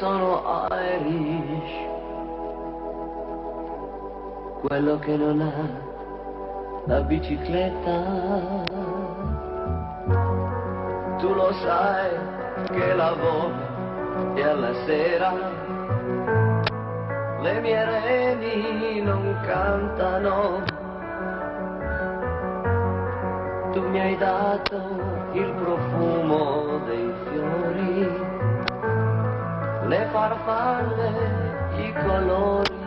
sono Irish, quello che non ha la bicicletta. Tu lo sai che lavoro e alla sera le mie reni non cantano. Tu mi hai dato il profumo dei fiori, le farfalle, i colori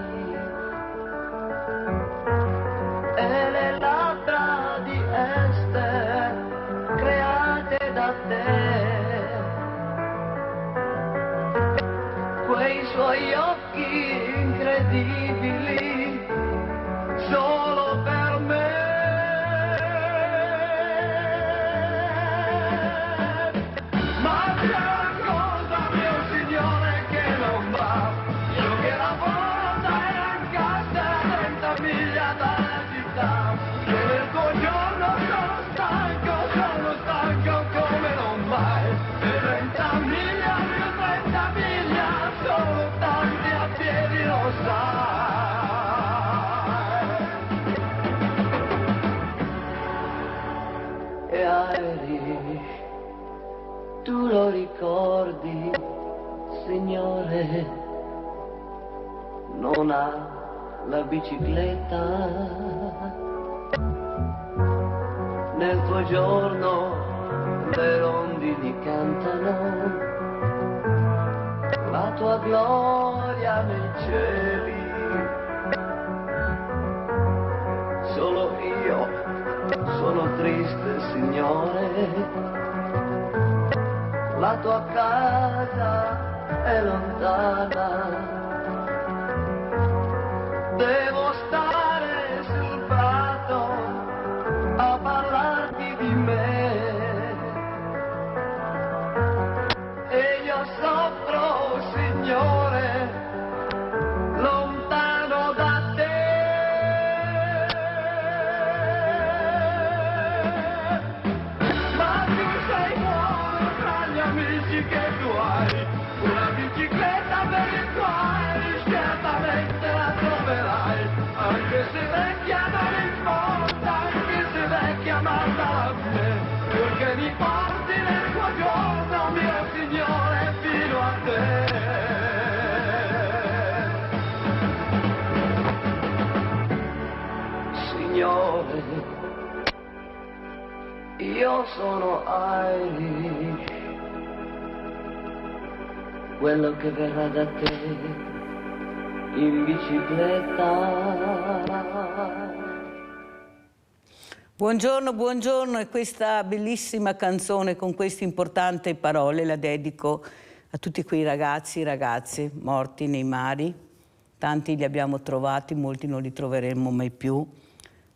e le labbra di Ester create da te. Quei suoi occhi incredibili solo per me. Ma c'è una cosa, mio signore, che non va. Io che lavoro da Lancaster a 30 miglia dalla città, che nel tuo giorno sono stanco come non mai. E 30 miglia più 30 miglia sono tanti a piedi, lo sai. E Irish, tu lo ricordi, signore, non ha la bicicletta. Nel tuo giorno le rondini cantano la tua gloria nei cieli. Solo io sono triste, signore, la tua casa è lontana. Devo stare sul prato a parlarti di me e io soffro, signore, lontano da te. Ma tu sei buono tra gli amici che tu hai, una bicicletta per il quale certamente la troverai, anche se vecchia non importa, anche se vecchia manda a me, perché mi porti nel tuo giorno, mio signore, fino a te. Signore, io sono Irish, quello che verrà da te in bicicletta. Buongiorno, buongiorno, e questa bellissima canzone con queste importanti parole la dedico a tutti quei ragazzi e ragazze morti nei mari. Tanti li abbiamo trovati, molti non li troveremo mai più.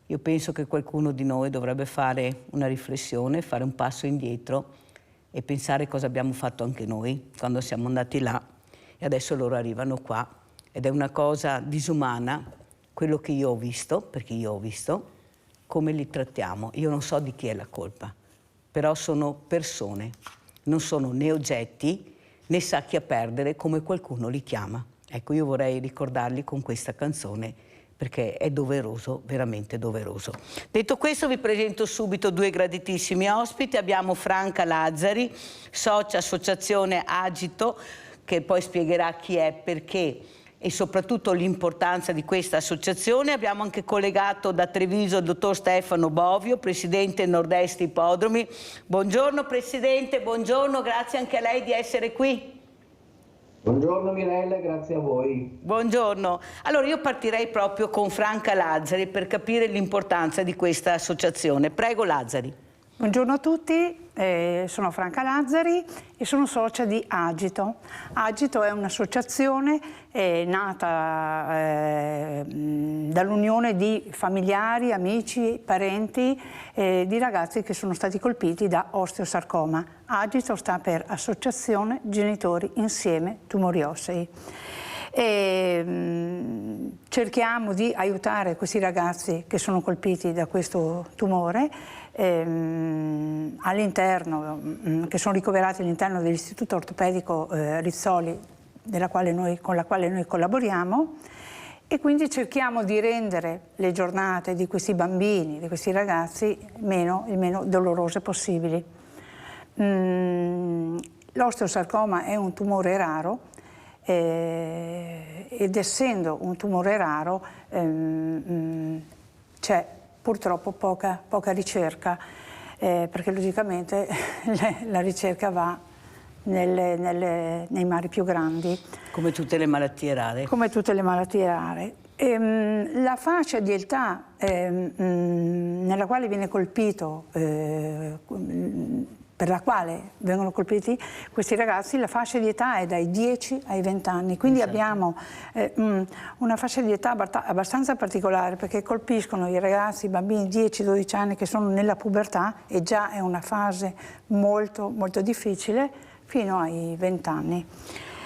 Io penso che qualcuno di noi dovrebbe fare una riflessione, fare un passo indietro e pensare cosa abbiamo fatto anche noi quando siamo andati là e adesso loro arrivano qua. Ed è una cosa disumana quello che io ho visto, perché io ho visto come li trattiamo. Io non so di chi è la colpa, però sono persone, non sono né oggetti né sacchi a perdere come qualcuno li chiama. Ecco, io vorrei ricordarli con questa canzone perché è doveroso, veramente doveroso. Detto questo vi presento subito due graditissimi ospiti. Abbiamo Franca Lazzari, socia associazione Agito, che poi spiegherà chi è, perché e soprattutto l'importanza di questa associazione. Abbiamo anche collegato da Treviso il dottor Stefano Bovio, presidente Nord-Est Ippodromi. Buongiorno Presidente, buongiorno, grazie anche a lei di essere qui. Buongiorno Mirella, grazie a voi. Buongiorno. Allora io partirei proprio con Franca Lazzari per capire l'importanza di questa associazione. Prego Lazzari. Buongiorno a tutti, sono Franca Lazzari e sono socia di Agito. Agito è un'associazione nata dall'unione di familiari, amici, parenti di ragazzi che sono stati colpiti da osteosarcoma. Agito sta per Associazione Genitori Insieme Tumori Ossei. Cerchiamo di aiutare questi ragazzi che sono colpiti da questo tumore all'interno, che sono ricoverati all'interno dell'Istituto Ortopedico Rizzoli con la quale noi collaboriamo, e quindi cerchiamo di rendere le giornate di questi bambini, di questi ragazzi, il meno dolorose possibili. L'osteosarcoma è un tumore raro, ed essendo un tumore raro c'è purtroppo poca ricerca, perché logicamente la ricerca va nei mari più grandi. Come tutte le malattie rare. Come tutte le malattie rare. La fascia di età nella quale viene colpito, per la quale vengono colpiti questi ragazzi, la fascia di età è dai 10 ai 20 anni, quindi abbiamo una fascia di età abbastanza particolare, perché colpiscono i ragazzi, i bambini 10-12 anni che sono nella pubertà, e già è una fase molto, molto difficile, fino ai 20 anni.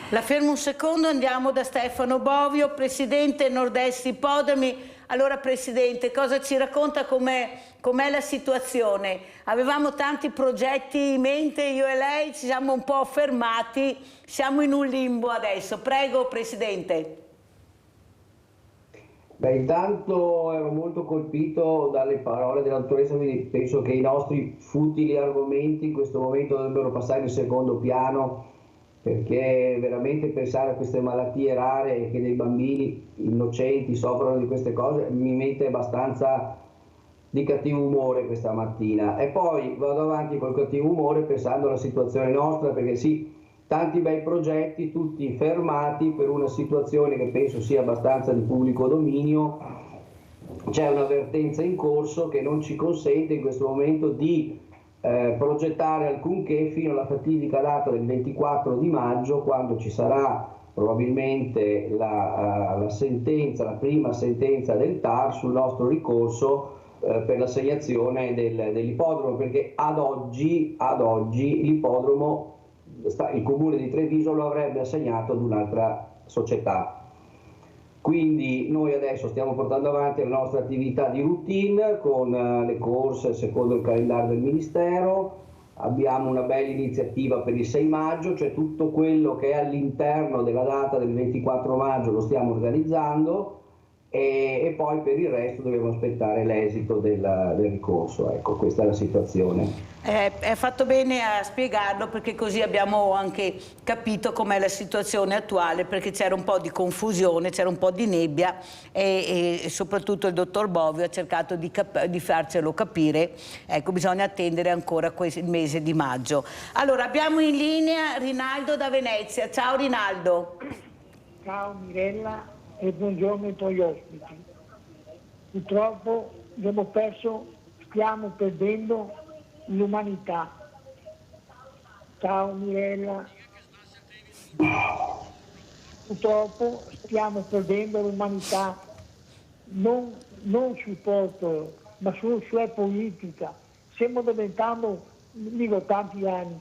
La fermo un secondo, andiamo da Stefano Bovio, Presidente Nord-Est Ippodromi. Allora Presidente, cosa ci racconta, com'è la situazione? Avevamo tanti progetti in mente, io e lei, ci siamo un po' fermati, siamo in un limbo adesso. Prego Presidente. Beh, intanto ero molto colpito dalle parole della dottoressa, quindi penso che i nostri futili argomenti in questo momento dovrebbero passare in secondo piano, perché veramente pensare a queste malattie rare e che dei bambini innocenti soffrono di queste cose mi mette abbastanza di cattivo umore questa mattina. E poi vado avanti col cattivo umore pensando alla situazione nostra, perché sì, tanti bei progetti, tutti fermati per una situazione che penso sia abbastanza di pubblico dominio. C'è un'avvertenza in corso che non ci consente in questo momento di progettare alcunché fino alla fatidica data del 24 di maggio, quando ci sarà probabilmente la sentenza, la prima sentenza del TAR sul nostro ricorso per l'assegnazione dell'ippodromo, perché ad oggi l'ippodromo, il comune di Treviso lo avrebbe assegnato ad un'altra società. Quindi noi adesso stiamo portando avanti la nostra attività di routine con le corse secondo il calendario del Ministero. Abbiamo una bella iniziativa per il 6 maggio, cioè tutto quello che è all'interno della data del 24 maggio lo stiamo organizzando, e poi per il resto dobbiamo aspettare l'esito del ricorso. Ecco, questa è la situazione. È fatto bene a spiegarlo, perché così abbiamo anche capito com'è la situazione attuale, perché c'era un po' di confusione, c'era un po' di nebbia, e soprattutto il dottor Bovio ha cercato di farcelo capire. Ecco, bisogna attendere ancora il mese di maggio. Allora, abbiamo in linea Rinaldo da Venezia. Ciao Rinaldo. Ciao Mirella e buongiorno ai tuoi ospiti. Purtroppo stiamo perdendo l'umanità. Ciao Mirella. Purtroppo stiamo perdendo l'umanità, non sul porto, ma sulla politica. Stiamo diventando, dico, tanti anni,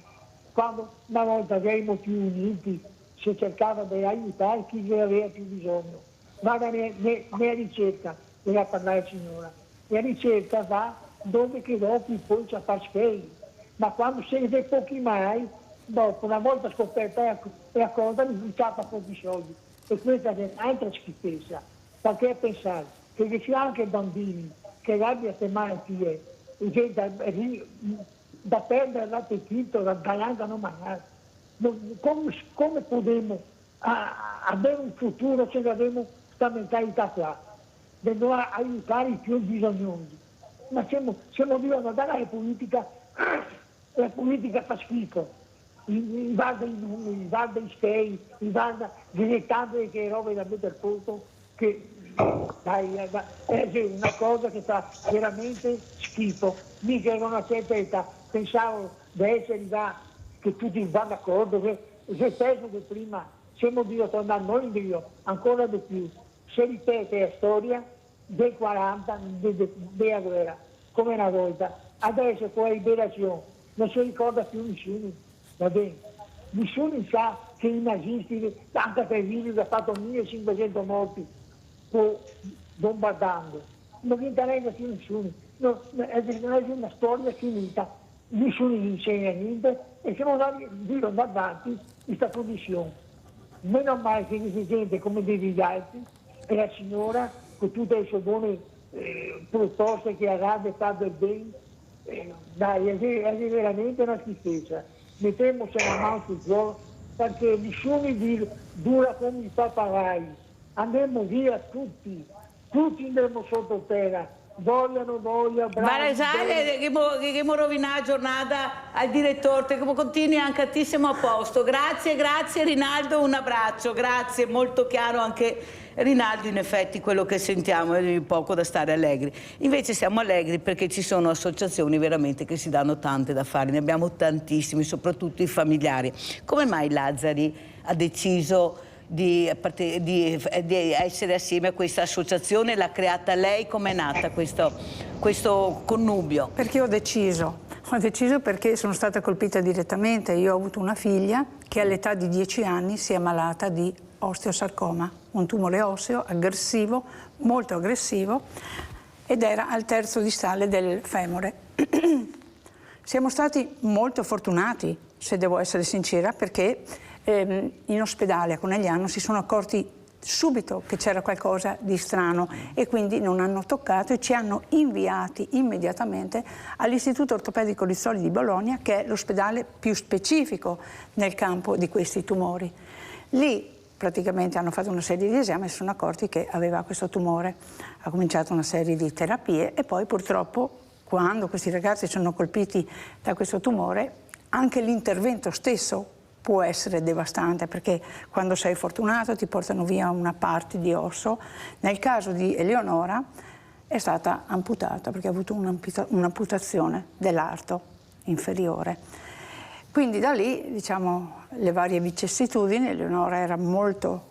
quando una volta eravamo più uniti, si cercava di aiutare chi ne aveva più bisogno. Vada nella ricerca, deve parlare signora, la ricerca va dove che dopo poi ci fa schifo, ma quando si vede pochi mai, dopo una volta scoperta la cosa mi ciappa pochi soldi, e questa è un'altra schifezza, perché pensare che ci sono anche bambini che abbiano queste malattie e che da perdere l'appetito, da non mangiare. Come possiamo avere un futuro se abbiamo questa mentalità qua? Dobbiamo aiutare i più bisognosi. Ma siamo arrivati dalla politica, la politica fa schifo. Guarda i numeri, guarda i spei, guarda direttamente che robe da mettere posto, che è una cosa che fa veramente schifo. Mica era una certa età, pensavo di essere che tutti vanno d'accordo, che penso che prima siamo Dio tornare noi in Dio, ancora di più. Si ripete la storia del 40, della guerra, come una volta. Adesso con la liberazione non si ricorda più nessuno, va bene? Nessuno sa che i nazisti, anche per Treviso, ha fatto 1500 morti bombardando. Non vi interessa più nessuno, è una storia finita, nessuno gli insegna niente e siamo andati avanti in questa condizione. meno male che si sente come degli altri, e la signora con tutte le sue buone proposte che ha fatto il bene, dai, è veramente una tristezza. Mettiamoci la mano sul cuore, perché nessuno dura come i papagai. Andremo via tutti andremo sottoterra. Vogliono, bravi, Guarda, sai che mi rovina la giornata al direttore, che continui anche a te, siamo a posto. Grazie Rinaldo, un abbraccio, grazie, molto chiaro anche Rinaldo, in effetti quello che sentiamo è poco da stare allegri. Invece siamo allegri perché ci sono associazioni veramente che si danno tante da fare, ne abbiamo tantissimi, soprattutto i familiari. Come mai Lazzari ha deciso di essere assieme a questa associazione? L'ha creata lei? Com'è nata questo connubio? Perché ho deciso perché sono stata colpita direttamente. Io ho avuto una figlia che all'età di 10 anni si è ammalata di osteosarcoma, un tumore osseo aggressivo, molto aggressivo, ed era al terzo distale del femore. Siamo stati molto fortunati, se devo essere sincera, perché in ospedale a Conegliano si sono accorti subito che c'era qualcosa di strano e quindi non hanno toccato e ci hanno inviati immediatamente all'Istituto Ortopedico Rizzoli di Bologna, che è l'ospedale più specifico nel campo di questi tumori. Lì praticamente hanno fatto una serie di esami e si sono accorti che aveva questo tumore. Ha cominciato una serie di terapie e poi purtroppo, quando questi ragazzi sono colpiti da questo tumore, anche l'intervento stesso può essere devastante, perché quando sei fortunato ti portano via una parte di osso. Nel caso di Eleonora è stata amputata perché ha avuto un'amputazione dell'arto inferiore. Quindi da lì, diciamo, le varie vicissitudini. Eleonora era molto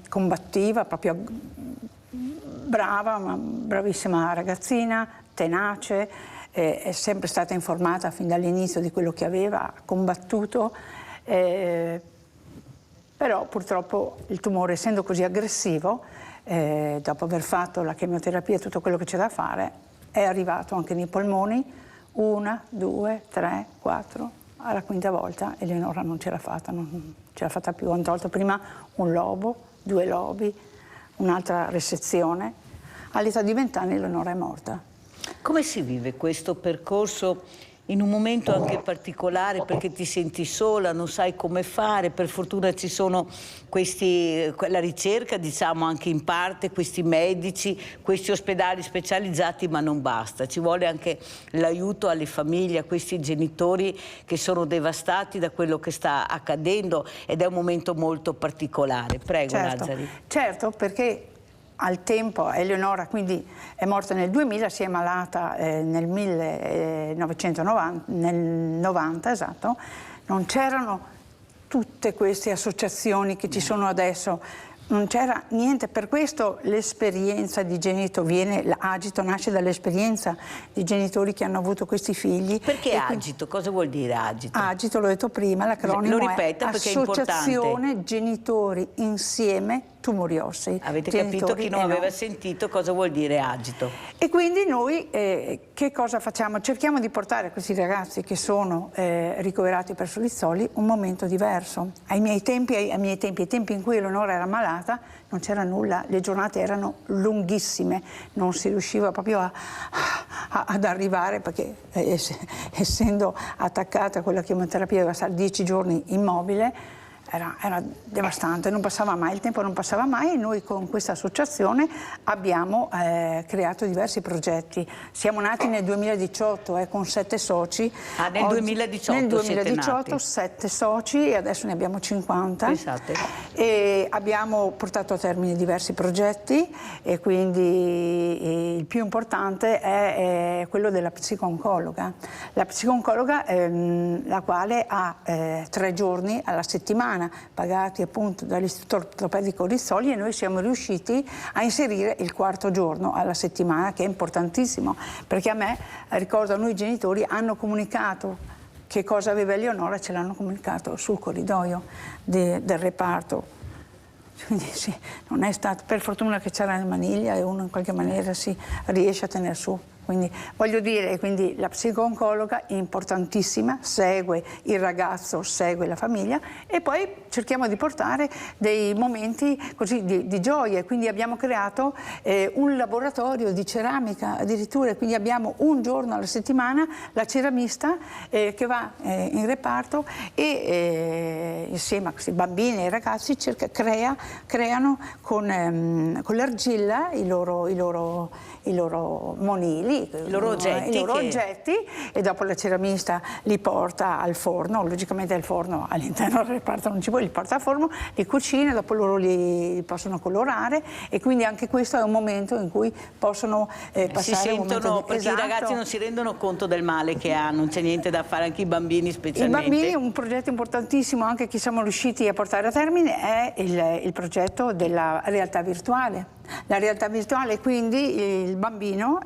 combattiva, proprio brava, una bravissima ragazzina, tenace, è sempre stata informata fin dall'inizio di quello che aveva, ha combattuto. Però purtroppo il tumore, essendo così aggressivo, dopo aver fatto la chemioterapia e tutto quello che c'è da fare, è arrivato anche nei polmoni. 1, 2, 3, 4, alla quinta volta Eleonora non ce l'ha fatta, non ce l'ha fatta più. Hanno tolto prima un lobo, 2 lobi, un'altra resezione. All'età di 20 anni Eleonora è morta. Come si vive questo percorso in un momento anche particolare, perché ti senti sola, non sai come fare? Per fortuna ci sono la ricerca, diciamo, anche in parte, questi medici, questi ospedali specializzati, ma non basta, ci vuole anche l'aiuto alle famiglie, a questi genitori che sono devastati da quello che sta accadendo, ed è un momento molto particolare. Prego, certo, Lazzari. Certo, perché al tempo Eleonora quindi è morta nel 2000, si è malata nel 1990, nel 90, esatto. Non c'erano tutte queste associazioni che ci sono adesso, non c'era niente. Per questo l'esperienza di Agito nasce dall'esperienza di genitori che hanno avuto questi figli. Perché Agito? Cosa vuol dire Agito? Agito, l'ho detto prima, l'acronimo lo ripeta, è perché è Associazione Genitori Insieme Tumori Ossei. Avete capito, chi non aveva sentito, cosa vuol dire Agito? E quindi noi che cosa facciamo? Cerchiamo di portare a questi ragazzi che sono ricoverati presso Rizzoli un momento diverso. Ai miei tempi in cui Eleonora era malata, non c'era nulla, le giornate erano lunghissime, non si riusciva proprio ad arrivare, perché essendo attaccata con la chemioterapia doveva stare 10 giorni immobile. Era devastante, non passava mai, il tempo non passava mai, e noi con questa associazione abbiamo creato diversi progetti. Siamo nati nel 2018 con 7 soci. Nel 2018 Nel 2018 siete 7 soci e adesso ne abbiamo 50. Pensate. E abbiamo portato a termine diversi progetti, e quindi il più importante è quello della psico-oncologa. La psico-oncologa, la quale ha 3 giorni alla settimana, pagati appunto dall'Istituto Ortopedico Rizzoli, e noi siamo riusciti a inserire il 4º giorno alla settimana, che è importantissimo, perché a me, ricordo, a noi genitori hanno comunicato che cosa aveva Eleonora, ce l'hanno comunicato sul corridoio del reparto. Quindi sì, non è stato, per fortuna che c'era la maniglia e uno in qualche maniera si riesce a tenere su. Quindi voglio dire, quindi la psico-oncologa è importantissima, segue il ragazzo, segue la famiglia e poi cerchiamo di portare dei momenti così di gioia. Quindi abbiamo creato un laboratorio di ceramica addirittura, quindi abbiamo un giorno alla settimana la ceramista che va in reparto e insieme a questi bambini e ragazzi creano con l'argilla i loro monili, i loro oggetti e dopo la ceramista li porta al forno, logicamente il forno all'interno del reparto non ci vuole, li porta al forno, li cucina, dopo loro li possono colorare e quindi anche questo è un momento in cui possono passare un momento perché esatto. I ragazzi non si rendono conto del male che hanno, non c'è niente da fare, anche i bambini specialmente. I bambini, un progetto importantissimo anche che siamo riusciti a portare a termine è il progetto della realtà virtuale. La realtà virtuale, quindi il bambino,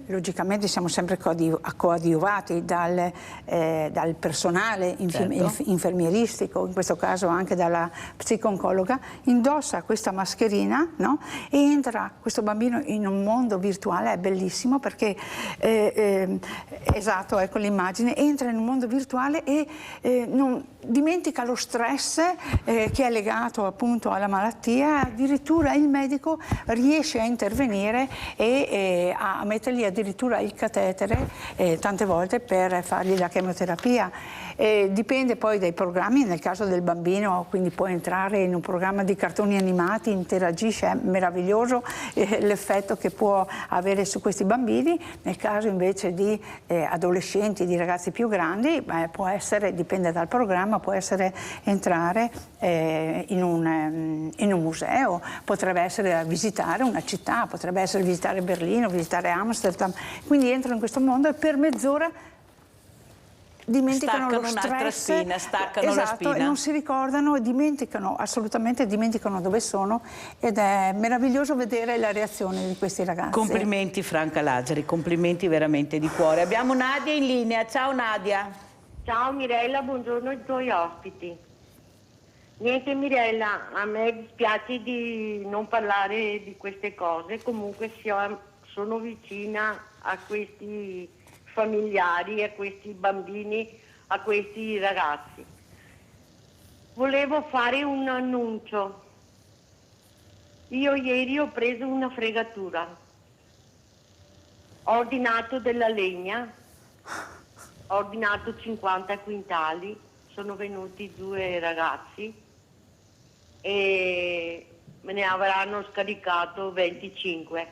logicamente siamo sempre coadiuvati dal personale infermieristico, in questo caso anche dalla psico-oncologa, indossa questa mascherina, no? E entra questo bambino in un mondo virtuale, è bellissimo perché, esatto, ecco l'immagine, entra in un mondo virtuale e non dimentica lo stress che è legato appunto alla malattia, addirittura il medico riesce a intervenire e a mettergli addirittura il catetere tante volte per fargli la chemioterapia. Dipende poi dai programmi, nel caso del bambino quindi può entrare in un programma di cartoni animati, interagisce, è meraviglioso l'effetto che può avere su questi bambini. Nel caso invece di adolescenti, di ragazzi più grandi, può essere, dipende dal programma, può essere entrare in un museo, potrebbe essere visitare una città, potrebbe essere visitare Berlino, visitare Amsterdam, quindi entrano in questo mondo e per mezz'ora dimenticano lo stress, staccano la spina. E non si ricordano, assolutamente dimenticano dove sono ed è meraviglioso vedere la reazione di questi ragazzi. Complimenti Franca Lazzari, complimenti veramente di cuore. Abbiamo Nadia in linea, ciao Nadia. Ciao Mirella, buongiorno ai tuoi ospiti. Niente Mirella, a me dispiace di non parlare di queste cose, comunque sono vicina a questi familiari, a questi bambini, a questi ragazzi. Volevo fare un annuncio. Io ieri ho preso una fregatura, ho ordinato della legna, ho ordinato 50 quintali, sono venuti 2 ragazzi e me ne avranno scaricato 25,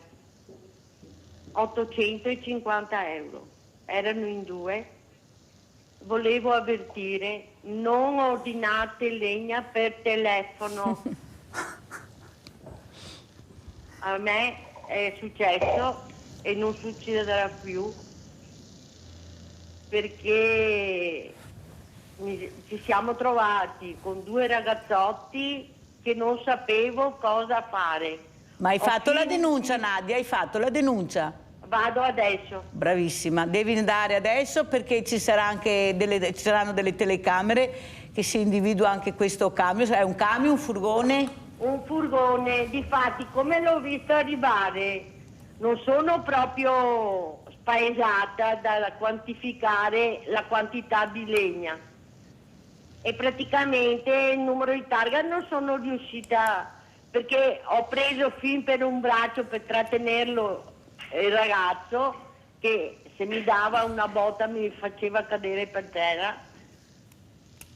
850 euro. Erano in 2. Volevo avvertire, non ordinate legna per telefono. A me è successo e non succederà più perché ci siamo trovati con 2 ragazzotti che non sapevo cosa fare. Ma hai fatto la denuncia, Nadia? Hai fatto la denuncia? Vado adesso. Bravissima, devi andare adesso perché ci saranno delle telecamere che si individua anche questo camion. È un camion, un furgone? Un furgone, difatti come l'ho visto arrivare non sono proprio spaesata da quantificare la quantità di legna e praticamente il numero di targa non sono riuscita perché ho preso fin per un braccio per trattenerlo il ragazzo che se mi dava una botta mi faceva cadere per terra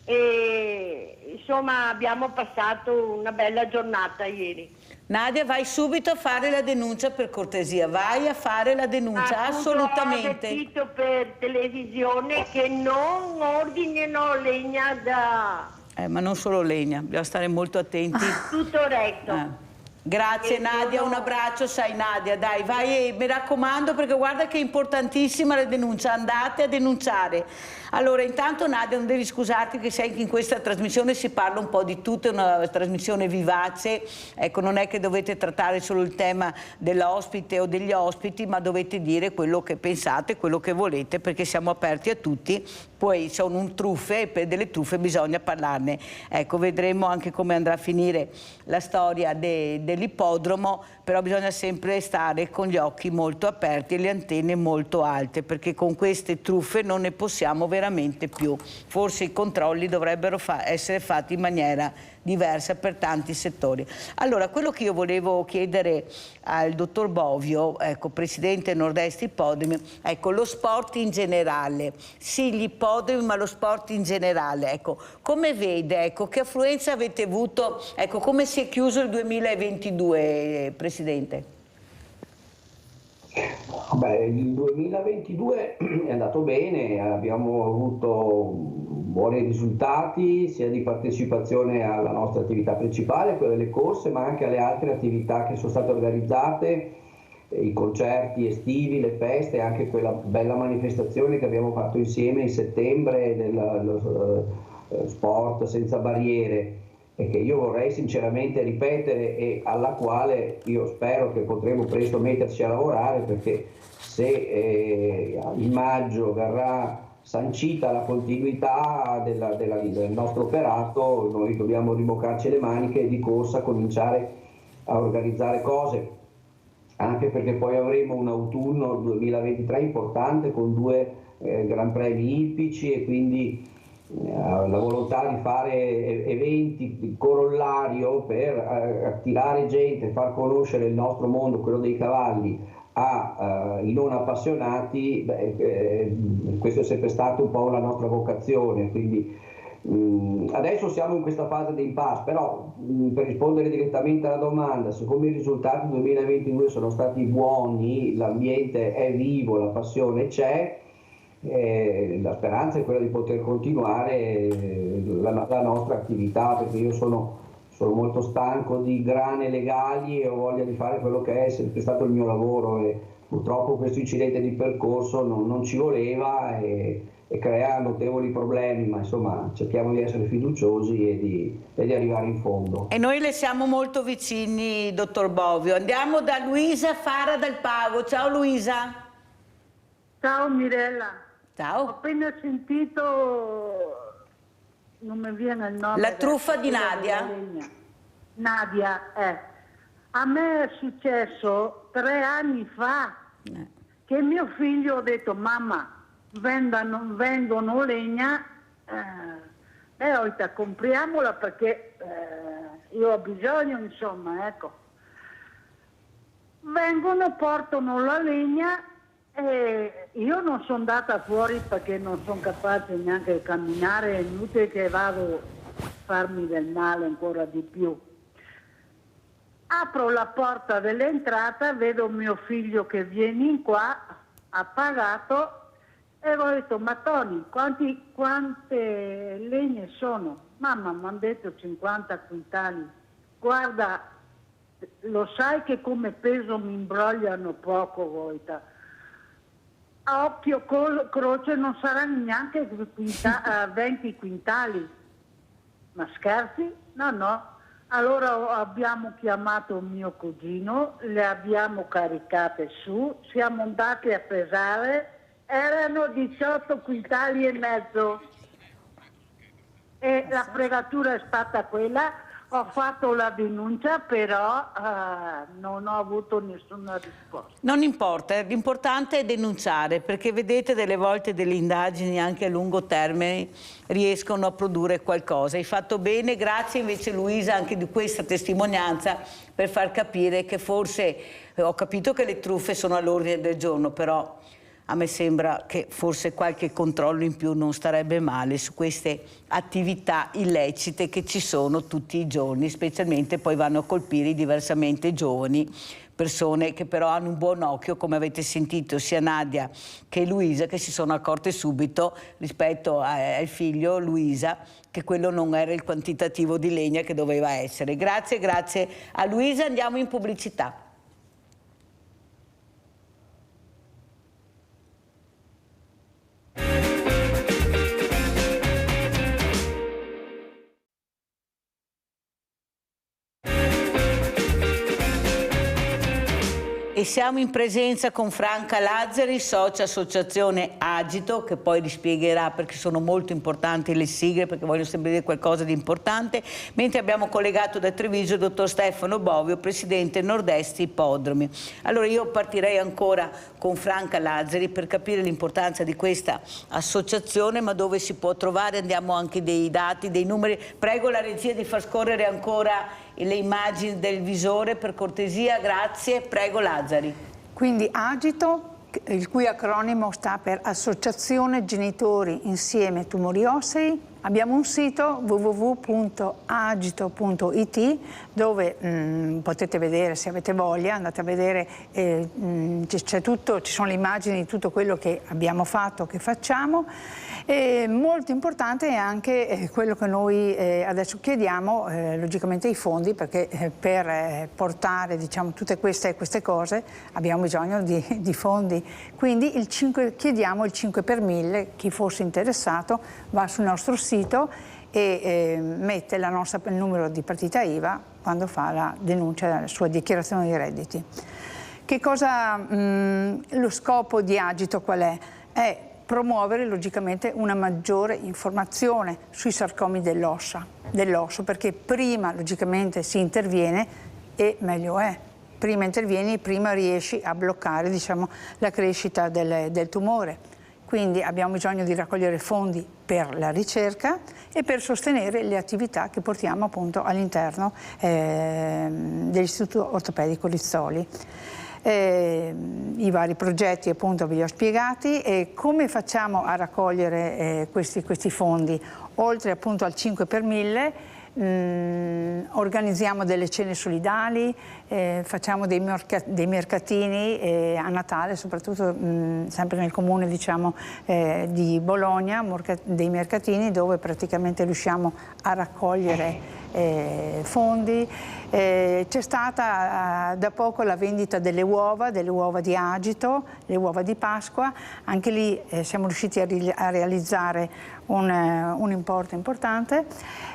e insomma abbiamo passato una bella giornata ieri. Nadia, vai subito a fare la denuncia per cortesia, vai a fare la denuncia, assolutamente. Ho avvertito per televisione che non ordinino legna da... Ma non solo legna, bisogna stare molto attenti. Tutto retto. Grazie Nadia, un abbraccio, sai Nadia, dai, vai, mi raccomando perché guarda che è importantissima la denuncia, andate a denunciare. Allora intanto Nadia non devi scusarti che sai che in questa trasmissione si parla un po' di tutto, è una trasmissione vivace, ecco non è che dovete trattare solo il tema dell'ospite o degli ospiti ma dovete dire quello che pensate, quello che volete perché siamo aperti a tutti, poi sono un truffe e per delle truffe bisogna parlarne. Ecco vedremo anche come andrà a finire la storia del nell'ippodromo, però bisogna sempre stare con gli occhi molto aperti e le antenne molto alte, perché con queste truffe non ne possiamo veramente più. Forse i controlli dovrebbero essere fatti in maniera diversa per tanti settori. Allora, quello che io volevo chiedere al dottor Bovio, ecco, presidente Nord-Est Ippodromi, ecco, lo sport in generale, sì gli ippodromi ma lo sport in generale, ecco, come vede, ecco, che affluenza avete avuto, ecco, come si è chiuso il 2022, presidente? Beh, il 2022 è andato bene, abbiamo avuto buoni risultati sia di partecipazione alla nostra attività principale, quella delle corse, ma anche alle altre attività che sono state organizzate, i concerti estivi, le feste, anche quella bella manifestazione che abbiamo fatto insieme in settembre dello sport senza barriere, e che io vorrei sinceramente ripetere e alla quale io spero che potremo presto metterci a lavorare, perché se in maggio verrà sancita la continuità del nostro operato, noi dobbiamo riboccarci le maniche e di corsa cominciare a organizzare cose, anche perché poi avremo un autunno 2023 importante con 2 Gran Premi ippici, e quindi la volontà di fare eventi di corollario per attirare gente, far conoscere il nostro mondo, quello dei cavalli, ai non appassionati, questo è sempre stato un po' la nostra vocazione. Quindi adesso siamo in questa fase di impasse, però per rispondere direttamente alla domanda, siccome i risultati 2022 sono stati buoni, l'ambiente è vivo, la passione c'è, la speranza è quella di poter continuare la nostra attività, perché io sono molto stanco di grane legali e ho voglia di fare quello che è sempre stato il mio lavoro, e purtroppo questo incidente di percorso non ci voleva e crea notevoli problemi, ma insomma cerchiamo di essere fiduciosi e di arrivare in fondo. E noi le siamo molto vicini, dottor Bovio. Andiamo da Luisa Fara dal Pago. Ciao Luisa. Ciao Mirella. Ciao. Ho appena sentito, non mi viene il nome. La truffa di Nadia? Nadia, A me è successo 3 anni fa che mio figlio ha detto: mamma, vendono legna, ho detto compriamola perché io ho bisogno, insomma, ecco. Vengono, portano la legna. E io non sono andata fuori perché non sono capace neanche di camminare, è inutile che vado a farmi del male ancora di più. Apro la porta dell'entrata, vedo mio figlio che viene in qua, ha pagato, e ho detto: ma Tony, quante legne sono? Mamma, mi hanno detto 50 quintali. Guarda, lo sai che come peso mi imbrogliano poco, Voita. A occhio croce non saranno neanche 20 quintali. Ma scherzi? No. Allora abbiamo chiamato mio cugino, le abbiamo caricate su, siamo andati a pesare, erano 18 quintali e mezzo. E la fregatura è stata quella. Ho fatto la denuncia, però non ho avuto nessuna risposta. Non importa, l'importante è denunciare, perché vedete delle volte delle indagini anche a lungo termine riescono a produrre qualcosa. Hai fatto bene, grazie invece Luisa anche di questa testimonianza per far capire che forse, ho capito che le truffe sono all'ordine del giorno, però a me sembra che forse qualche controllo in più non starebbe male su queste attività illecite che ci sono tutti i giorni, specialmente poi vanno a colpire i diversamente giovani, persone che però hanno un buon occhio, come avete sentito sia Nadia che Luisa, che si sono accorte subito rispetto al figlio Luisa che quello non era il quantitativo di legna che doveva essere. Grazie a Luisa, andiamo in pubblicità. E siamo in presenza con Franca Lazzari, socia associazione Agito, che poi rispiegherà perché sono molto importanti le sigle, perché voglio sempre dire qualcosa di importante, mentre abbiamo collegato da Treviso il dottor Stefano Bovio, presidente Nord-Est Ippodromi. Allora io partirei ancora con Franca Lazzari per capire l'importanza di questa associazione, ma dove si può trovare, andiamo anche dei dati, dei numeri. Prego la regia di far scorrere ancora le immagini del visore, per cortesia, grazie. Prego Lazzari. Quindi Agito, il cui acronimo sta per Associazione Genitori Insieme Tumori Ossei. Abbiamo un sito www.agito.it dove potete vedere, se avete voglia, andate a vedere, c'è tutto, ci sono le immagini di tutto quello che abbiamo fatto, che facciamo. E molto importante è anche quello che noi adesso chiediamo, logicamente i fondi, perché per portare, diciamo, tutte queste cose abbiamo bisogno di fondi. Quindi chiediamo il 5 per 1000, chi fosse interessato va sul nostro sito e mette il numero di partita IVA quando fa la denuncia della sua dichiarazione di redditi. Che cosa, lo scopo di Agito qual è? È promuovere logicamente una maggiore informazione sui sarcomi dell'osso, perché prima logicamente si interviene e meglio è. Prima intervieni, prima riesci a bloccare, diciamo, la crescita del tumore. Quindi abbiamo bisogno di raccogliere fondi per la ricerca e per sostenere le attività che portiamo appunto all'interno dell'Istituto Ortopedico Rizzoli. I vari progetti appunto vi ho spiegati e come facciamo a raccogliere questi fondi. Oltre appunto al 5 per 1000 organizziamo delle cene solidali, facciamo dei mercatini a Natale, soprattutto sempre nel comune, diciamo, di Bologna, dei mercatini dove praticamente riusciamo a raccogliere fondi. C'è stata da poco la vendita delle uova di Agito, le uova di Pasqua. Anche lì siamo riusciti a realizzare un importo importante.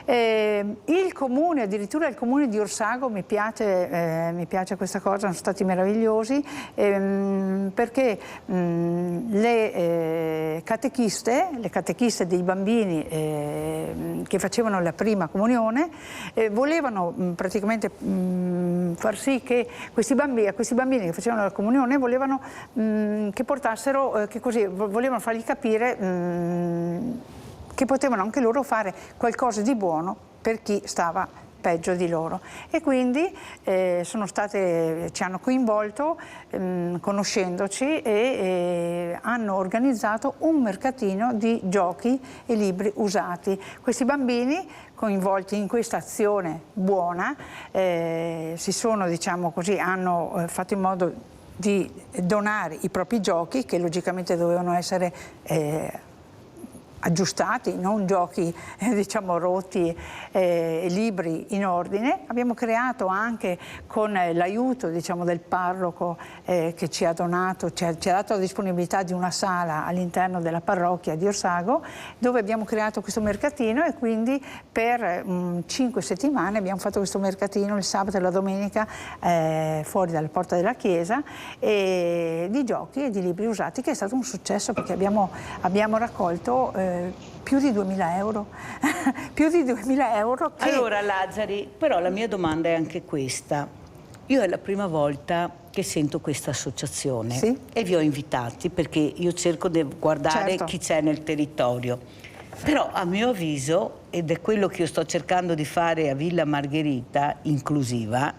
Il comune, addirittura il comune di Orsago, mi piace questa cosa, sono stati meravigliosi, perché le catechiste dei bambini che facevano la prima comunione volevano praticamente far sì che a questi bambini che facevano la comunione volevano che portassero, volevano fargli capire che potevano anche loro fare qualcosa di buono per chi stava peggio di loro. E quindi ci hanno coinvolto conoscendoci e hanno organizzato un mercatino di giochi e libri usati. Questi bambini coinvolti in questa azione buona hanno fatto in modo di donare i propri giochi, che logicamente dovevano essere aggiustati, non giochi diciamo rotti, libri in ordine. Abbiamo creato anche con l'aiuto, diciamo, del parroco che ci ha dato la disponibilità di una sala all'interno della parrocchia di Orsago, dove abbiamo creato questo mercatino e quindi per 5 settimane abbiamo fatto questo mercatino il sabato e la domenica fuori dalla porta della chiesa, di giochi e di libri usati, che è stato un successo perché abbiamo raccolto più di 2.000 euro. Più di 2.000 euro che... Allora Lazzari, però la mia domanda è anche questa. Io è la prima volta che sento questa associazione, sì? E vi ho invitati perché io cerco di guardare, certo, chi c'è nel territorio. Però a mio avviso, ed è quello che io sto cercando di fare a Villa Margherita, inclusiva,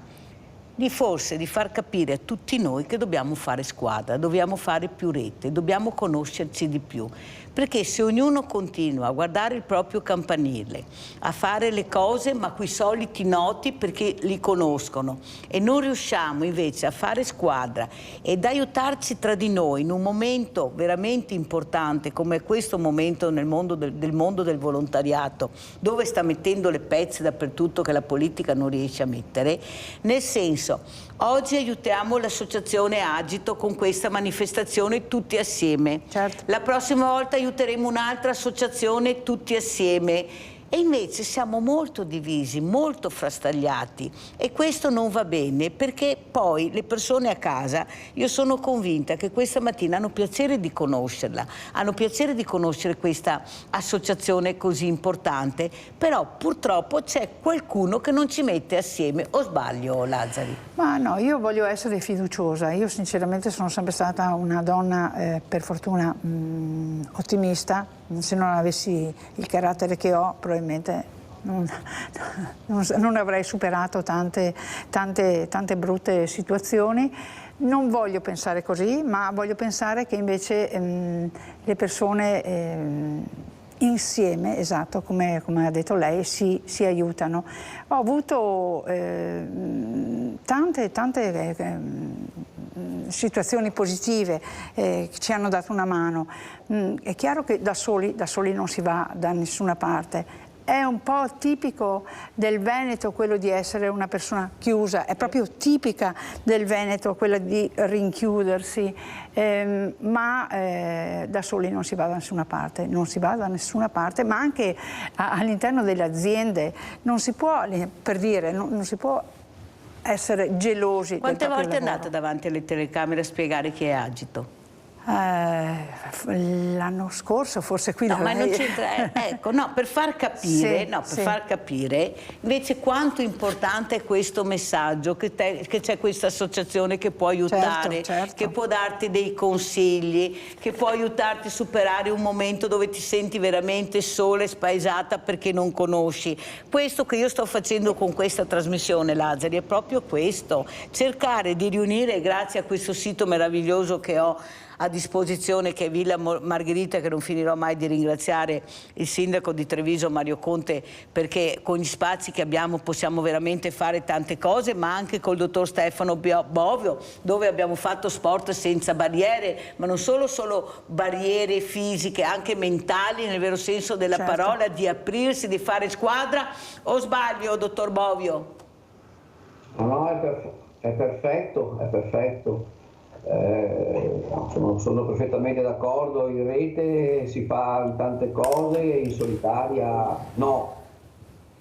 di far capire a tutti noi che dobbiamo fare squadra, dobbiamo fare più rete, dobbiamo conoscerci di più. Perché se ognuno continua a guardare il proprio campanile, a fare le cose ma coi soliti noti perché li conoscono, e non riusciamo invece a fare squadra ed aiutarci tra di noi in un momento veramente importante come questo momento nel mondo del mondo del volontariato, dove sta mettendo le pezze dappertutto che la politica non riesce a mettere, nel senso, oggi aiutiamo l'associazione Agito con questa manifestazione tutti assieme. Certo. La prossima volta aiuteremo un'altra associazione tutti assieme. E invece siamo molto divisi, molto frastagliati, e questo non va bene, perché poi le persone a casa, io sono convinta che questa mattina hanno piacere di conoscerla, hanno piacere di conoscere questa associazione così importante, però purtroppo c'è qualcuno che non ci mette assieme, o sbaglio, Lazzari? Ma no, io voglio essere fiduciosa. Io sinceramente sono sempre stata una donna, per fortuna, ottimista. Se non avessi il carattere che ho, probabilmente non avrei superato tante brutte situazioni. Non voglio pensare così, ma voglio pensare che invece le persone insieme, esatto, come ha detto lei, si aiutano. Ho avuto tante situazioni positive che ci hanno dato una mano. È chiaro che da soli non si va da nessuna parte. È un po' tipico del Veneto quello di essere una persona chiusa, è proprio tipica del Veneto quella di rinchiudersi, ma da soli non si va da nessuna parte, ma anche all'interno delle aziende non si può, per dire, non si può essere gelosi. Quante del proprio volte è lavoro. andata davanti alle telecamere a spiegare chi è agito? L'anno scorso, forse qui no, ma non c'entra, ecco, no, per far capire, sì. far capire invece quanto importante è questo messaggio, che c'è questa associazione che può aiutare, certo. che può darti dei consigli, che può aiutarti a superare un momento dove ti senti veramente sola e spaesata perché non conosci. Questo che io sto facendo con questa trasmissione, Lazzari, è proprio questo, cercare di riunire, grazie a questo sito meraviglioso che ho a disposizione, che è Villa Margherita, che non finirò mai di ringraziare il sindaco di Treviso Mario Conte, perché con gli spazi che abbiamo possiamo veramente fare tante cose, ma anche col dottor Stefano Bovio, dove abbiamo fatto sport senza barriere, ma non solo barriere fisiche, anche mentali nel vero senso della parola, di aprirsi, di fare squadra. O sbaglio, dottor Bovio? No, è perfetto. Sono perfettamente d'accordo. In rete si fa tante cose, in solitaria no,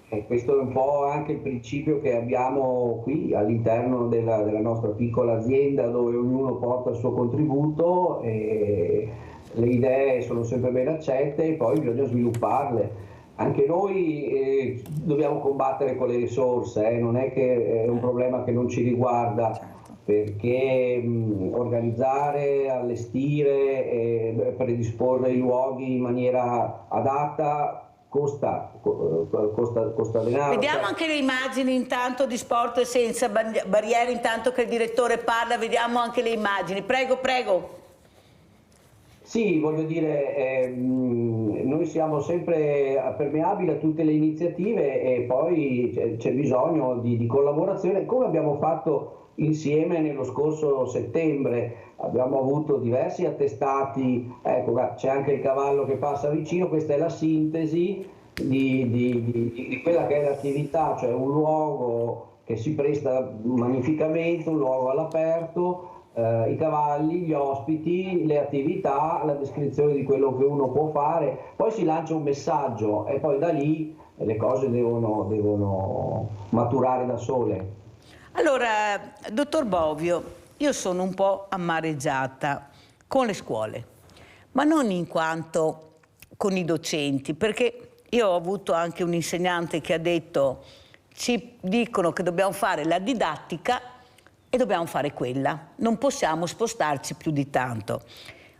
e questo è un po' anche il principio che abbiamo qui all'interno della nostra piccola azienda, dove ognuno porta il suo contributo e le idee sono sempre ben accette e poi bisogna svilupparle. Anche noi dobbiamo combattere con le risorse, non è che è un problema che non ci riguarda, perché organizzare, allestire e predisporre i luoghi in maniera adatta costa denaro. Vediamo anche le immagini intanto di sport senza barriere, intanto che il direttore parla, vediamo anche le immagini. Prego. Sì, voglio dire, noi siamo sempre permeabili a tutte le iniziative e poi c'è bisogno di collaborazione, come abbiamo fatto insieme nello scorso settembre. Abbiamo avuto diversi attestati, ecco, c'è anche il cavallo che passa vicino. Questa è la sintesi di quella che è l'attività, cioè un luogo che si presta magnificamente, un luogo all'aperto, i cavalli, gli ospiti, le attività, la descrizione di quello che uno può fare, poi si lancia un messaggio e poi da lì le cose devono maturare da sole. Allora, dottor Bovio, io sono un po' amareggiata con le scuole, ma non in quanto con i docenti, perché io ho avuto anche un insegnante che ha detto: ci dicono che dobbiamo fare la didattica e dobbiamo fare quella, non possiamo spostarci più di tanto.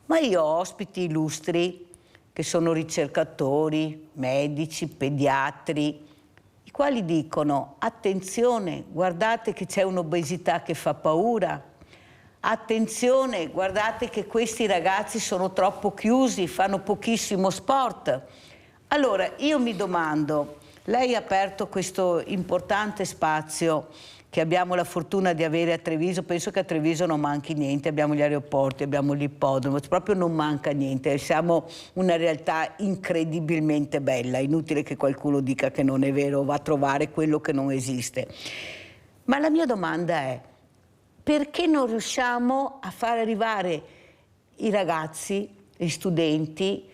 Ma io ho ospiti illustri che sono ricercatori, medici, pediatri, i quali dicono: attenzione, guardate che c'è un'obesità che fa paura, attenzione, guardate che questi ragazzi sono troppo chiusi, fanno pochissimo sport. Allora io mi domando, lei ha aperto questo importante spazio che abbiamo la fortuna di avere a Treviso. Penso che a Treviso non manchi niente, abbiamo gli aeroporti, abbiamo l'ippodromo, proprio non manca niente, siamo una realtà incredibilmente bella, inutile che qualcuno dica che non è vero, va a trovare quello che non esiste. Ma la mia domanda è: perché non riusciamo a far arrivare i ragazzi, gli studenti,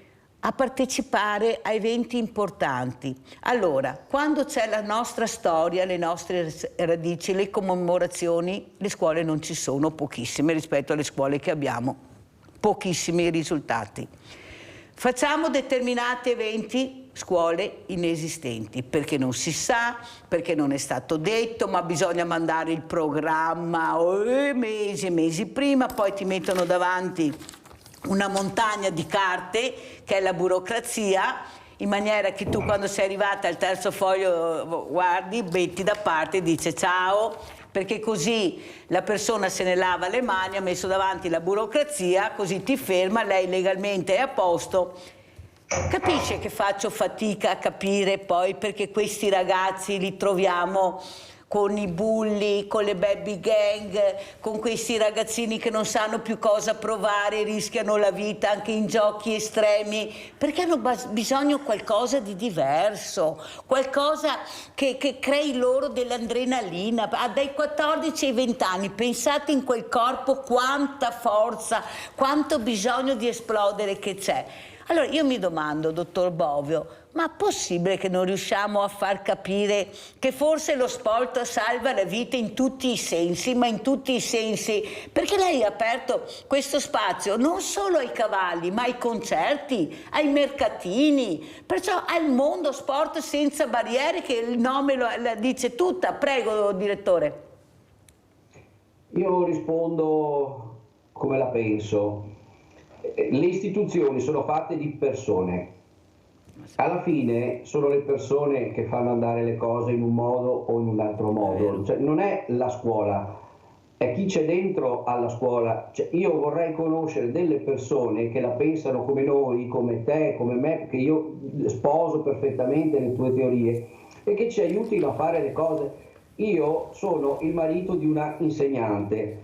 a partecipare a eventi importanti. Allora, quando c'è la nostra storia, le nostre radici, le commemorazioni, le scuole non ci sono, pochissime rispetto alle scuole che abbiamo, pochissimi risultati. Facciamo determinati eventi, scuole inesistenti, perché non si sa, perché non è stato detto, ma bisogna mandare il programma mesi e mesi prima, poi ti mettono davanti una montagna di carte, che è la burocrazia, in maniera che tu quando sei arrivata al terzo foglio guardi, metti da parte e dice ciao, perché così la persona se ne lava le mani, ha messo davanti la burocrazia, così ti ferma, lei legalmente è a posto. Capisce che faccio fatica a capire poi perché questi ragazzi li troviamo con i bulli, con le baby gang, con questi ragazzini che non sanno più cosa provare, rischiano la vita anche in giochi estremi, perché hanno bisogno di qualcosa di diverso, qualcosa che crei loro dell'adrenalina. Dai 14 ai 20 anni, pensate in quel corpo quanta forza, quanto bisogno di esplodere che c'è. Allora io mi domando, dottor Bovio, ma è possibile che non riusciamo a far capire che forse lo sport salva la vita in tutti i sensi, ma in tutti i sensi? Perché lei ha aperto questo spazio non solo ai cavalli, ma ai concerti, ai mercatini, perciò al mondo sport senza barriere, che il nome la dice tutta. Prego, direttore. Io rispondo come la penso. Le istituzioni sono fatte di persone, alla fine sono le persone che fanno andare le cose in un modo o in un altro modo, cioè, non è la scuola, è chi c'è dentro alla scuola. Cioè, io vorrei conoscere delle persone che la pensano come noi, come te, come me, che io sposo perfettamente le tue teorie e che ci aiutino a fare le cose. Io sono il marito di una insegnante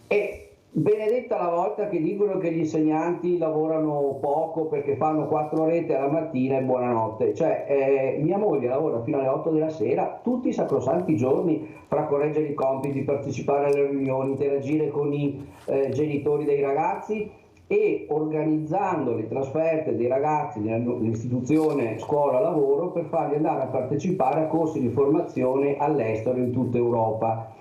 e benedetta la volta che dicono che gli insegnanti lavorano poco perché fanno 4 orette alla mattina e buonanotte. Cioè, mia moglie lavora fino alle 8 della sera, tutti i sacrosanti giorni, fra correggere i compiti, partecipare alle riunioni, interagire con i genitori dei ragazzi e organizzando le trasferte dei ragazzi nell'istituzione scuola-lavoro per farli andare a partecipare a corsi di formazione all'estero in tutta Europa.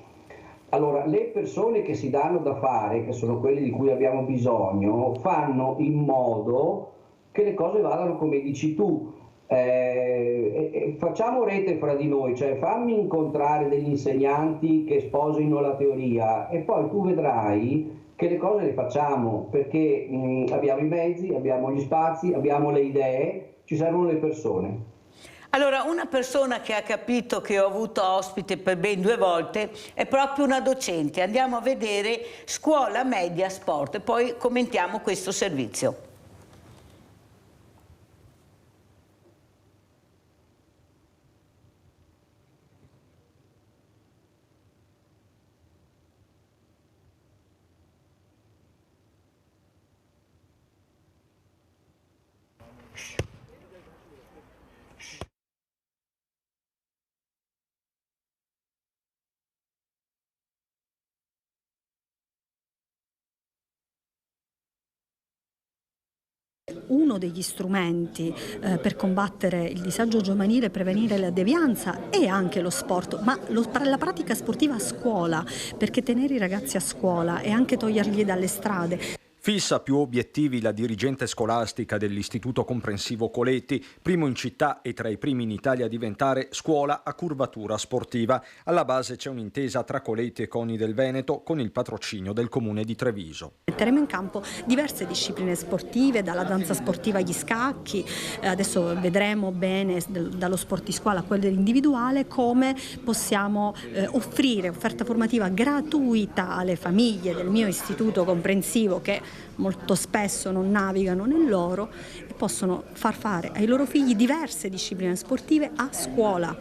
Allora, le persone che si danno da fare, che sono quelle di cui abbiamo bisogno, fanno in modo che le cose vadano come dici tu. Facciamo rete fra di noi, cioè fammi incontrare degli insegnanti che sposino la teoria e poi tu vedrai che le cose le facciamo, perché abbiamo i mezzi, abbiamo gli spazi, abbiamo le idee, ci servono le persone. Allora, una persona che ha capito, che ho avuto ospite per ben 2 volte, è proprio una docente. Andiamo a vedere scuola media sport e poi commentiamo questo servizio. Uno degli strumenti per combattere il disagio giovanile, prevenire la devianza è anche lo sport, ma la pratica sportiva a scuola, perché tenere i ragazzi a scuola e anche toglierli dalle strade. Fissa più obiettivi la dirigente scolastica dell'Istituto Comprensivo Coletti, primo in città e tra i primi in Italia a diventare scuola a curvatura sportiva. Alla base c'è un'intesa tra Coletti e CONI del Veneto con il patrocinio del Comune di Treviso. Metteremo in campo diverse discipline sportive, dalla danza sportiva agli scacchi, adesso vedremo bene dallo sport di scuola a quello individuale come possiamo offrire offerta formativa gratuita alle famiglie del mio istituto comprensivo, che molto spesso non navigano nell'oro, e possono far fare ai loro figli diverse discipline sportive a scuola.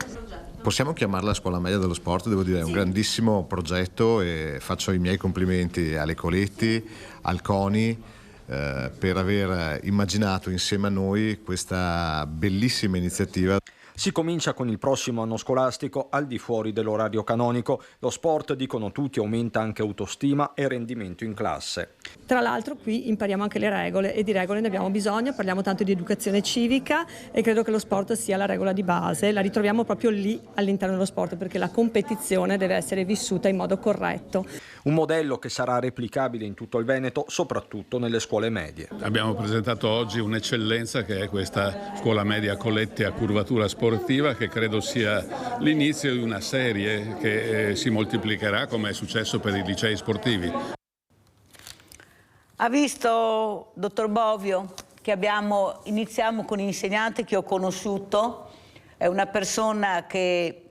Possiamo chiamarla scuola media dello sport, devo dire, è un grandissimo progetto e faccio i miei complimenti alle Coletti, al CONI, per aver immaginato insieme a noi questa bellissima iniziativa. Si comincia con il prossimo anno scolastico al di fuori dell'orario canonico. Lo sport, dicono tutti, aumenta anche autostima e rendimento in classe. Tra l'altro qui impariamo anche le regole e di regole ne abbiamo bisogno, parliamo tanto di educazione civica e credo che lo sport sia la regola di base, la ritroviamo proprio lì all'interno dello sport perché la competizione deve essere vissuta in modo corretto. Un modello che sarà replicabile in tutto il Veneto, soprattutto nelle scuole medie. Abbiamo presentato oggi un'eccellenza che è questa scuola media Coletti a curvatura sportiva, che credo sia l'inizio di una serie che si moltiplicherà come è successo per i licei sportivi. Ha visto, dottor Bovio, che iniziamo con un insegnante che ho conosciuto, è una persona che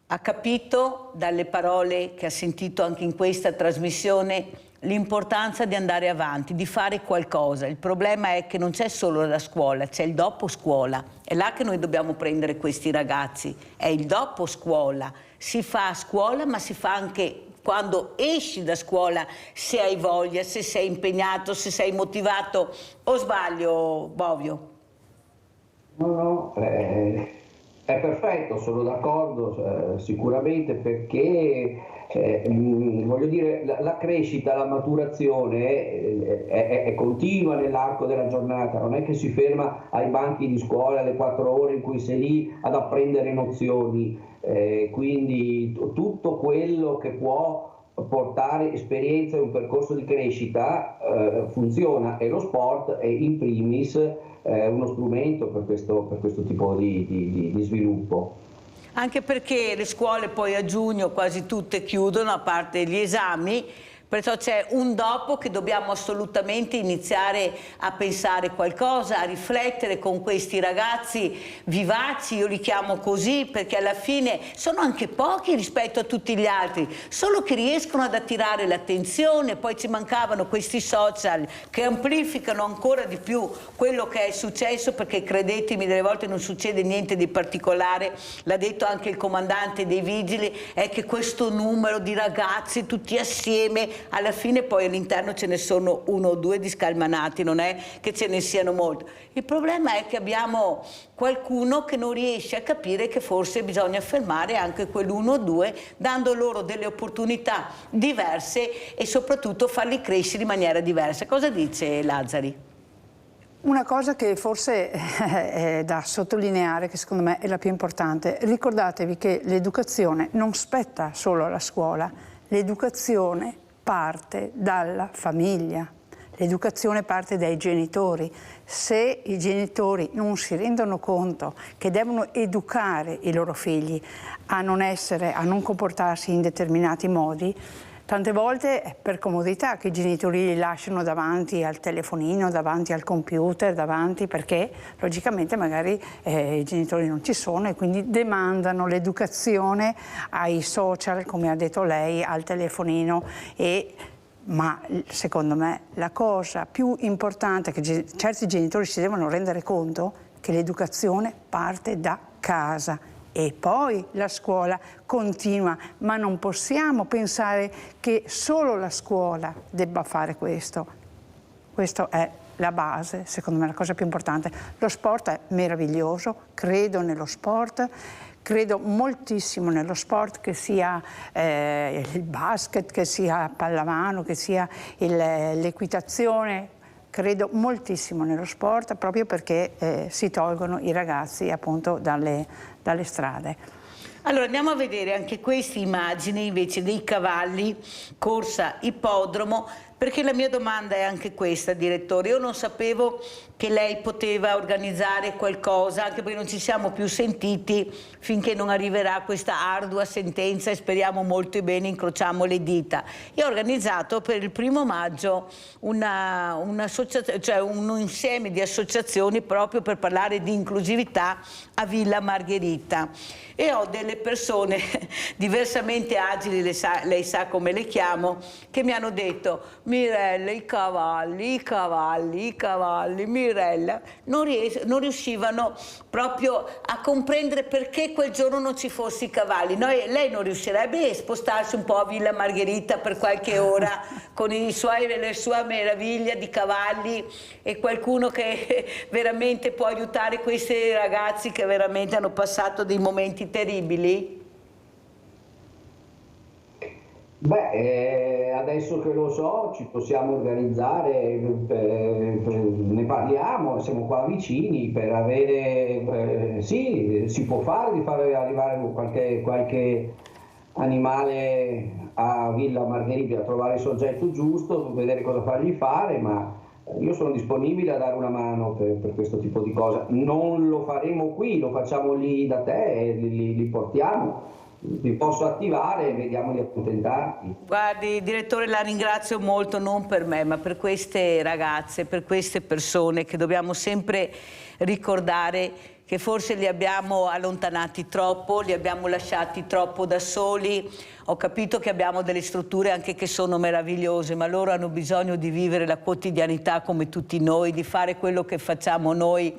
ha capito dalle parole che ha sentito anche in questa trasmissione l'importanza di andare avanti, di fare qualcosa. Il problema è che non c'è solo la scuola, c'è il dopo scuola. È là che noi dobbiamo prendere questi ragazzi, è il dopo scuola. Si fa a scuola, ma si fa anche quando esci da scuola, se hai voglia, se sei impegnato, se sei motivato. O sbaglio, Bovio? No, è perfetto, sono d'accordo sicuramente, perché voglio dire, la crescita, la maturazione è continua nell'arco della giornata, non è che si ferma ai banchi di scuola alle 4 ore in cui sei lì ad apprendere nozioni, quindi tutto quello che può portare esperienza e un percorso di crescita funziona, e lo sport è in primis uno strumento per questo tipo di sviluppo. Anche perché le scuole poi a giugno quasi tutte chiudono, a parte gli esami, perciò c'è un dopo che dobbiamo assolutamente iniziare a pensare qualcosa, a riflettere con questi ragazzi vivaci, io li chiamo così perché alla fine sono anche pochi rispetto a tutti gli altri, solo che riescono ad attirare l'attenzione. Poi ci mancavano questi social che amplificano ancora di più quello che è successo, perché credetemi, delle volte non succede niente di particolare, l'ha detto anche il comandante dei vigili, è che questo numero di ragazzi tutti assieme, alla fine poi all'interno ce ne sono 1 o 2 di scalmanati, non è che ce ne siano molti. Il problema è che abbiamo qualcuno che non riesce a capire che forse bisogna fermare anche quell'1 o 2, dando loro delle opportunità diverse e soprattutto farli crescere in maniera diversa. Cosa dice Lazzari? Una cosa che forse è da sottolineare, che secondo me è la più importante: ricordatevi che l'educazione non spetta solo alla scuola, l'educazione parte dalla famiglia, l'educazione parte dai genitori. Se i genitori non si rendono conto che devono educare i loro figli a non comportarsi in determinati modi, tante volte è per comodità che i genitori li lasciano davanti al telefonino, davanti al computer, perché logicamente magari i genitori non ci sono e quindi demandano l'educazione ai social, come ha detto lei, al telefonino. Ma secondo me la cosa più importante che certi genitori si devono rendere conto è che l'educazione parte da casa. E poi la scuola continua, ma non possiamo pensare che solo la scuola debba fare questo. Questo è la base, secondo me, la cosa più importante. Lo sport è meraviglioso, credo nello sport, credo moltissimo nello sport, che sia il basket, che sia pallamano, che sia l'equitazione. Credo moltissimo nello sport proprio perché si tolgono i ragazzi appunto dalle strade. Allora andiamo a vedere anche queste immagini invece dei cavalli, corsa ippodromo, perché la mia domanda è anche questa, direttore. Io non sapevo che lei poteva organizzare qualcosa, anche perché non ci siamo più sentiti finché non arriverà questa ardua sentenza, e speriamo molto bene, incrociamo le dita. Io ho organizzato per il 1° maggio un insieme di associazioni proprio per parlare di inclusività a Villa Margherita, e ho delle persone diversamente agili, lei sa come le chiamo, che mi hanno detto: Mirella, i cavalli, Mirella non riuscivano proprio a comprendere perché quel giorno non ci fossero i cavalli. Lei non riuscirebbe a spostarsi un po' a Villa Margherita per qualche ora con la sua meraviglia di cavalli e qualcuno che veramente può aiutare questi ragazzi che veramente hanno passato dei momenti terribili? Beh, adesso che lo so ci possiamo organizzare, ne parliamo, siamo qua vicini per avere, sì, si può fare di fare arrivare qualche animale a Villa Margherita, a trovare il soggetto giusto, vedere cosa fargli fare, ma io sono disponibile a dare una mano per questo tipo di cosa. Non lo faremo qui, lo facciamo lì da te e li portiamo. Vi posso attivare e vediamo di accontentarti. Guardi, direttore, la ringrazio molto, non per me, ma per queste ragazze, per queste persone che dobbiamo sempre ricordare che forse li abbiamo allontanati troppo, li abbiamo lasciati troppo da soli. Ho capito che abbiamo delle strutture anche che sono meravigliose, ma loro hanno bisogno di vivere la quotidianità come tutti noi, di fare quello che facciamo noi.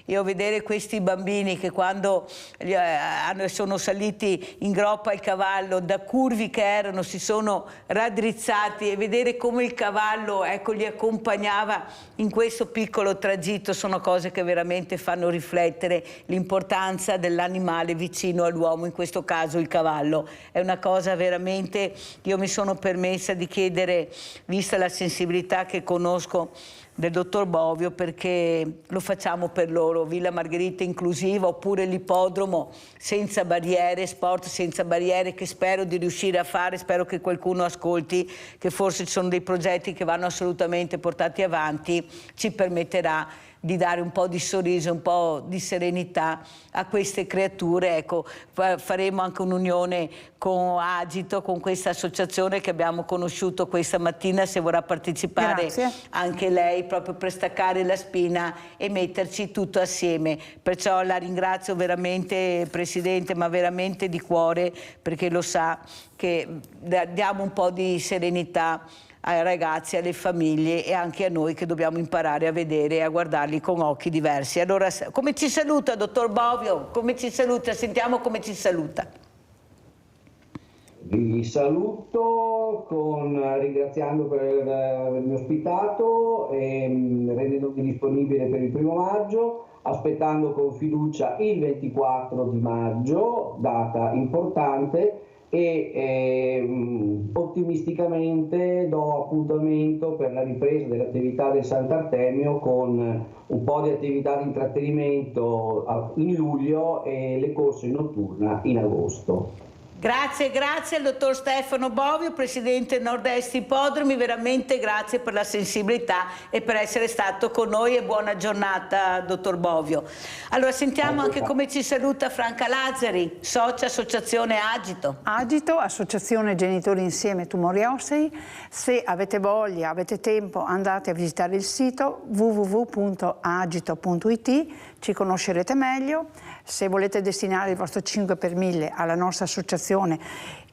Io vedere questi bambini che quando sono saliti in groppa al cavallo, da curvi che erano, si sono raddrizzati, e vedere come il cavallo, ecco, li accompagnava in questo piccolo tragitto, sono cose che veramente fanno riflettere l'importanza dell'animale vicino all'uomo, in questo caso il cavallo. È una cosa veramente, io mi sono permessa di chiedere, vista la sensibilità che conosco del dottor Bovio, perché lo facciamo per loro, Villa Margherita inclusiva, oppure l'ippodromo senza barriere, sport senza barriere, che spero di riuscire a fare, spero che qualcuno ascolti, che forse ci sono dei progetti che vanno assolutamente portati avanti, ci permetterà di dare un po' di sorriso, un po' di serenità a queste creature. Ecco, faremo anche un'unione con Agito, con questa associazione che abbiamo conosciuto questa mattina, se vorrà partecipare. Grazie. Anche lei, proprio per staccare la spina e metterci tutto assieme. Perciò la ringrazio veramente, Presidente, ma veramente di cuore, perché lo sa che diamo un po' di serenità ai ragazzi, alle famiglie e anche a noi che dobbiamo imparare a vedere e a guardarli con occhi diversi. Allora, come ci saluta, dottor Bovio? Come ci saluta? Sentiamo come ci saluta. Vi saluto ringraziando per avermi ospitato e rendendomi disponibile per il 1° maggio, aspettando con fiducia il 24 di maggio, data importante, e ottimisticamente do appuntamento per la ripresa delle attività del Sant'Artemio con un po' di attività di intrattenimento in luglio e le corse notturne in agosto. Grazie al dottor Stefano Bovio, Presidente Nord-Est Ippodromi, veramente grazie per la sensibilità e per essere stato con noi, e buona giornata, dottor Bovio. Allora sentiamo anche come ci saluta Franca Lazzari, socia Associazione Agito. Agito, Associazione Genitori Insieme Tumori Ossei. Se avete voglia, avete tempo, andate a visitare il sito www.agito.it, ci conoscerete meglio. Se volete destinare il vostro 5 per 1000 alla nostra associazione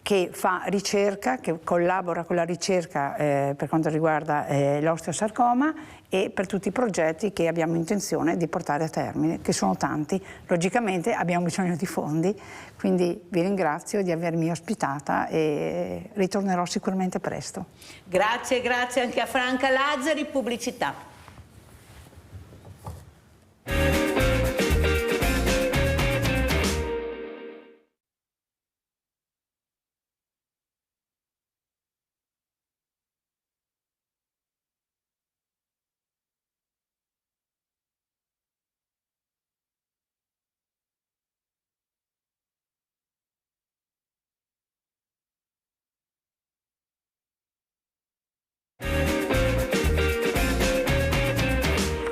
che fa ricerca, che collabora con la ricerca per quanto riguarda l'osteosarcoma, e per tutti i progetti che abbiamo intenzione di portare a termine, che sono tanti. Logicamente abbiamo bisogno di fondi, quindi vi ringrazio di avermi ospitata e ritornerò sicuramente presto. Grazie anche a Franca Lazzari, pubblicità.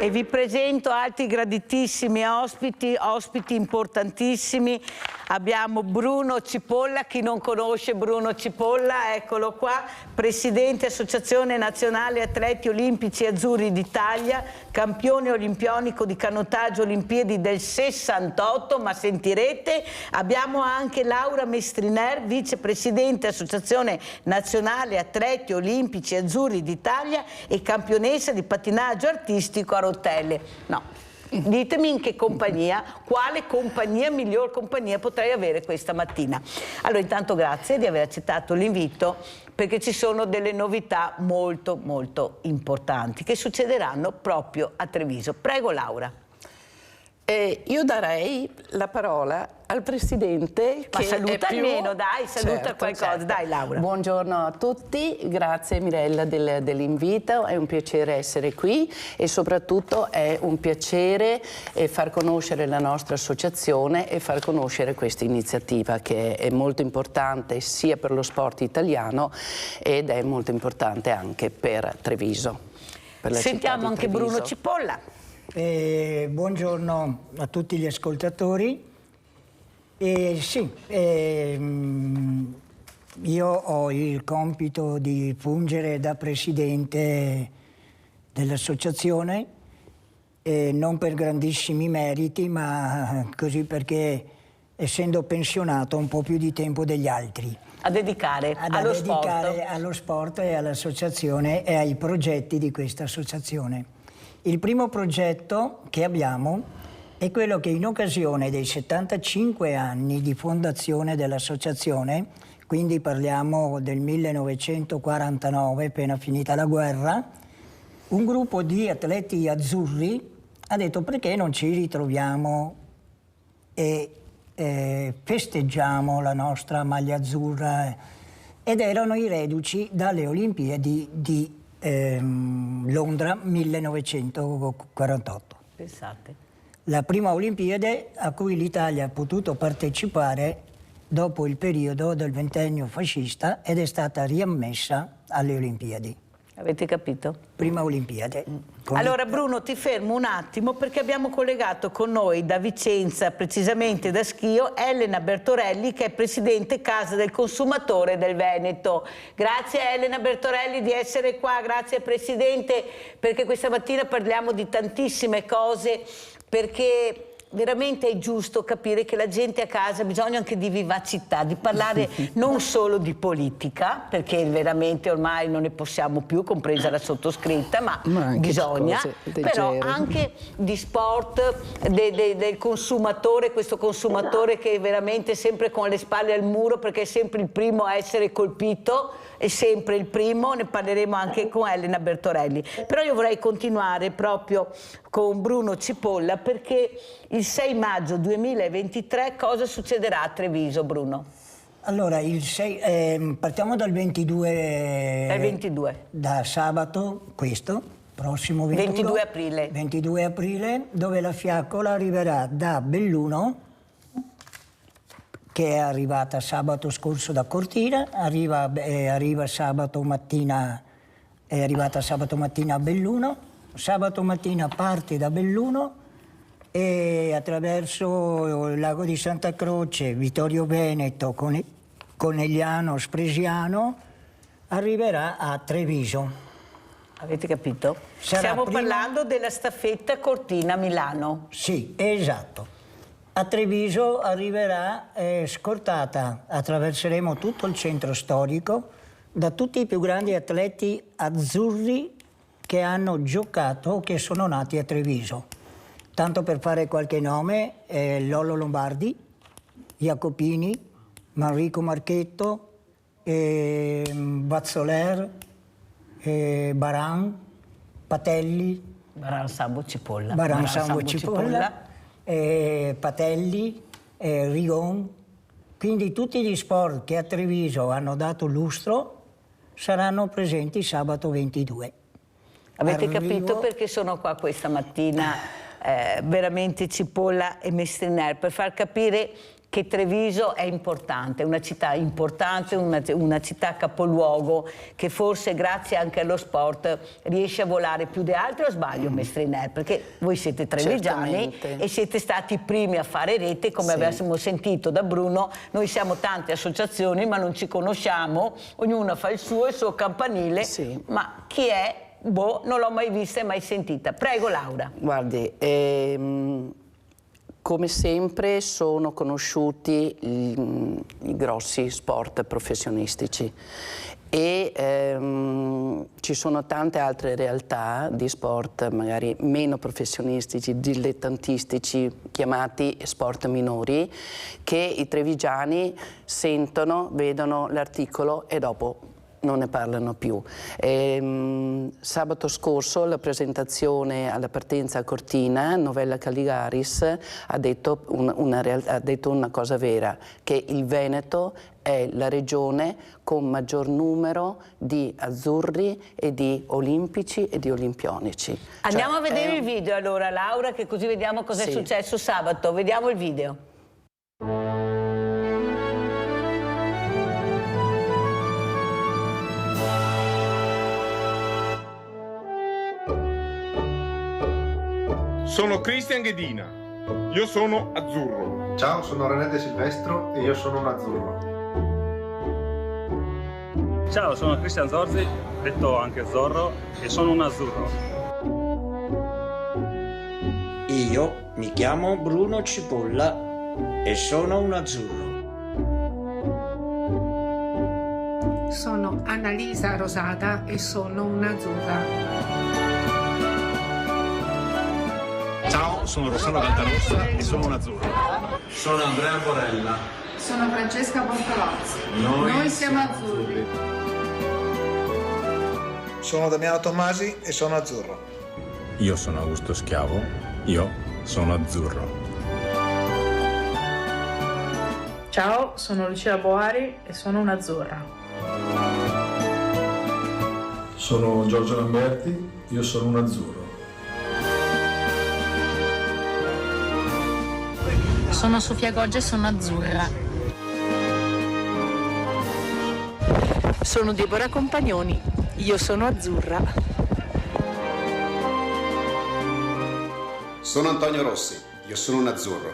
E vi presento altri graditissimi ospiti importantissimi. abbiamo Bruno Cipolla. Chi non conosce Bruno Cipolla, eccolo qua, presidente Associazione Nazionale Atleti Olimpici Azzurri d'Italia, campione olimpionico di canottaggio Olimpiadi del 68, ma sentirete. Abbiamo anche Laura Mestriner, vicepresidente Associazione Nazionale Atleti Olimpici Azzurri d'Italia e campionessa di pattinaggio artistico a rotelle. No, ditemi in che compagnia, quale compagnia, miglior compagnia potrei avere questa mattina. Allora, intanto grazie di aver accettato l'invito, perché ci sono delle novità molto molto importanti che succederanno proprio a Treviso. Prego Laura. Io darei la parola al Presidente. Ma saluta almeno, dai, saluta qualcosa, certo. Dai Laura. Buongiorno a tutti, grazie Mirella dell'invito, è un piacere essere qui e soprattutto è un piacere far conoscere la nostra associazione e far conoscere questa iniziativa che è molto importante sia per lo sport italiano ed è molto importante anche per Treviso. Per la Sentiamo anche Treviso. Bruno Cipolla. Buongiorno a tutti gli ascoltatori. Io ho il compito di fungere da presidente dell'associazione, non per grandissimi meriti, ma così perché, essendo pensionato, ho un po' più di tempo degli altri. A dedicare allo sport e all'associazione e ai progetti di questa associazione. Il primo progetto che abbiamo è quello che in occasione dei 75 anni di fondazione dell'associazione, quindi parliamo del 1949, appena finita la guerra, un gruppo di atleti azzurri ha detto: perché non ci ritroviamo e festeggiamo la nostra maglia azzurra? Ed erano i reduci dalle Olimpiadi di Londra 1948. Pensate. La prima Olimpiade a cui l'Italia ha potuto partecipare dopo il periodo del ventennio fascista ed è stata riammessa alle Olimpiadi. Avete capito? Prima Olimpiade. Allora Bruno, ti fermo un attimo perché abbiamo collegato con noi da Vicenza, precisamente da Schio, Elena Bertorelli, che è presidente Casa del Consumatore del Veneto. Grazie Elena Bertorelli di essere qua, grazie Presidente, perché questa mattina parliamo di tantissime cose, perché veramente è giusto capire che la gente a casa ha bisogno anche di vivacità, di parlare non solo di politica, perché veramente ormai non ne possiamo più, compresa la sottoscritta, ma bisogna, però anche di sport, del consumatore, questo consumatore che è veramente sempre con le spalle al muro, perché è sempre il primo a essere colpito, è sempre il primo, ne parleremo anche con Elena Bertorelli. Però io vorrei continuare proprio con Bruno Cipolla, perché il 6 maggio 2023 cosa succederà a Treviso, Bruno? Allora, partiamo dal 22. Dal 22. Da sabato, questo, prossimo 22 aprile. 22 aprile, dove la fiaccola arriverà da Belluno, che è arrivata sabato scorso da Cortina, è arrivata sabato mattina a Belluno, sabato mattina parte da Belluno e attraverso il lago di Santa Croce, Vittorio Veneto, Conegliano, Spresiano, arriverà a Treviso. Avete capito? Stiamo parlando della staffetta Cortina-Milano. Sì, esatto. A Treviso arriverà scortata, attraverseremo tutto il centro storico, da tutti i più grandi atleti azzurri che hanno giocato o che sono nati a Treviso. Tanto per fare qualche nome, Lollo Lombardi, Jacopini, Manrico Marchetto, Bazzoler, Baran, Patelli, Baran Sambo Cipolla. Patelli, Rigon, quindi tutti gli sport che a Treviso hanno dato lustro saranno presenti sabato 22. Avete capito perché sono qua questa mattina veramente Cipolla e Mestriner? Per far capire che Treviso è importante, una città importante, una città capoluogo che forse grazie anche allo sport riesce a volare più di altri, o sbaglio Mestriner? Perché voi siete trevigiani e siete stati i primi a fare rete, come avessimo sentito da Bruno. Noi siamo tante associazioni ma non ci conosciamo, ognuno fa il suo campanile, ma chi è? Boh, non l'ho mai vista e mai sentita. Prego Laura. Guardi, come sempre sono conosciuti i grossi sport professionistici e ci sono tante altre realtà di sport magari meno professionistici, dilettantistici, chiamati sport minori, che i trevigiani sentono, vedono l'articolo e dopo non ne parlano più. Sabato scorso la presentazione alla partenza a Cortina, Novella Caligaris ha detto una cosa vera, che il Veneto è la regione con maggior numero di azzurri e di olimpici e di olimpionici. Andiamo a vedere il video allora, Laura, che così vediamo cosa è successo sabato. Vediamo il video. Sono Cristian Ghedina, io sono azzurro. Ciao, sono René De Silvestro e io sono un azzurro. Ciao, sono Cristian Zorzi, detto anche Zorro, e sono un azzurro. Io mi chiamo Bruno Cipolla e sono un azzurro. Sono Annalisa Rosata e sono un'azzurra. Ciao, sono Rossano Galtarossa e sono un azzurro. Sono Andrea Borella. Sono Francesca Bortolazzi. Noi siamo azzurri. Sono Damiano Tommasi e sono azzurro. Io sono Augusto Schiavo, io sono azzurro. Ciao, sono Lucia Boari e sono un'azzurra. Sono Giorgio Lamberti, io sono un azzurro. Sono Sofia Goggia e sono azzurra. Sono Deborah Compagnoni, io sono azzurra. Sono Antonio Rossi, io sono un azzurro.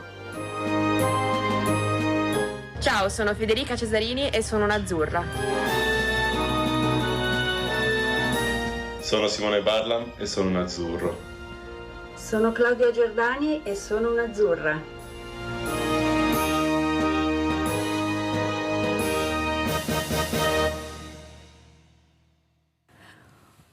Ciao, sono Federica Cesarini e sono un'azzurra. Sono Simone Barlam e sono un azzurro. Sono Claudia Giordani e sono un'azzurra.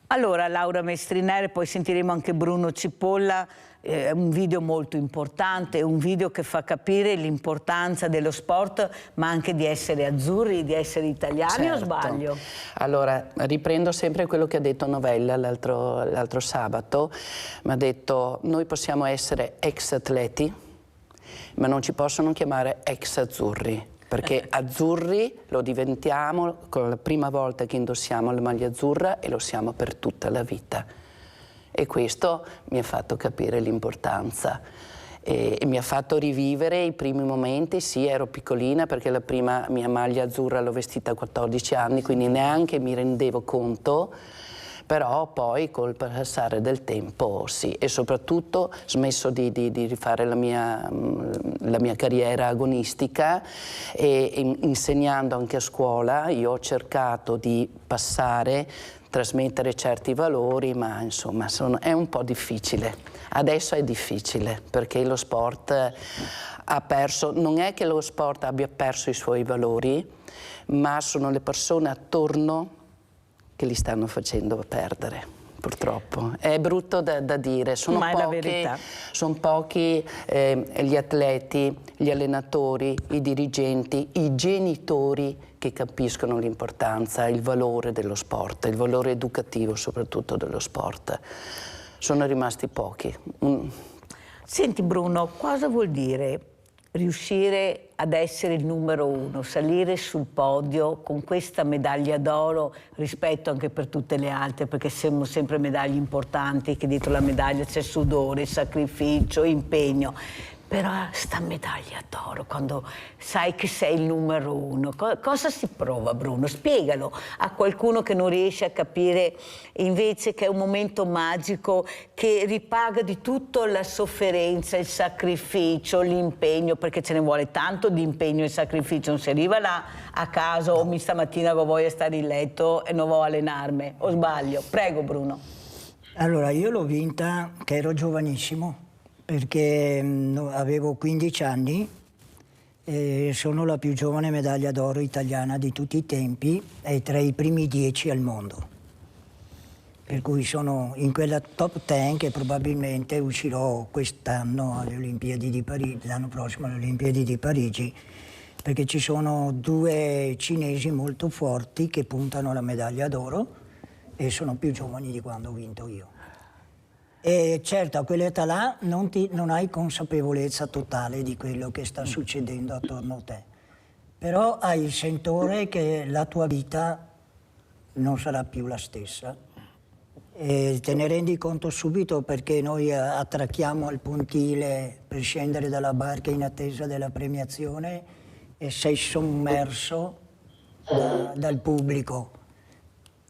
Allora, Laura Mestrinere, poi sentiremo anche Bruno Cipolla, è un video molto importante, un video che fa capire l'importanza dello sport, ma anche di essere azzurri, di essere italiani, o sbaglio? Allora, riprendo sempre quello che ha detto Novella l'altro sabato, mi ha detto noi possiamo essere ex atleti, ma non ci possono chiamare ex azzurri. Perché azzurri lo diventiamo con la prima volta che indossiamo la maglia azzurra e lo siamo per tutta la vita. E questo mi ha fatto capire l'importanza e mi ha fatto rivivere i primi momenti. Sì, ero piccolina perché la prima mia maglia azzurra l'ho vestita a 14 anni, quindi neanche mi rendevo conto. Però poi col passare del tempo sì, e soprattutto smesso di fare la mia carriera agonistica e insegnando anche a scuola io ho cercato di trasmettere certi valori, ma insomma è un po' difficile. Adesso è difficile perché lo sport ha perso, non è che lo sport abbia perso i suoi valori, ma sono le persone attorno che li stanno facendo perdere, purtroppo. È brutto da dire, sono pochi gli atleti, gli allenatori, i dirigenti, i genitori che capiscono l'importanza, il valore dello sport, il valore educativo soprattutto dello sport. Sono rimasti pochi. Senti Bruno, cosa vuol dire riuscire ad essere il numero uno, salire sul podio con questa medaglia d'oro, rispetto anche per tutte le altre, perché siamo sempre medaglie importanti, che dietro la medaglia c'è sudore, sacrificio, impegno. Però sta medaglia d'oro, quando sai che sei il numero 1, cosa si prova, Bruno? Spiegalo a qualcuno che non riesce a capire invece che è un momento magico che ripaga di tutto la sofferenza, il sacrificio, l'impegno, perché ce ne vuole tanto di impegno e sacrificio. Non si arriva là a caso, o stamattina voglio stare in letto e non voglio allenarmi, o sbaglio? Prego, Bruno. Allora, io l'ho vinta che ero giovanissimo, perché avevo 15 anni e sono la più giovane medaglia d'oro italiana di tutti i tempi e tra i primi 10 al mondo. Per cui sono in quella top 10 che probabilmente uscirò quest'anno alle Olimpiadi di Parigi, l'anno prossimo alle Olimpiadi di Parigi, perché ci sono 2 cinesi molto forti che puntano alla medaglia d'oro e sono più giovani di quando ho vinto io. E certo, a quell'età là non hai consapevolezza totale di quello che sta succedendo attorno a te, però hai il sentore che la tua vita non sarà più la stessa e te ne rendi conto subito, perché noi attracchiamo al pontile per scendere dalla barca in attesa della premiazione e sei sommerso dal pubblico.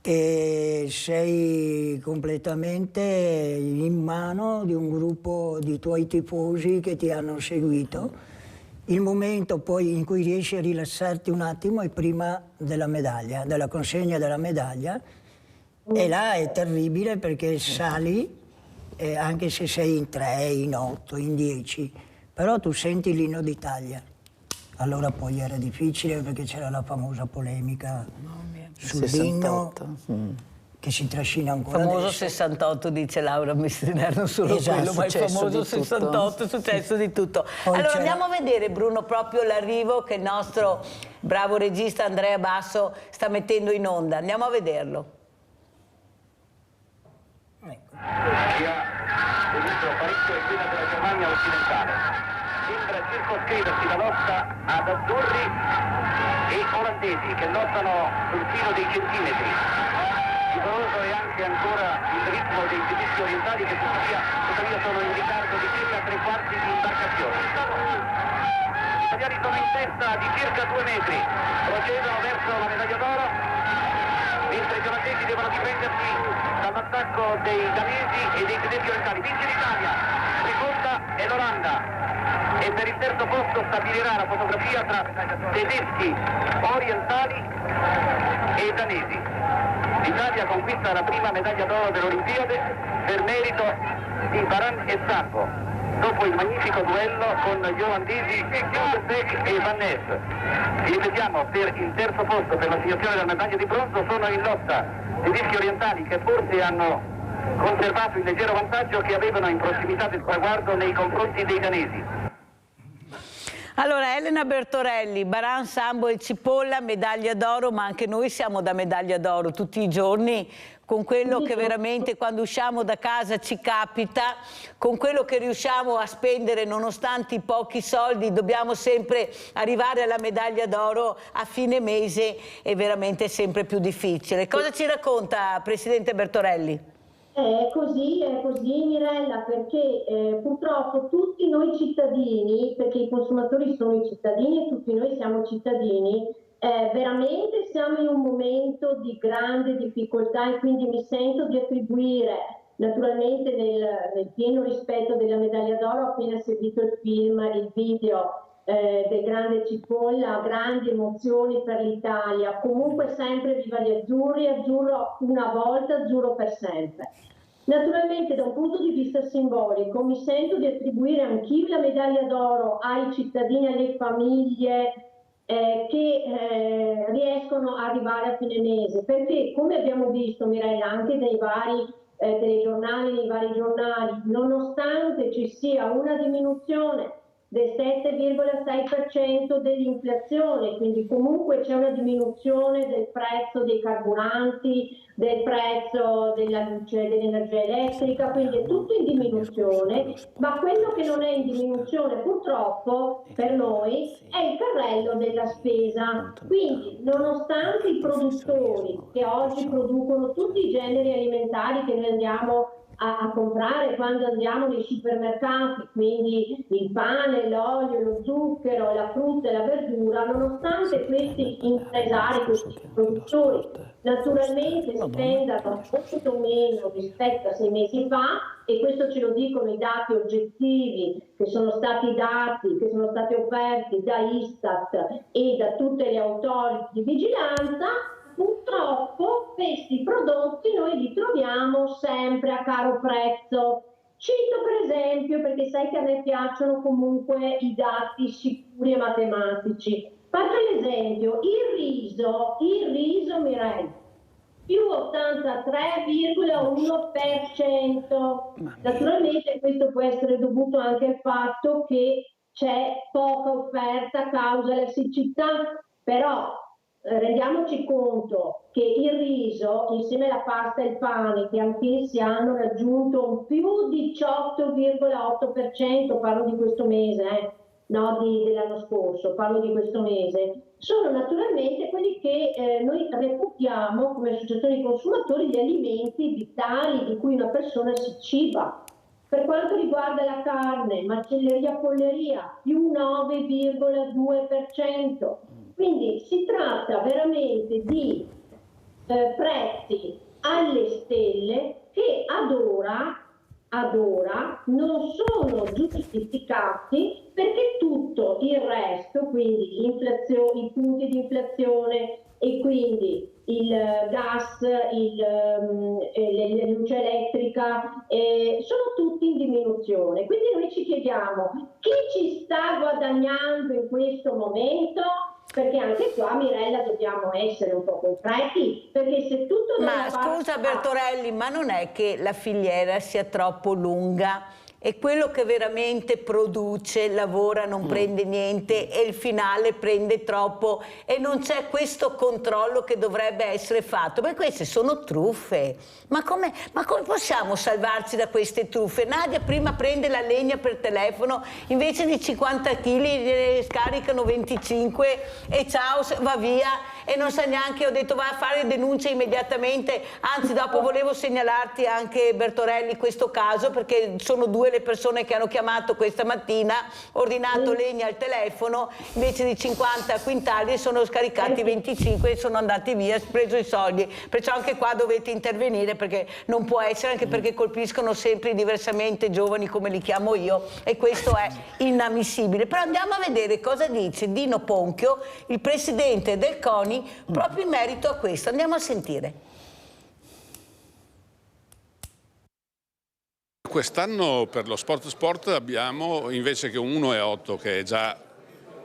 E sei completamente in mano di un gruppo di tuoi tifosi che ti hanno seguito. Il momento poi in cui riesci a rilassarti un attimo è prima della medaglia, della consegna della medaglia, e là è terribile perché sali, anche se sei in 3, in 8, in 10, però tu senti l'inno d'Italia. Allora poi era difficile perché c'era la famosa polemica sull'inno che si trascina ancora. Il famoso adesso. 68, dice Laura Messiner, non solo quello, ma il famoso 68, è successo di tutto. Poi allora andiamo a vedere, Bruno, proprio l'arrivo che il nostro bravo regista Andrea Basso sta mettendo in onda. Andiamo a vederlo. Ha vinto parecchio il guida della Germania occidentale. Sembra circoscriversi la lotta ad azzurri e olandesi che lottano sul filo dei centimetri. Vigoroso è anche ancora il ritmo dei tedeschi orientali che tuttavia sono in ritardo di circa 3/4 di imbarcazione. Gli italiani sono in testa di circa 2 metri, procedono verso la medaglia d'oro, mentre i olandesi devono difendersi dall'attacco dei danesi e dei tedeschi orientali. Vince l'Italia, seconda è l'Olanda, e per il terzo posto stabilirà la fotografia tra tedeschi orientali e danesi. L'Italia conquista la prima medaglia d'oro delle Olimpiadi per merito di Baran e Zappo, dopo il magnifico duello con gli olandesi Beck e Van Ness. E vediamo, per il terzo posto per l'assegnazione della medaglia di bronzo sono in lotta tedeschi orientali che forse hanno conservato il leggero vantaggio che avevano in prossimità del traguardo nei confronti dei danesi. Allora, Elena Bertorelli, Baran, Sambo e Cipolla, medaglia d'oro, ma anche noi siamo da medaglia d'oro tutti i giorni, con quello che veramente quando usciamo da casa ci capita, con quello che riusciamo a spendere nonostante i pochi soldi, dobbiamo sempre arrivare alla medaglia d'oro a fine mese, è veramente sempre più difficile. Cosa ci racconta, Presidente Bertorelli? È così Mirella, perché purtroppo tutti noi cittadini, perché i consumatori sono i cittadini e tutti noi siamo cittadini, veramente siamo in un momento di grande difficoltà e quindi mi sento di attribuire, naturalmente nel pieno rispetto della medaglia d'oro, appena seguito il film, il video del grande Cipolla, grandi emozioni per l'Italia. Comunque sempre viva gli azzurri, azzurro una volta, azzurro per sempre. Naturalmente da un punto di vista simbolico mi sento di attribuire anch'io la medaglia d'oro ai cittadini, alle famiglie che riescono a arrivare a fine mese, perché come abbiamo visto, Mirella, anche nei vari telegiornali, nei vari giornali, nonostante ci sia una diminuzione del 7,6% dell'inflazione, quindi comunque c'è una diminuzione del prezzo dei carburanti, del prezzo della luce, dell'energia elettrica, quindi è tutto in diminuzione, ma quello che non è in diminuzione purtroppo per noi è il carrello della spesa. Quindi nonostante i produttori che oggi producono tutti i generi alimentari che noi andiamo a comprare quando andiamo nei supermercati, quindi il pane, l'olio, lo zucchero, la frutta e la verdura, nonostante questi impresari, questi produttori naturalmente spendano molto meno rispetto a 6 mesi fa, e questo ce lo dicono i dati oggettivi che sono stati dati, che sono stati offerti da Istat e da tutte le autorità di vigilanza. Purtroppo questi prodotti noi li troviamo sempre a caro prezzo. Cito per esempio, perché sai che a me piacciono comunque i dati sicuri e matematici. Faccio l'esempio, il riso Mirella, più 83,1%. Naturalmente questo può essere dovuto anche al fatto che c'è poca offerta a causa della siccità, però rendiamoci conto che il riso, insieme alla pasta e il pane, che anch'essi hanno raggiunto un più 18,8%, parlo di questo mese, dell'anno scorso, parlo di questo mese, sono naturalmente quelli che noi reputiamo come associazione di consumatori gli alimenti vitali di cui una persona si ciba. Per quanto riguarda la carne, macelleria, polleria, più 9,2%. Quindi si tratta veramente di prezzi alle stelle che ad ora non sono giustificati, perché tutto il resto, quindi i punti di inflazione e quindi il gas, la luce elettrica, sono tutti in diminuzione. Quindi noi ci chiediamo chi ci sta guadagnando in questo momento, perché anche qua, Mirella, dobbiamo essere un po' concreti, perché se tutto... Ma scusa Bertorelli, ma non è che la filiera sia troppo lunga e quello che veramente produce, lavora, non prende niente e il finale prende troppo e non c'è questo controllo che dovrebbe essere fatto? Perché queste sono truffe. Ma come possiamo salvarci da queste truffe? Nadia prima prende la legna per telefono, invece di 50 kg ne scaricano 25 e ciao, va via, e non sa neanche, ho detto va a fare denuncia immediatamente, anzi dopo volevo segnalarti anche, Bertorelli, questo caso, perché sono 2 le persone che hanno chiamato questa mattina, ordinato legna al telefono, invece di 50 quintali sono scaricati 25 e sono andati via, preso i soldi. Perciò anche qua dovete intervenire, perché non può essere, anche perché colpiscono sempre i diversamente giovani, come li chiamo io, e questo è inammissibile. Però andiamo a vedere cosa dice Dino Ponchio, il presidente del CONI, proprio in merito a questo. Andiamo a sentire. Quest'anno per lo sport abbiamo, invece che un 1,8 che è già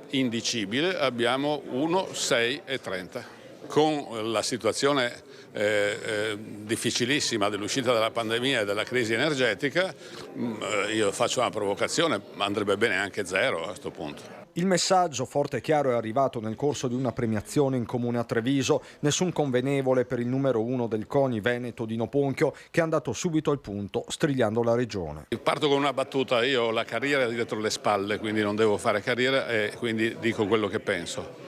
indicibile, abbiamo 1,6,30. Con la situazione difficilissima dell'uscita dalla pandemia e della crisi energetica, io faccio una provocazione, ma andrebbe bene anche 0 a questo punto. Il messaggio forte e chiaro è arrivato nel corso di una premiazione in comune a Treviso, nessun convenevole per il numero 1 del CONI Veneto, Dino Ponchio, che è andato subito al punto, strigliando la regione. Parto con una battuta, io ho la carriera dietro le spalle, quindi non devo fare carriera e quindi dico quello che penso.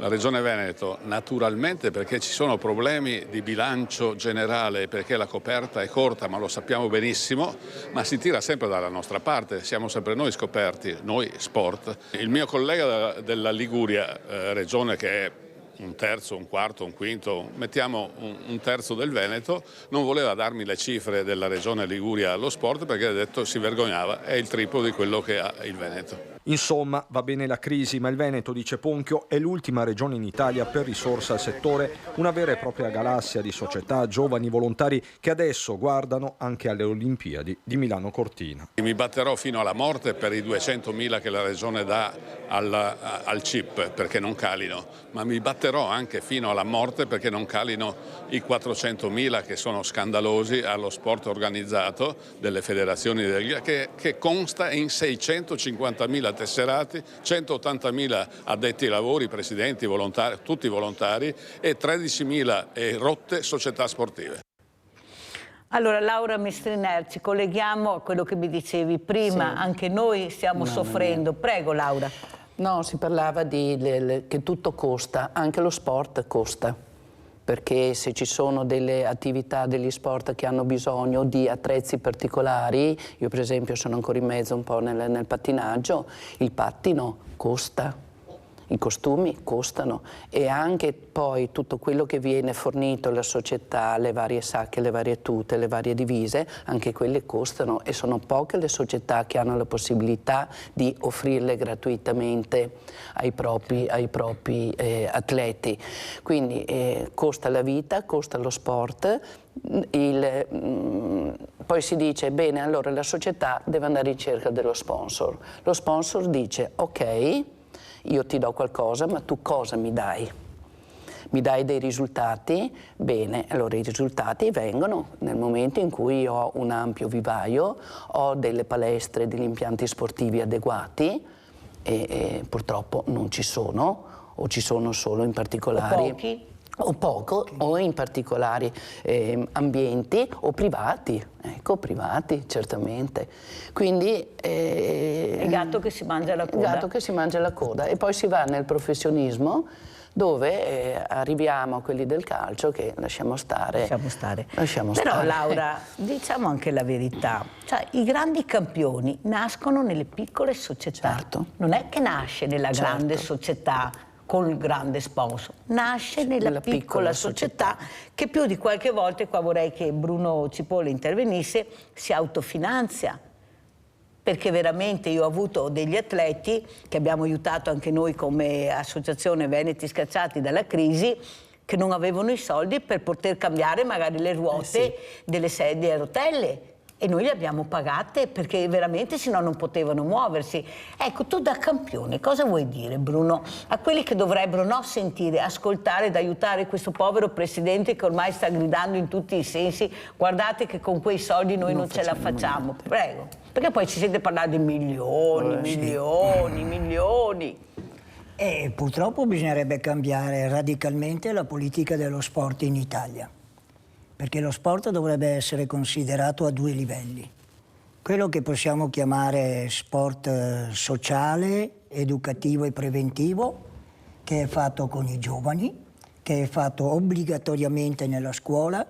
La Regione Veneto, naturalmente, perché ci sono problemi di bilancio generale, perché la coperta è corta, ma lo sappiamo benissimo, ma si tira sempre dalla nostra parte, siamo sempre noi scoperti, noi sport. Il mio collega della Liguria, regione che è un terzo, un quarto, un quinto, mettiamo un terzo del Veneto, non voleva darmi le cifre della regione Liguria allo sport perché ha detto si vergognava, è il triplo di quello che ha il Veneto. Insomma, va bene la crisi, ma il Veneto, dice Ponchio, è l'ultima regione in Italia per risorse al settore, una vera e propria galassia di società, giovani volontari che adesso guardano anche alle Olimpiadi di Milano Cortina. Mi batterò fino alla morte per i 200.000 che la regione dà al CIP perché non calino, ma mi batterò anche fino alla morte perché non calino i 400.000 che sono scandalosi allo sport organizzato delle federazioni che consta in 650.000 tesserati, 180.000 addetti ai lavori, presidenti, volontari, tutti volontari e 13.000 rotte società sportive. Allora Laura Mestriner, ci colleghiamo a quello che mi dicevi prima, sì. Anche noi stiamo soffrendo. Prego Laura. No, si parlava che tutto costa, anche lo sport costa. perché se ci sono delle attività, degli sport che hanno bisogno di attrezzi particolari, io per esempio sono ancora in mezzo un po' nel pattinaggio, il pattino costa. I costumi costano e anche poi tutto quello che viene fornito alla società, le varie sacche, le varie tute, le varie divise, anche quelle costano e sono poche le società che hanno la possibilità di offrirle gratuitamente ai propri atleti. Quindi costa la vita, costa lo sport. Poi si dice, bene, allora la società deve andare in cerca dello sponsor. Lo sponsor dice, ok, io ti do qualcosa, ma tu cosa mi dai? Mi dai dei risultati? Bene, allora i risultati vengono nel momento in cui io ho un ampio vivaio, ho delle palestre, degli impianti sportivi adeguati e purtroppo non ci sono, o ci sono solo in particolari... O poco, o in particolari ambienti o privati, ecco, privati certamente. Quindi il gatto che si mangia la coda. Il gatto che si mangia la coda. E poi si va nel professionismo dove arriviamo a quelli del calcio che lasciamo stare. Però Laura, diciamo anche la verità, cioè i grandi campioni nascono nelle piccole società. Certo. Non è che nasce nella grande società col grande sponsor, nasce nella piccola società che più di qualche volta, e qua vorrei che Bruno Cipolla intervenisse, si autofinanzia. Perché veramente io ho avuto degli atleti che abbiamo aiutato anche noi come associazione Veneti Scacciati dalla crisi, che non avevano i soldi per poter cambiare magari le ruote delle sedie a rotelle. E noi le abbiamo pagate perché veramente sennò non potevano muoversi. Ecco, tu da campione cosa vuoi dire, Bruno, a quelli che dovrebbero sentire, ascoltare ed aiutare questo povero presidente che ormai sta gridando in tutti i sensi, guardate che con quei soldi noi non ce la facciamo, prego. Perché poi ci sente parlare di milioni. E purtroppo bisognerebbe cambiare radicalmente la politica dello sport in Italia. Perché lo sport dovrebbe essere considerato a due livelli. Quello che possiamo chiamare sport sociale, educativo e preventivo, che è fatto con i giovani, che è fatto obbligatoriamente nella scuola,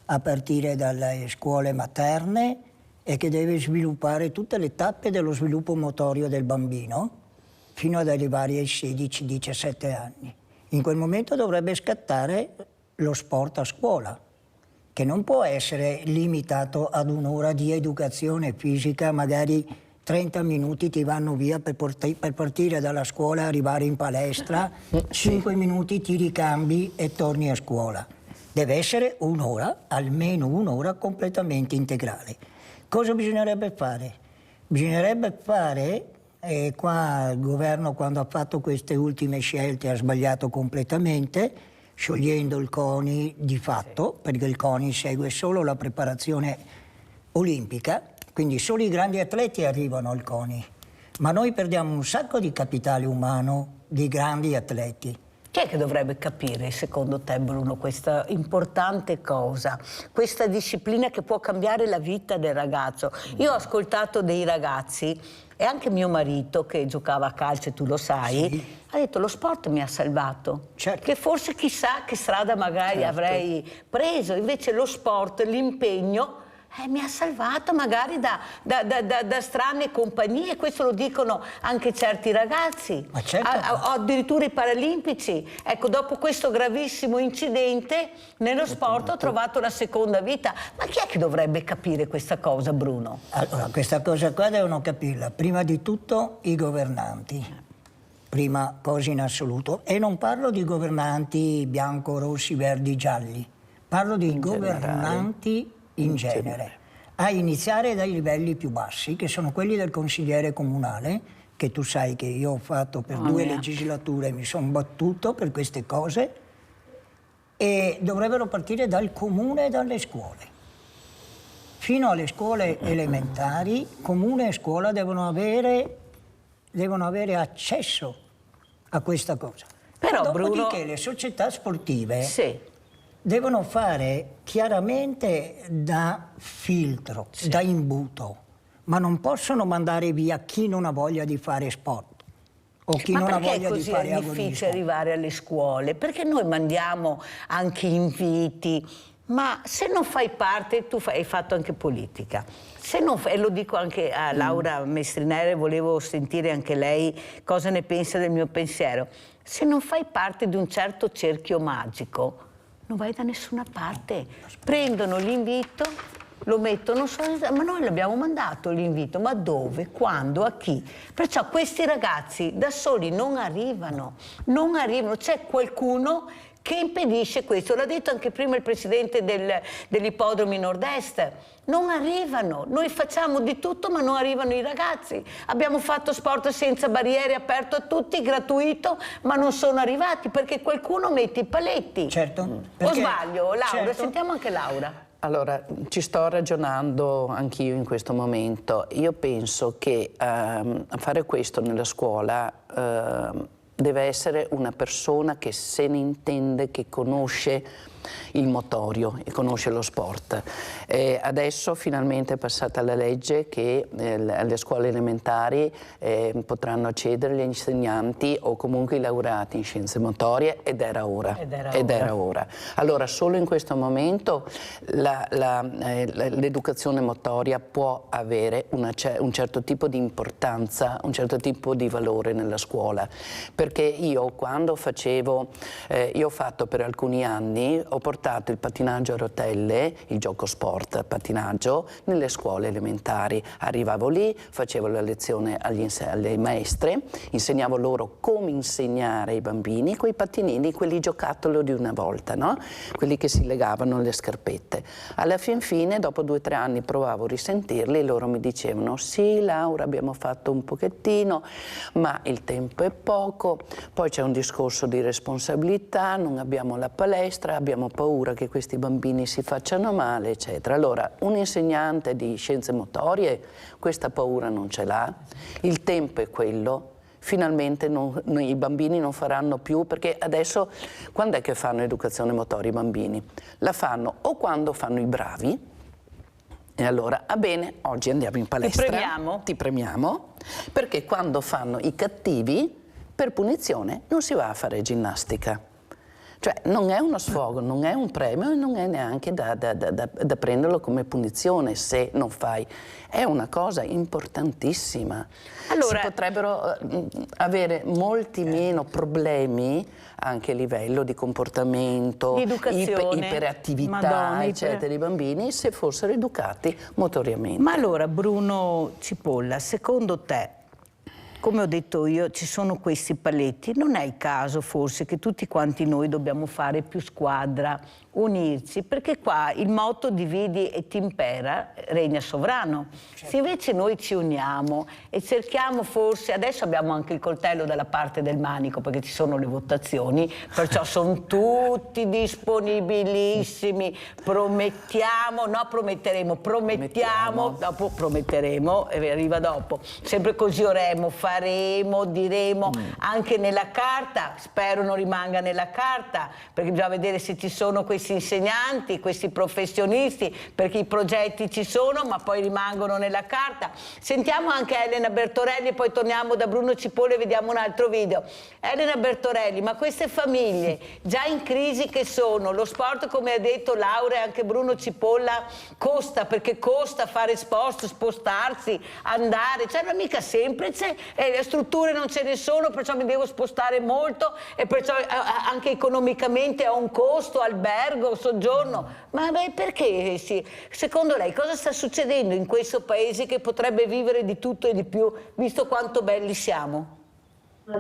a partire dalle scuole materne, e che deve sviluppare tutte le tappe dello sviluppo motorio del bambino, fino ad arrivare ai 16-17 anni. In quel momento dovrebbe scattare lo sport a scuola, che non può essere limitato ad un'ora di educazione fisica, magari 30 minuti ti vanno via per partire dalla scuola e arrivare in palestra, 5 minuti ti ricambi e torni a scuola. Deve essere un'ora, almeno un'ora completamente integrale. Cosa bisognerebbe fare? Bisognerebbe fare, e qua il governo quando ha fatto queste ultime scelte ha sbagliato completamente, sciogliendo il CONI di fatto, perché il CONI segue solo la preparazione olimpica, quindi solo i grandi atleti arrivano al CONI, ma noi perdiamo un sacco di capitale umano di grandi atleti. Chi è che dovrebbe capire, secondo te, Bruno, questa importante cosa, questa disciplina che può cambiare la vita del ragazzo? Io ho ascoltato dei ragazzi, e anche mio marito, che giocava a calcio, e tu lo sai, ha detto lo sport mi ha salvato. Certo. Che forse chissà che strada magari avrei preso, invece lo sport, l'impegno, mi ha salvato magari da strane compagnie, questo lo dicono anche certi ragazzi. Ma certo. Addirittura i paralimpici. Ecco, dopo questo gravissimo incidente nello sport ho trovato la seconda vita. Ma chi è che dovrebbe capire questa cosa, Bruno? Allora, questa cosa qua devono capirla prima di tutto i governanti. Prima cosa in assoluto. E non parlo di governanti bianco, rossi, verdi, gialli. Parlo di governanti in genere, a iniziare dai livelli più bassi, che sono quelli del consigliere comunale, che tu sai che io ho fatto per 2 legislature, mi sono battuto per queste cose, e dovrebbero partire dal comune e dalle scuole. Fino alle scuole elementari, comune e scuola devono avere accesso a questa cosa. Però, dopodiché Bruno, le società sportive devono fare chiaramente da filtro, da imbuto, ma non possono mandare via chi non ha voglia di fare sport. o chi non ha voglia di fare agonismo. Ma perché è così difficile arrivare alle scuole? Perché noi mandiamo anche inviti, ma se non fai parte, tu hai fatto anche politica. Se non e lo dico anche a Laura Mestrinere, volevo sentire anche lei cosa ne pensa del mio pensiero. Se non fai parte di un certo cerchio magico, non vai da nessuna parte. Prendono l'invito, lo mettono, ma noi l'abbiamo mandato l'invito, ma dove, quando, a chi? Perciò questi ragazzi da soli non arrivano, c'è qualcuno che impedisce questo. L'ha detto anche prima il presidente degli ippodromi nord-est. Non arrivano, noi facciamo di tutto ma non arrivano i ragazzi. Abbiamo fatto sport senza barriere, aperto a tutti, gratuito, ma non sono arrivati perché qualcuno mette i paletti. Certo. O sbaglio, Laura? Certo. Sentiamo anche Laura. Allora, ci sto ragionando anch'io in questo momento. Io penso che a fare questo nella scuola deve essere una persona che se ne intende, che conosce il motorio e conosce lo sport. Adesso finalmente è passata la legge che alle scuole elementari potranno accedere gli insegnanti o comunque i laureati in scienze motorie ed era ora. Allora solo in questo momento l'educazione motoria può avere un certo tipo di importanza, un certo tipo di valore nella scuola, perché io quando facevo, io ho fatto per alcuni anni, ho portato il pattinaggio a rotelle, il gioco sport pattinaggio, nelle scuole elementari. Arrivavo lì, facevo la lezione alle maestre, insegnavo loro come insegnare ai bambini quei pattinini, quelli giocattolo di una volta, no? Quelli che si legavano alle scarpette. Alla fin fine, dopo 2 o 3 anni, provavo a risentirli e loro mi dicevano: sì Laura, abbiamo fatto un pochettino, ma il tempo è poco, poi c'è un discorso di responsabilità, non abbiamo la palestra, abbiamo paura che questi bambini si facciano male, eccetera. Allora, un insegnante di scienze motorie questa paura non ce l'ha, il tempo è quello, finalmente i bambini non faranno più, perché adesso quando è che fanno educazione motoria i bambini? La fanno o quando fanno i bravi, e allora, bene, oggi andiamo in palestra, ti premiamo, perché quando fanno i cattivi, per punizione non si va a fare ginnastica. Cioè non è uno sfogo, non è un premio e non è neanche da prenderlo come punizione se non fai. È una cosa importantissima. Allora, si potrebbero avere molti meno problemi anche a livello di comportamento, iperattività, eccetera, i bambini, se fossero educati motoriamente. Ma allora, Bruno Cipolla, secondo te, come ho detto io, ci sono questi paletti, non è il caso forse che tutti quanti noi dobbiamo fare più squadra, unirci, perché qua il motto dividi et impera regna sovrano. Certo. Se invece noi ci uniamo e cerchiamo forse, adesso abbiamo anche il coltello dalla parte del manico perché ci sono le votazioni, perciò sono tutti disponibilissimi, promettiamo, dopo prometteremo e arriva dopo, sempre così oremo, faremo, diremo, anche nella carta, spero non rimanga nella carta, perché bisogna vedere se ci sono questi insegnanti, questi professionisti, perché i progetti ci sono ma poi rimangono nella carta. Sentiamo anche Elena Bertorelli e poi torniamo da Bruno Cipolla e vediamo un altro video. Elena Bertorelli, ma queste famiglie già in crisi che sono, lo sport come ha detto Laura e anche Bruno Cipolla costa, perché costa fare sport, spostarsi, andare, cioè non è mica semplice, le strutture non ce ne sono, perciò mi devo spostare molto e perciò anche economicamente ha un costo, albergo, soggiorno, ma perché sì? Secondo lei cosa sta succedendo in questo paese che potrebbe vivere di tutto e di più, visto quanto belli siamo?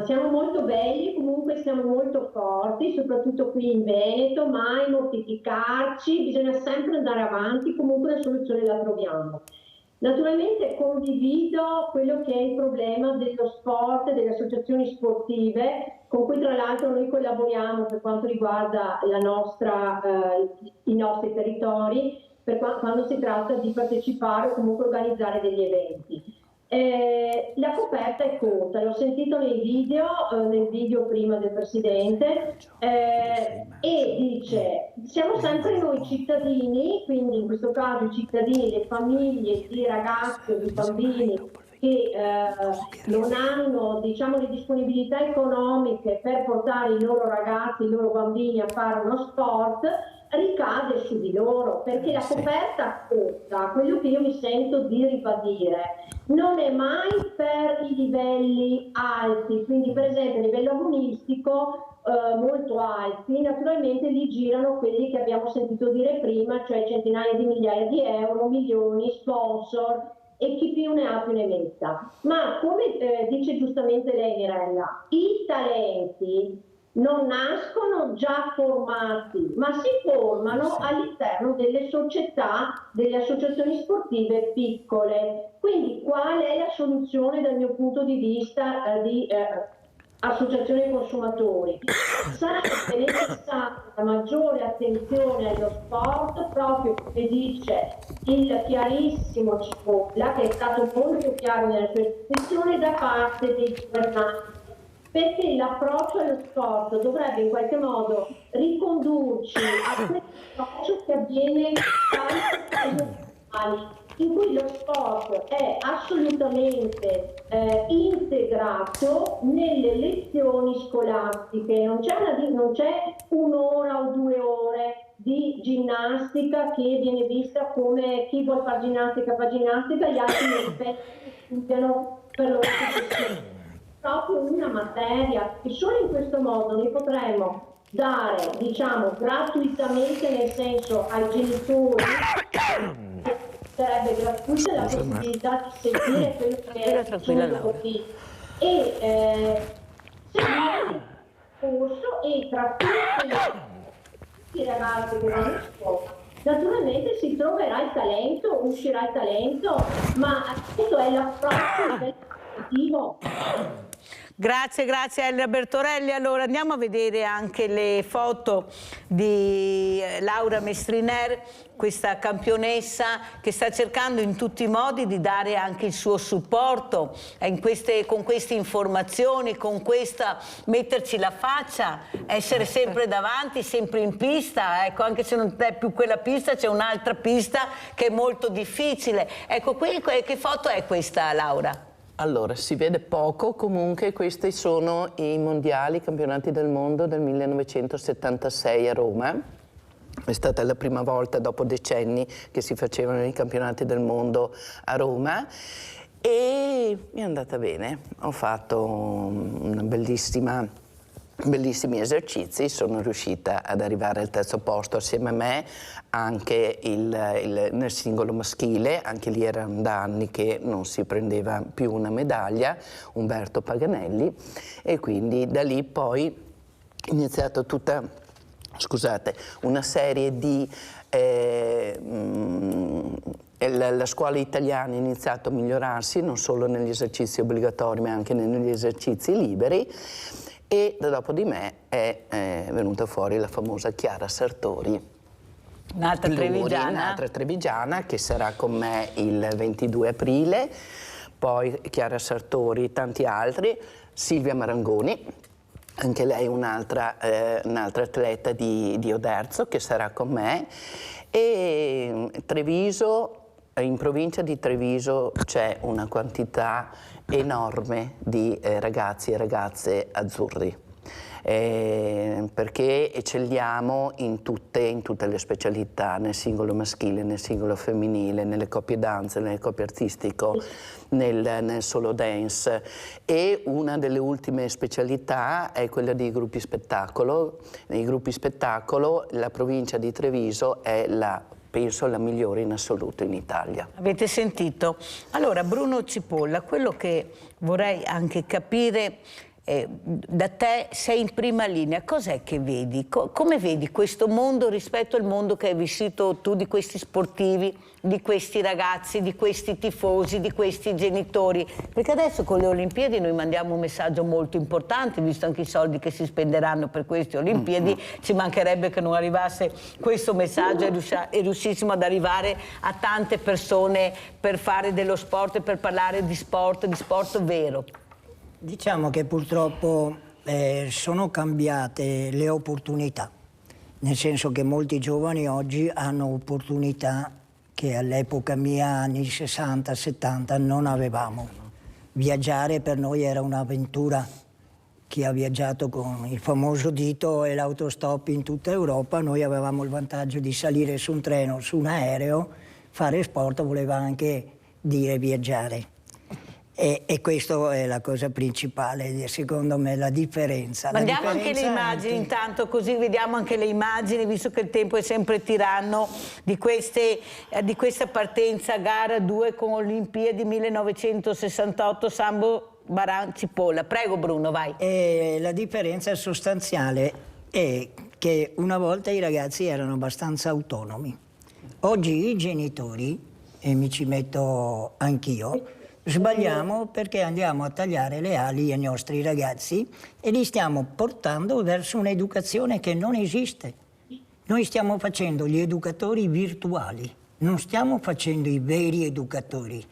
Siamo molto belli, comunque siamo molto forti, soprattutto qui in Veneto, mai mortificarci, bisogna sempre andare avanti, comunque una soluzione la troviamo. Naturalmente condivido quello che è il problema dello sport, delle associazioni sportive, con cui tra l'altro noi collaboriamo per quanto riguarda i nostri territori, quando si tratta di partecipare o comunque organizzare degli eventi. La coperta è corta, l'ho sentito nel video prima del Presidente, e dice: siamo sempre noi cittadini, quindi in questo caso i cittadini, le famiglie, i ragazzi, i bambini che non hanno, diciamo, le disponibilità economiche per portare i loro ragazzi, i loro bambini a fare uno sport, ricade su di loro, perché la coperta corta, quello che io mi sento di ribadire, non è mai per i livelli alti, quindi per esempio a livello agonistico molto alti, naturalmente lì girano quelli che abbiamo sentito dire prima, cioè centinaia di migliaia di euro, milioni, sponsor e chi più ne ha più ne metta. Ma come dice giustamente lei, Mirella, i talenti non nascono già formati, ma si formano all'interno delle società, delle associazioni sportive piccole. Quindi qual è la soluzione dal mio punto di vista di associazione consumatori? Sarebbe necessaria una maggiore attenzione allo sport, proprio come dice il chiarissimo Cipolla, che è stato molto chiaro nella sua espressione, da parte dei governanti, perché l'approccio allo sport dovrebbe in qualche modo ricondurci a questo approccio che avviene in cui lo sport è assolutamente integrato nelle lezioni scolastiche, non c'è un'ora o 2 ore di ginnastica che viene vista come chi vuol fare ginnastica fa ginnastica, gli altri non studiano per loro professione. Proprio una materia e solo in questo modo ne potremo dare, diciamo, gratuitamente, nel senso ai genitori sarebbe gratuita la possibilità di seguire quello che è sul profilo e seguire il corso e tra tutti i ragazzi che vanno in scuola naturalmente si troverà il talento, uscirà il talento, ma questo è l'approccio positivo. Grazie, grazie Elena Bertorelli. Allora andiamo a vedere anche le foto di Laura Mestriner, questa campionessa che sta cercando in tutti i modi di dare anche il suo supporto con queste informazioni, con questa metterci la faccia, essere sempre davanti, sempre in pista. Ecco, anche se non è più quella pista, c'è un'altra pista che è molto difficile. Ecco, qui che foto è questa, Laura? Allora, si vede poco, comunque questi sono i mondiali, i campionati del mondo del 1976 a Roma. È stata la prima volta dopo decenni che si facevano i campionati del mondo a Roma e mi è andata bene. Ho fatto una bellissimi esercizi, sono riuscita ad arrivare al 3° posto assieme a me anche nel singolo maschile, anche lì erano da anni che non si prendeva più una medaglia, Umberto Paganelli, e quindi da lì poi è iniziata tutta, una serie di la scuola italiana ha iniziato a migliorarsi non solo negli esercizi obbligatori ma anche negli esercizi liberi. E dopo di me è venuta fuori la famosa Chiara Sartori, un'altra trevigiana che sarà con me il 22 aprile, poi Chiara Sartori, tanti altri, Silvia Marangoni, anche lei un'altra atleta di Oderzo che sarà con me, e Treviso, in provincia di Treviso c'è una quantità enorme di ragazzi e ragazze azzurri, perché eccelliamo in tutte le specialità, nel singolo maschile, nel singolo femminile, nelle coppie danze, nelle coppie artistico, nel solo dance, e una delle ultime specialità è quella dei gruppi spettacolo. Nei gruppi spettacolo la provincia di Treviso è penso la migliore in assoluto in Italia. Avete sentito? Allora, Bruno Cipolla, quello che vorrei anche capire, da te sei in prima linea, cos'è che vedi? Come vedi questo mondo rispetto al mondo che hai vissuto tu, di questi sportivi, di questi ragazzi, di questi tifosi, di questi genitori? Perché adesso con le Olimpiadi noi mandiamo un messaggio molto importante, visto anche i soldi che si spenderanno per queste Olimpiadi, ci mancherebbe che non arrivasse questo messaggio e riuscissimo ad arrivare a tante persone per fare dello sport e per parlare di sport vero. Diciamo che purtroppo sono cambiate le opportunità, nel senso che molti giovani oggi hanno opportunità che all'epoca mia, anni 60-70, non avevamo. viaggiare per noi era un'avventura. Chi ha viaggiato con il famoso dito e l'autostop in tutta Europa, noi avevamo il vantaggio di salire su un treno, su un aereo, fare sport voleva anche dire viaggiare. E questa è la cosa principale, secondo me, la differenza. Mandiamo anche le immagini intanto, così vediamo anche le immagini, visto che il tempo è sempre tiranno, di questa partenza gara 2 con Olimpiadi 1968 Sambo Baran-Cipolla. Prego Bruno, vai. La differenza sostanziale è che una volta i ragazzi erano abbastanza autonomi. Oggi i genitori, e mi ci metto anch'io, sbagliamo perché andiamo a tagliare le ali ai nostri ragazzi e li stiamo portando verso un'educazione che non esiste. Noi stiamo facendo gli educatori virtuali, non stiamo facendo i veri educatori,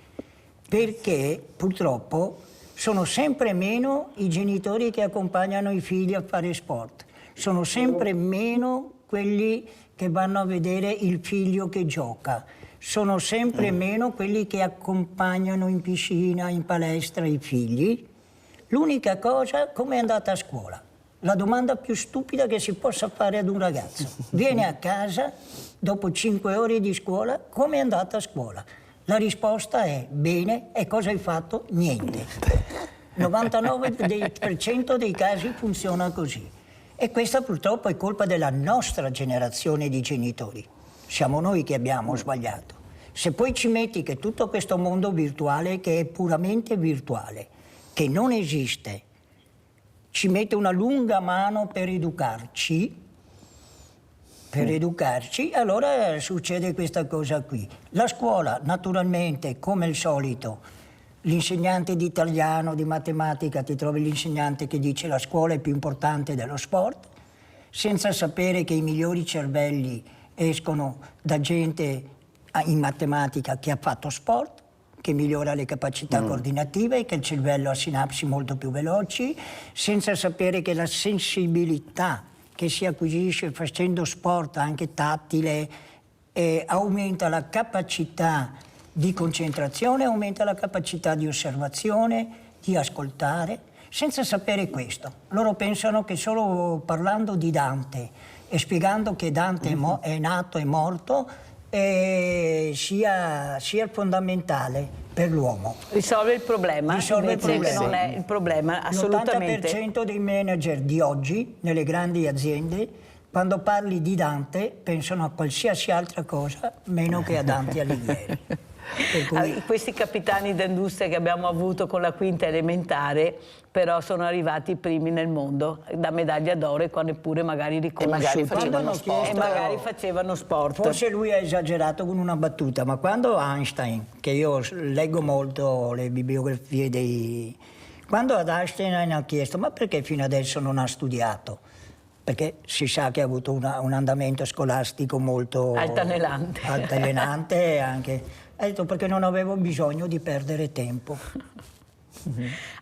perché purtroppo sono sempre meno i genitori che accompagnano i figli a fare sport, sono sempre meno quelli che vanno a vedere il figlio che gioca, sono sempre meno quelli che accompagnano in piscina, in palestra i figli. L'unica cosa, come è andata a scuola? La domanda più stupida che si possa fare ad un ragazzo. Viene a casa, dopo 5 ore di scuola, come è andata a scuola? La risposta è bene, e cosa hai fatto? Niente. 99% dei casi funziona così. E questa purtroppo è colpa della nostra generazione di genitori. Siamo noi che abbiamo sbagliato. Se poi ci metti che tutto questo mondo virtuale, che è puramente virtuale, che non esiste, ci mette una lunga mano per educarci, allora succede questa cosa qui. La scuola, naturalmente, come al solito, l'insegnante di italiano, di matematica, ti trovi l'insegnante che dice la scuola è più importante dello sport, senza sapere che i migliori cervelli escono da gente in matematica che ha fatto sport, che migliora le capacità coordinative e che il cervello ha sinapsi molto più veloci, senza sapere che la sensibilità che si acquisisce facendo sport, anche tattile, aumenta la capacità di concentrazione, aumenta la capacità di osservazione, di ascoltare, senza sapere questo. Loro pensano che solo parlando di Dante e spiegando che Dante è nato e morto sia fondamentale per l'uomo. Risolve il problema, risolve il problema. Che non è il problema, assolutamente. L'80% dei manager di oggi, nelle grandi aziende, quando parli di Dante, pensano a qualsiasi altra cosa, meno che a Dante Alighieri. Questi capitani d'industria che abbiamo avuto con la quinta elementare però sono arrivati i primi nel mondo da medaglia d'oro e qua neppure magari riconosciuti e magari facevano sport. Forse lui ha esagerato con una battuta, ma quando Einstein, che io leggo molto le bibliografie quando ad Einstein hanno chiesto ma perché fino adesso non ha studiato? Perché si sa che ha avuto un andamento scolastico molto altalenante anche. Ha detto perché non avevo bisogno di perdere tempo.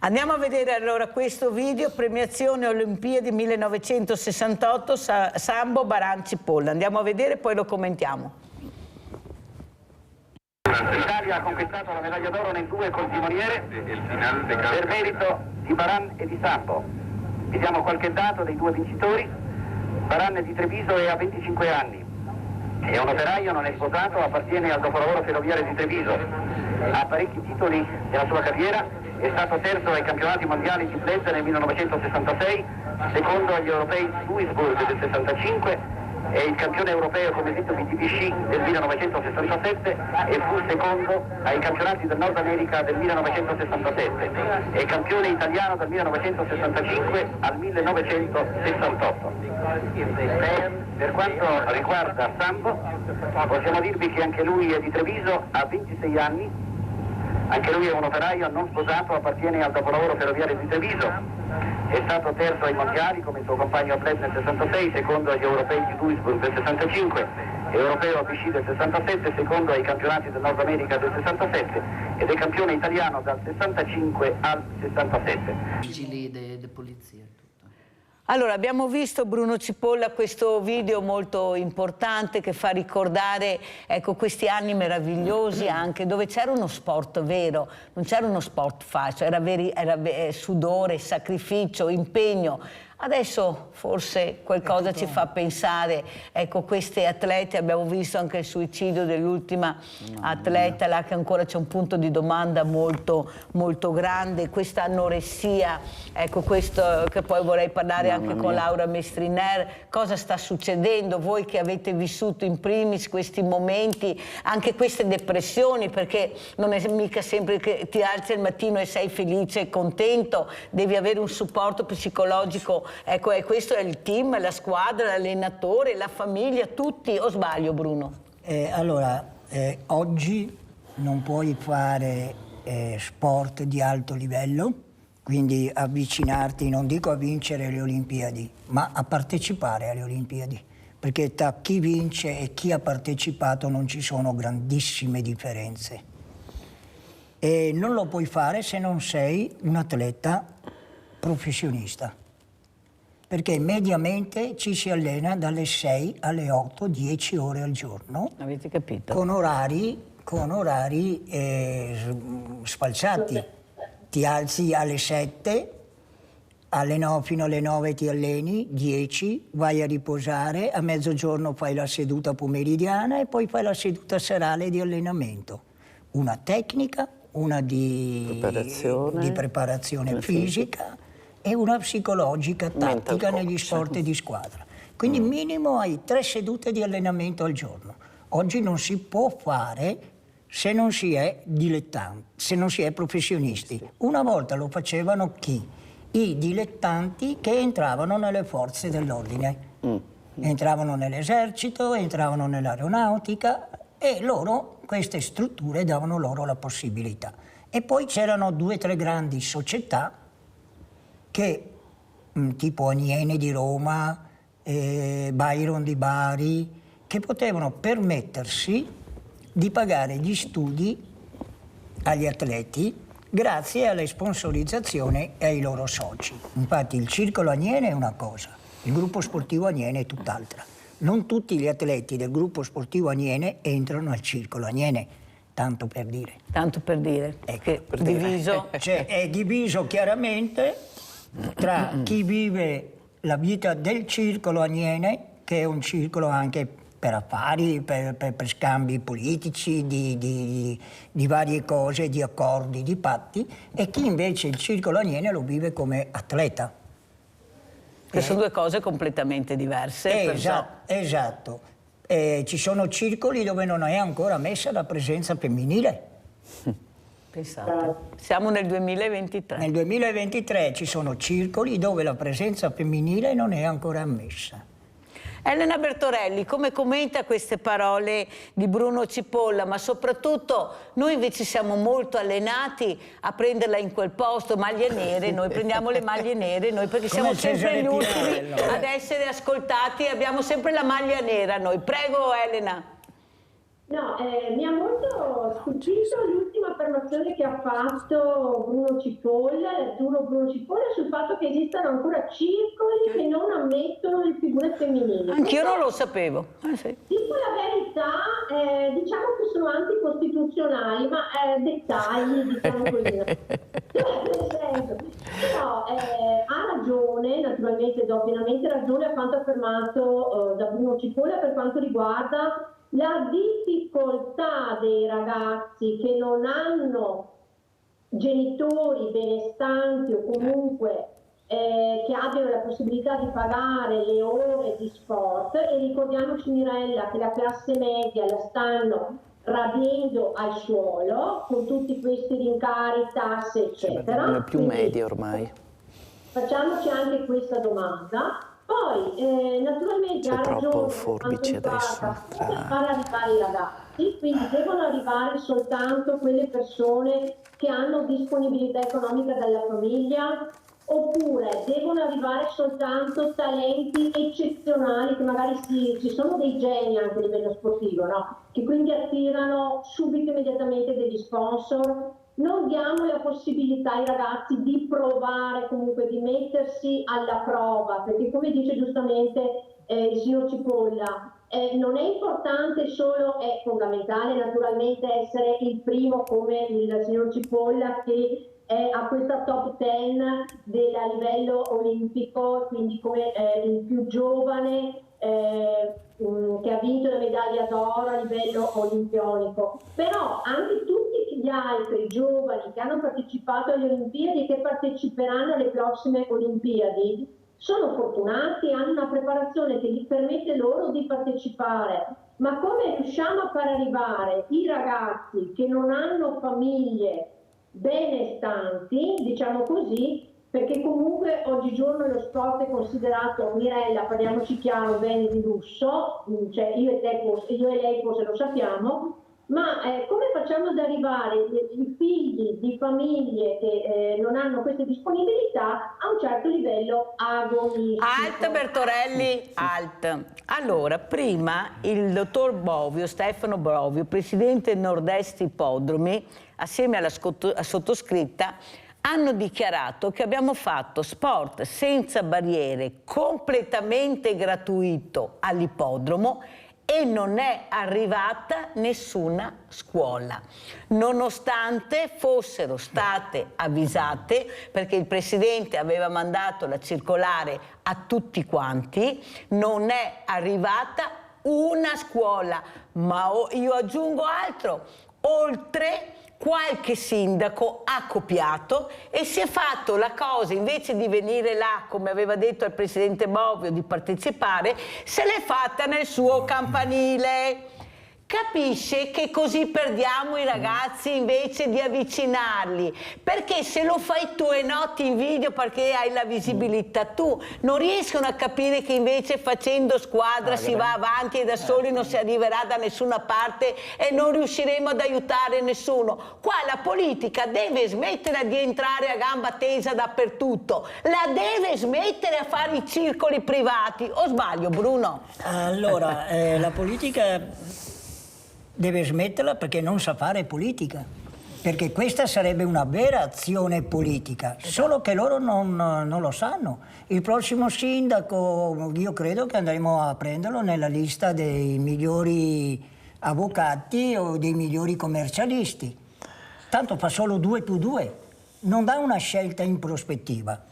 Andiamo a vedere allora questo video, premiazione Olimpiadi 1968 Sambo Baran-Cipolla. Andiamo a vedere e poi lo commentiamo. L'Italia ha conquistato la medaglia d'oro nel 2 col timoniere per merito di Baran e di Sambo. Vediamo qualche dato dei due vincitori. Baran è di Treviso e ha 25 anni. È un operaio, non è sposato, appartiene al dopolavoro ferroviario di Treviso. Ha parecchi titoli nella sua carriera, è stato terzo ai campionati mondiali di Bled nel 1966, secondo agli europei di Duisburg del 65, è il campione europeo come detto BTPC del 1967 e fu secondo ai campionati del Nord America del 1967. È campione italiano dal 1965 al 1968. Per quanto riguarda Sambo, possiamo dirvi che anche lui è di Treviso, ha 26 anni, anche lui è un operaio non sposato, appartiene al dopolavoro ferroviario di Treviso. È stato terzo ai mondiali come il suo compagno Bled nel 66, secondo agli europei di Duisburg del 65, europeo a PC del 67, secondo ai campionati del Nord America del 67 ed è campione italiano dal 65 al 67. Vigili di polizia. Allora, abbiamo visto, Bruno Cipolla, questo video molto importante che fa ricordare, ecco, questi anni meravigliosi anche, dove c'era uno sport vero, non c'era uno sport facile, era sudore, sacrificio, impegno. Adesso forse qualcosa ci fa pensare, ecco, queste atlete, abbiamo visto anche il suicidio dell'ultima atleta, là che ancora c'è un punto di domanda molto, molto grande, questa anoressia, ecco, questo che poi vorrei parlare anche con Laura Mestriner, cosa sta succedendo, voi che avete vissuto in primis questi momenti, anche queste depressioni, perché non è mica sempre che ti alzi al mattino e sei felice e contento, devi avere un supporto psicologico. Ecco, e questo è il team, la squadra, l'allenatore, la famiglia, tutti, o sbaglio Bruno? Oggi non puoi fare sport di alto livello, quindi avvicinarti, non dico a vincere le Olimpiadi, ma a partecipare alle Olimpiadi, perché tra chi vince e chi ha partecipato non ci sono grandissime differenze. E non lo puoi fare se non sei un atleta professionista, perché mediamente ci si allena dalle 6 alle 8, 10 ore al giorno. Avete capito? Con orari sfalsati. Ti alzi alle 7, fino alle 9 ti alleni, 10, vai a riposare, a mezzogiorno fai la seduta pomeridiana e poi fai la seduta serale di allenamento. Una tecnica, una di preparazione fisica e una psicologica, tattica negli sport di squadra. Quindi minimo hai 3 sedute di allenamento al giorno. Oggi non si può fare se non si è dilettanti, se non si è professionisti. Una volta lo facevano chi? I dilettanti che entravano nelle forze dell'ordine. Entravano nell'esercito, entravano nell'aeronautica e loro, queste strutture davano loro la possibilità. E poi c'erano 2 o 3 grandi società che, tipo Aniene di Roma, Byron di Bari, che potevano permettersi di pagare gli studi agli atleti grazie alle sponsorizzazioni e ai loro soci. Infatti il Circolo Aniene è una cosa, il gruppo sportivo Aniene è tutt'altra. Non tutti gli atleti del gruppo sportivo Aniene entrano al Circolo Aniene, tanto per dire. Tanto per dire, che diviso. Cioè, è diviso chiaramente tra chi vive la vita del Circolo Aniene, che è un circolo anche per affari, per scambi politici, di varie cose, di accordi, di patti, e chi invece il Circolo Aniene lo vive come atleta. Che sono 2 cose completamente diverse. Esatto. Ci sono circoli dove non è ancora messa la presenza femminile. Pensate, siamo nel 2023. Nel 2023 ci sono circoli dove la presenza femminile non è ancora ammessa. Elena Bertorelli, come commenta queste parole di Bruno Cipolla, ma soprattutto noi invece siamo molto allenati a prenderla in quel posto, maglie nere, noi prendiamo le maglie nere, noi perché siamo sempre gli ultimi ad essere ascoltati, abbiamo sempre la maglia nera noi. Prego Elena. No, mi ha molto stupito l'ultima affermazione che ha fatto Bruno Cipolla, l'azzurro Bruno Cipolla, sul fatto che esistano ancora circoli che non ammettono le figure femminili. Anch'io non lo sapevo. Sì. Dico la verità, diciamo che sono anticostituzionali, ma dettagli, diciamo così. Però ha ragione, naturalmente do pienamente ragione a quanto affermato da Bruno Cipolla per quanto riguarda la difficoltà dei ragazzi che non hanno genitori benestanti o comunque che abbiano la possibilità di pagare le ore di sport, e ricordiamoci Mirella che la classe media la stanno radendo al suolo con tutti questi rincari, tasse eccetera. Non è più media ormai. Facciamoci anche questa domanda. Poi naturalmente c'è ha troppo ragione forbici adesso far arrivare i ragazzi, quindi devono arrivare soltanto quelle persone che hanno disponibilità economica dalla famiglia, oppure devono arrivare soltanto talenti eccezionali che magari ci sono dei geni anche a livello sportivo, no? Che quindi attirano subito immediatamente degli sponsor. Non diamo la possibilità ai ragazzi di provare, comunque di mettersi alla prova, perché come dice giustamente il signor Cipolla, non è importante solo, è fondamentale naturalmente essere il primo come il signor Cipolla che a questa top 10 a livello olimpico, quindi come il più giovane che ha vinto la medaglia d'oro a livello olimpionico. Però anche tutti gli altri giovani che hanno partecipato alle Olimpiadi e che parteciperanno alle prossime Olimpiadi sono fortunati, hanno una preparazione che gli permette loro di partecipare. Ma come riusciamo a far arrivare i ragazzi che non hanno famiglie benestanti, diciamo così, perché comunque oggigiorno lo sport è considerato, Mirella, parliamoci chiaro, un bene di lusso, cioè io e lei forse lo sappiamo, ma come facciamo ad arrivare i figli di famiglie che non hanno queste disponibilità a un certo livello agonistico? Alt Bertorelli, alt. Allora, prima il dottor Bovio, Stefano Bovio, presidente Nord-Est Ippodromi, assieme alla sottoscritta, hanno dichiarato che abbiamo fatto sport senza barriere, completamente gratuito all'ippodromo e non è arrivata nessuna scuola, nonostante fossero state avvisate, perché il presidente aveva mandato la circolare a tutti quanti, non è arrivata una scuola, ma io aggiungo altro, oltre qualche sindaco ha copiato e si è fatto la cosa, invece di venire là, come aveva detto il presidente Bovio, di partecipare, se l'è fatta nel suo campanile. Capisce che così perdiamo i ragazzi invece di avvicinarli, perché se lo fai tu e no ti invidio perché hai la visibilità tu, non riescono a capire che invece facendo squadra si va avanti e da soli non si arriverà da nessuna parte e non riusciremo ad aiutare nessuno. Qua la politica deve smettere di entrare a gamba tesa dappertutto, la deve smettere a fare i circoli privati, o sbaglio Bruno? Allora, la politica deve smetterla perché non sa fare politica, perché questa sarebbe una vera azione politica, solo che loro non lo sanno. Il prossimo sindaco io credo che andremo a prenderlo nella lista dei migliori avvocati o dei migliori commercialisti, tanto fa solo 2+2, non dà una scelta in prospettiva.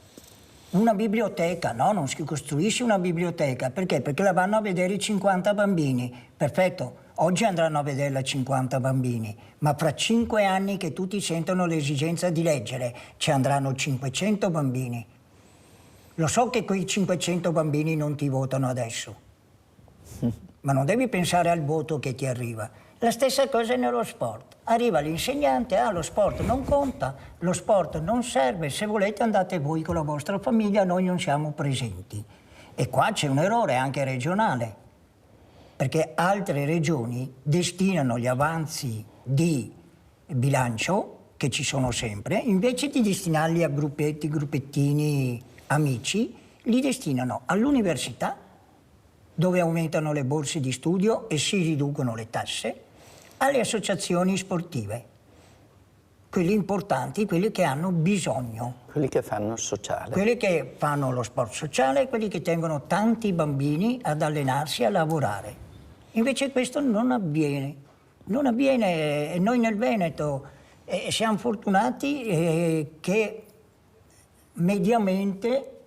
Una biblioteca, no, non si costruisce una biblioteca, perché? Perché la vanno a vedere 50 bambini, perfetto. Oggi andranno a vederla 50 bambini, ma fra 5 anni che tutti sentono l'esigenza di leggere, ci andranno 500 bambini. Lo so che quei 500 bambini non ti votano adesso, ma non devi pensare al voto che ti arriva. La stessa cosa è nello sport. Arriva l'insegnante, lo sport non conta, lo sport non serve, se volete andate voi con la vostra famiglia, noi non siamo presenti. E qua c'è un errore anche regionale, perché altre regioni destinano gli avanzi di bilancio, che ci sono sempre, invece di destinarli a gruppetti, gruppettini, amici, li destinano all'università, dove aumentano le borse di studio e si riducono le tasse, alle associazioni sportive, quelli importanti, quelli che hanno bisogno. Quelli che fanno il sociale. Quelli che fanno lo sport sociale, quelli che tengono tanti bambini ad allenarsi, a lavorare. Invece questo non avviene. Non avviene, e noi nel Veneto siamo fortunati che mediamente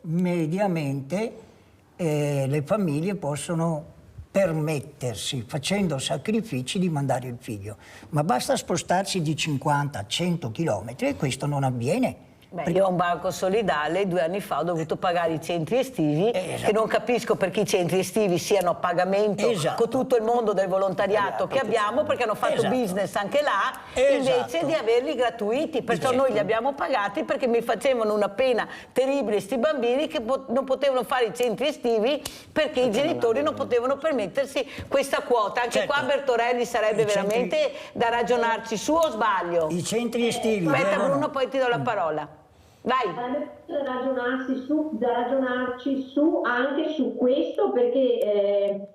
le famiglie possono permettersi, facendo sacrifici, di mandare il figlio. Ma basta spostarsi di 50-100 chilometri e questo non avviene. Beh, io ho un banco solidale, 2 anni fa ho dovuto pagare i centri estivi, che non capisco perché i centri estivi siano a pagamento con tutto il mondo del volontariato che abbiamo, perché hanno fatto business anche là, invece di averli gratuiti. Perciò noi li abbiamo pagati perché mi facevano una pena terribile sti bambini che non potevano fare i centri estivi perché i genitori non potevano permettersi questa quota. Anche qua Bertorelli sarebbe veramente da ragionarci su, o sbaglio? I centri estivi. Aspetta Bruno, poi ti do la parola. Vai. Da ragionarci su anche su questo, perché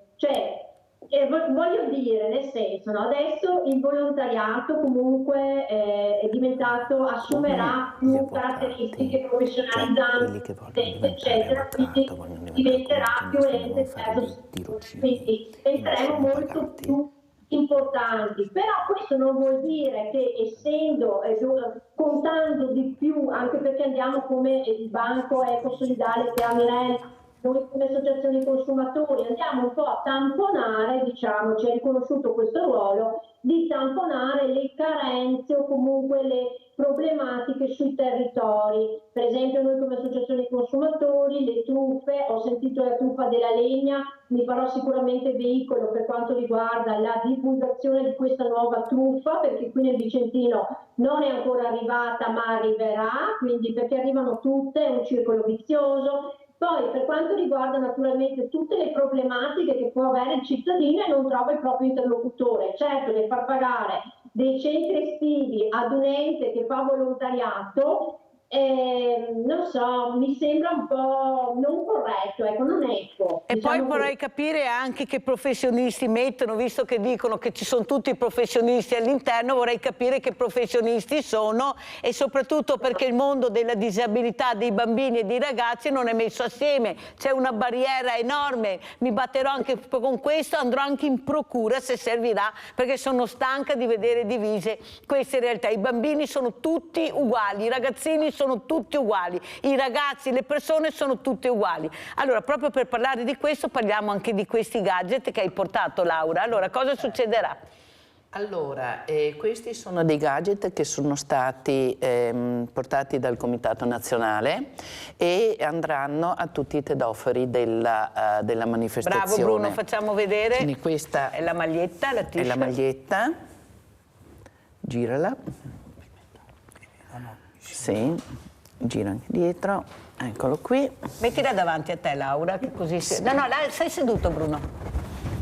Voglio dire, nel senso, no? Adesso il volontariato comunque è diventato, assumerà più caratteristiche professionalizzanti, eccetera, quindi diventerà più ente quindi diventeremo molto più importanti. Però questo non vuol dire che essendo, contando di più, anche perché andiamo come il Banco Ecosolidale che ha Mirella, noi come associazioni consumatori andiamo un po' a tamponare, diciamo, ci è riconosciuto questo ruolo, di tamponare le carenze o comunque le problematiche sui territori. Per esempio noi come associazioni consumatori, le truffe, ho sentito la truffa della legna, mi farò sicuramente veicolo per quanto riguarda la divulgazione di questa nuova truffa, perché qui nel Vicentino non è ancora arrivata ma arriverà, quindi perché arrivano tutte, è un circolo vizioso. Poi per quanto riguarda naturalmente tutte le problematiche che può avere il cittadino e non trova il proprio interlocutore, certo nel far pagare dei centri estivi ad un ente che fa volontariato, non so, mi sembra un po' non corretto, ecco, non equo. E diciamo poi vorrei capire anche che professionisti mettono, visto che dicono che ci sono tutti i professionisti all'interno, vorrei capire che professionisti sono e soprattutto perché il mondo della disabilità dei bambini e dei ragazzi non è messo assieme, c'è una barriera enorme, mi batterò anche con questo, andrò anche in procura se servirà, perché sono stanca di vedere divise queste realtà. I bambini sono tutti uguali, i ragazzini sono tutti uguali, i ragazzi, le persone sono tutte uguali. Allora, proprio per parlare di questo, parliamo anche di questi gadget che hai portato, Laura. Allora, cosa succederà? Allora, questi sono dei gadget che sono stati portati dal Comitato Nazionale e andranno a tutti i tedoferi della manifestazione. Bravo Bruno, facciamo vedere. Quindi questa è la maglietta, la t-shirt. È la maglietta. Girala. Sì, gira anche dietro, eccolo qui. Mettila davanti a te, Laura, che così si... No, sei seduto, Bruno.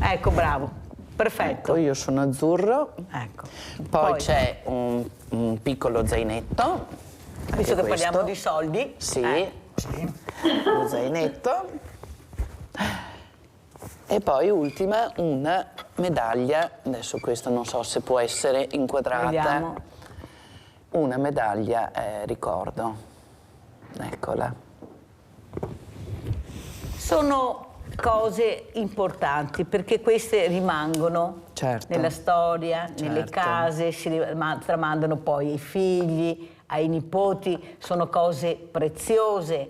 Ecco, bravo, perfetto. Ecco, io sono azzurro. Ecco. Poi c'è un piccolo zainetto. Visto che parliamo di soldi. Sì, sì. Lo zainetto. E poi ultima una medaglia, adesso questo non so se può essere inquadrata. Vediamo. Una medaglia ricordo, eccola. Sono cose importanti perché queste rimangono nella storia, nelle case, si tramandano poi ai figli, ai nipoti, sono cose preziose.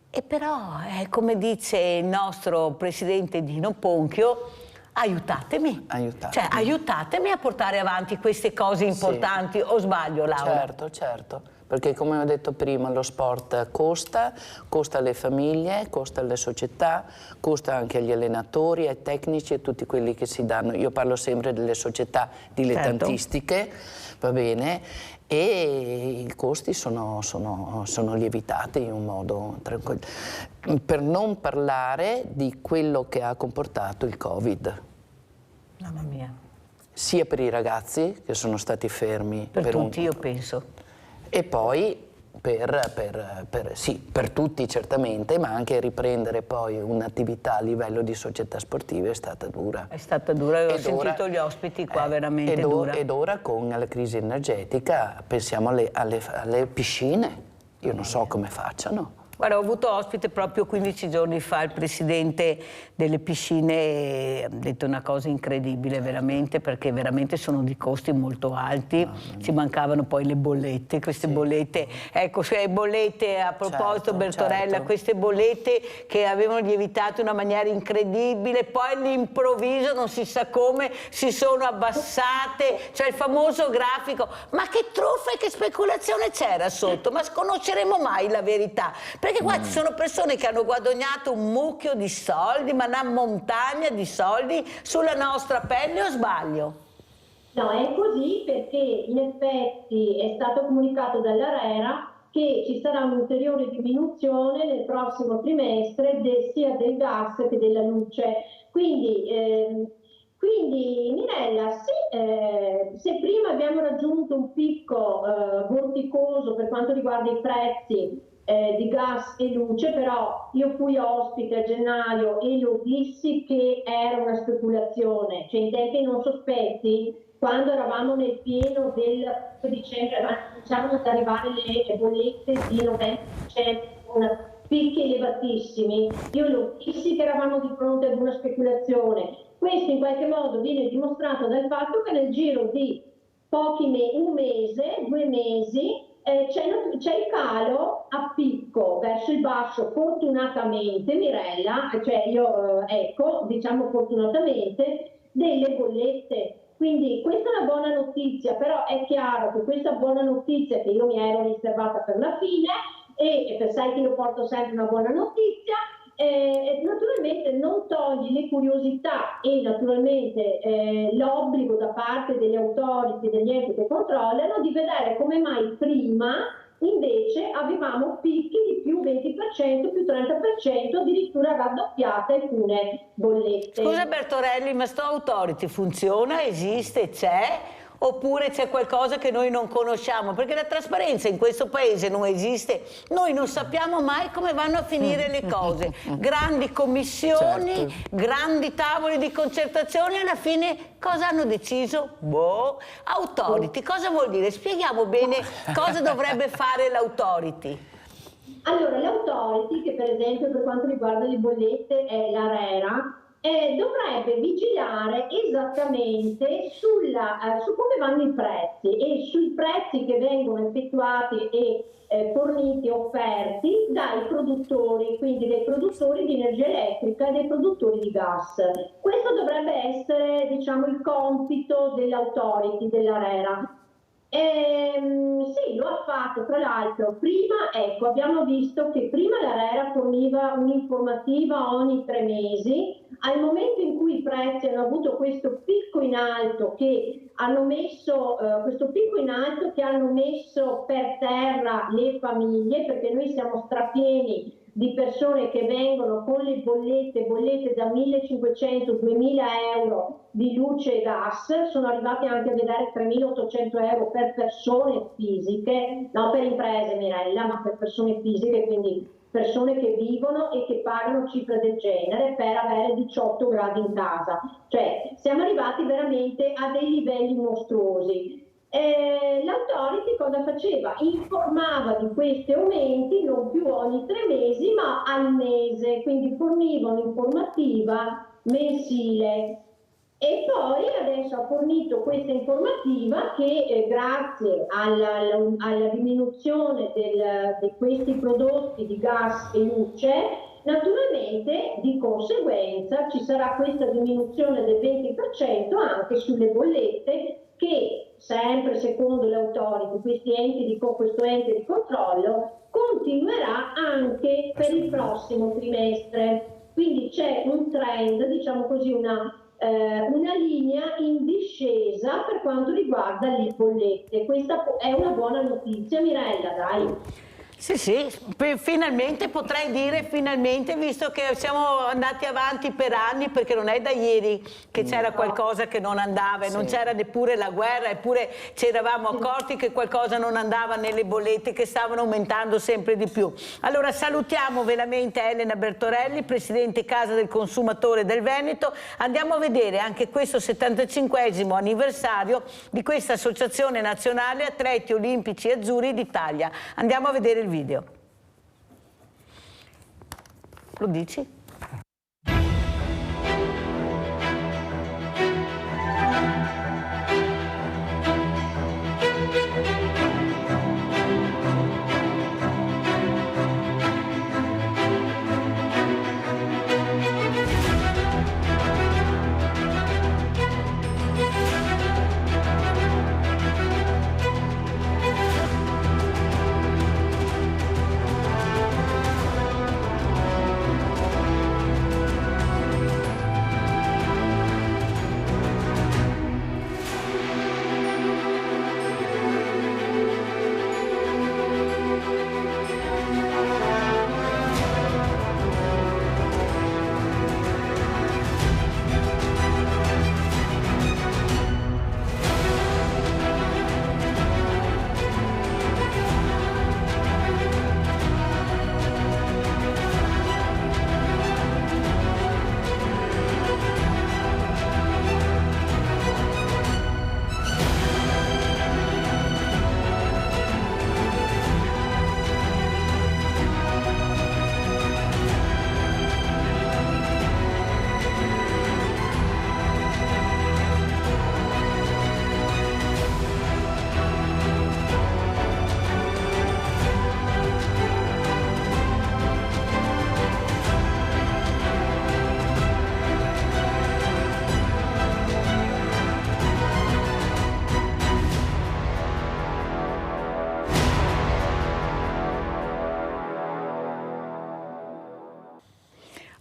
E però, come dice il nostro presidente Dino Ponchio, aiutatemi. Cioè, aiutatemi a portare avanti queste cose importanti, o sbaglio, Laura? Certo, certo, perché come ho detto prima lo sport costa alle famiglie, costa alle società, costa anche agli allenatori, ai tecnici e tutti quelli che si danno. Io parlo sempre delle società dilettantistiche, va bene, e i costi sono lievitati in un modo tranquillo. Per non parlare di quello che ha comportato il Covid. Mamma mia. Sia per i ragazzi che sono stati fermi. Per tutti, io penso. E poi per tutti certamente, ma anche riprendere poi un'attività a livello di società sportive è stata dura. È stata dura, ho sentito gli ospiti qua, veramente dura. Ed ora con la crisi energetica pensiamo alle piscine, io non so come facciano. Guarda, ho avuto ospite proprio 15 giorni fa il presidente delle piscine e ha detto una cosa incredibile veramente, perché veramente sono di costi molto alti, ci mancavano poi le bollette, queste bollette, ecco, bollette a proposito Bertorella, queste bollette che avevano lievitato in una maniera incredibile, poi all'improvviso non si sa come si sono abbassate, cioè il famoso grafico, ma che truffa e che speculazione c'era sotto, ma sconosceremo mai la verità? Perché qua ci sono persone che hanno guadagnato un mucchio di soldi, ma una montagna di soldi sulla nostra pelle, o sbaglio? No, è così perché in effetti è stato comunicato dall'ARERA che ci sarà un'ulteriore diminuzione nel prossimo trimestre sia del gas che della luce. Quindi Mirella, se prima abbiamo raggiunto un picco vorticoso per quanto riguarda i prezzi, di gas e luce, però io fui ospite a gennaio e lo dissi che era una speculazione, cioè in tempi non sospetti, quando eravamo nel pieno del dicembre, cominciavano ad arrivare le bollette di novembre, con picchi elevatissimi, io lo dissi che eravamo di fronte ad una speculazione. Questo in qualche modo viene dimostrato dal fatto che nel giro di un mese, 2 mesi, c'è il calo a picco verso il basso, fortunatamente, Mirella, cioè io ecco, diciamo fortunatamente, delle bollette. Quindi questa è una buona notizia, però è chiaro che questa buona notizia che io mi ero riservata per la fine, e sai che io porto sempre una buona notizia, naturalmente non toglie le curiosità e naturalmente l'obbligo da parte delle autority, degli enti che controllano, di vedere come mai prima invece avevamo picchi di più 20%, più 30%, addirittura raddoppiate alcune bollette. Scusa Bertorelli, ma sto authority funziona, esiste, c'è? Oppure c'è qualcosa che noi non conosciamo? Perché la trasparenza in questo paese non esiste, noi non sappiamo mai come vanno a finire le cose. Grandi commissioni, certo, grandi tavoli di concertazione, alla fine cosa hanno deciso? Boh, authority, cosa vuol dire? Spieghiamo bene cosa dovrebbe fare l'authority. Allora, l'authority, che per esempio per quanto riguarda le bollette è l'ARERA, dovrebbe vigilare esattamente su come vanno i prezzi e sui prezzi che vengono effettuati e forniti, offerti dai produttori, quindi dei produttori di energia elettrica e dei produttori di gas. Questo dovrebbe essere, diciamo, il compito dell'authority, dell'ARERA. Sì, lo ha fatto, tra l'altro. Prima, ecco, abbiamo visto che prima l'ARERA forniva un'informativa ogni 3 mesi. Al momento in cui i prezzi hanno avuto questo picco in alto che hanno messo per terra le famiglie, perché noi siamo strapieni di persone che vengono con le bollette da 1.500-2.000 euro di luce e gas, sono arrivati anche a vedere 3.800 euro per persone fisiche, non per imprese Mirella, ma per persone fisiche, quindi persone che vivono e che pagano cifre del genere per avere 18 gradi in casa. Cioè siamo arrivati veramente a dei livelli mostruosi. L'authority cosa faceva? Informava di questi aumenti non più ogni 3 mesi ma al mese, quindi forniva un'informativa mensile. E poi adesso ha fornito questa informativa che grazie alla diminuzione di questi prodotti di gas e luce, naturalmente di conseguenza ci sarà questa diminuzione del 20% anche sulle bollette che, sempre secondo le autority, questo ente di controllo continuerà anche per il prossimo trimestre. Quindi c'è un trend, diciamo così, una linea in discesa per quanto riguarda le bollette. Questa è una buona notizia, Mirella, dai. Sì, finalmente potrei dire, finalmente, visto che siamo andati avanti per anni, perché non è da ieri che c'era qualcosa che non andava e non c'era neppure la guerra, eppure ci eravamo accorti che qualcosa non andava nelle bollette che stavano aumentando sempre di più. Allora salutiamo veramente Elena Bertorelli, Presidente Casa del Consumatore del Veneto. Andiamo a vedere anche questo 75esimo anniversario di questa Associazione Nazionale Atleti Olimpici Azzurri d'Italia. Andiamo a vedere il video. Lo dici?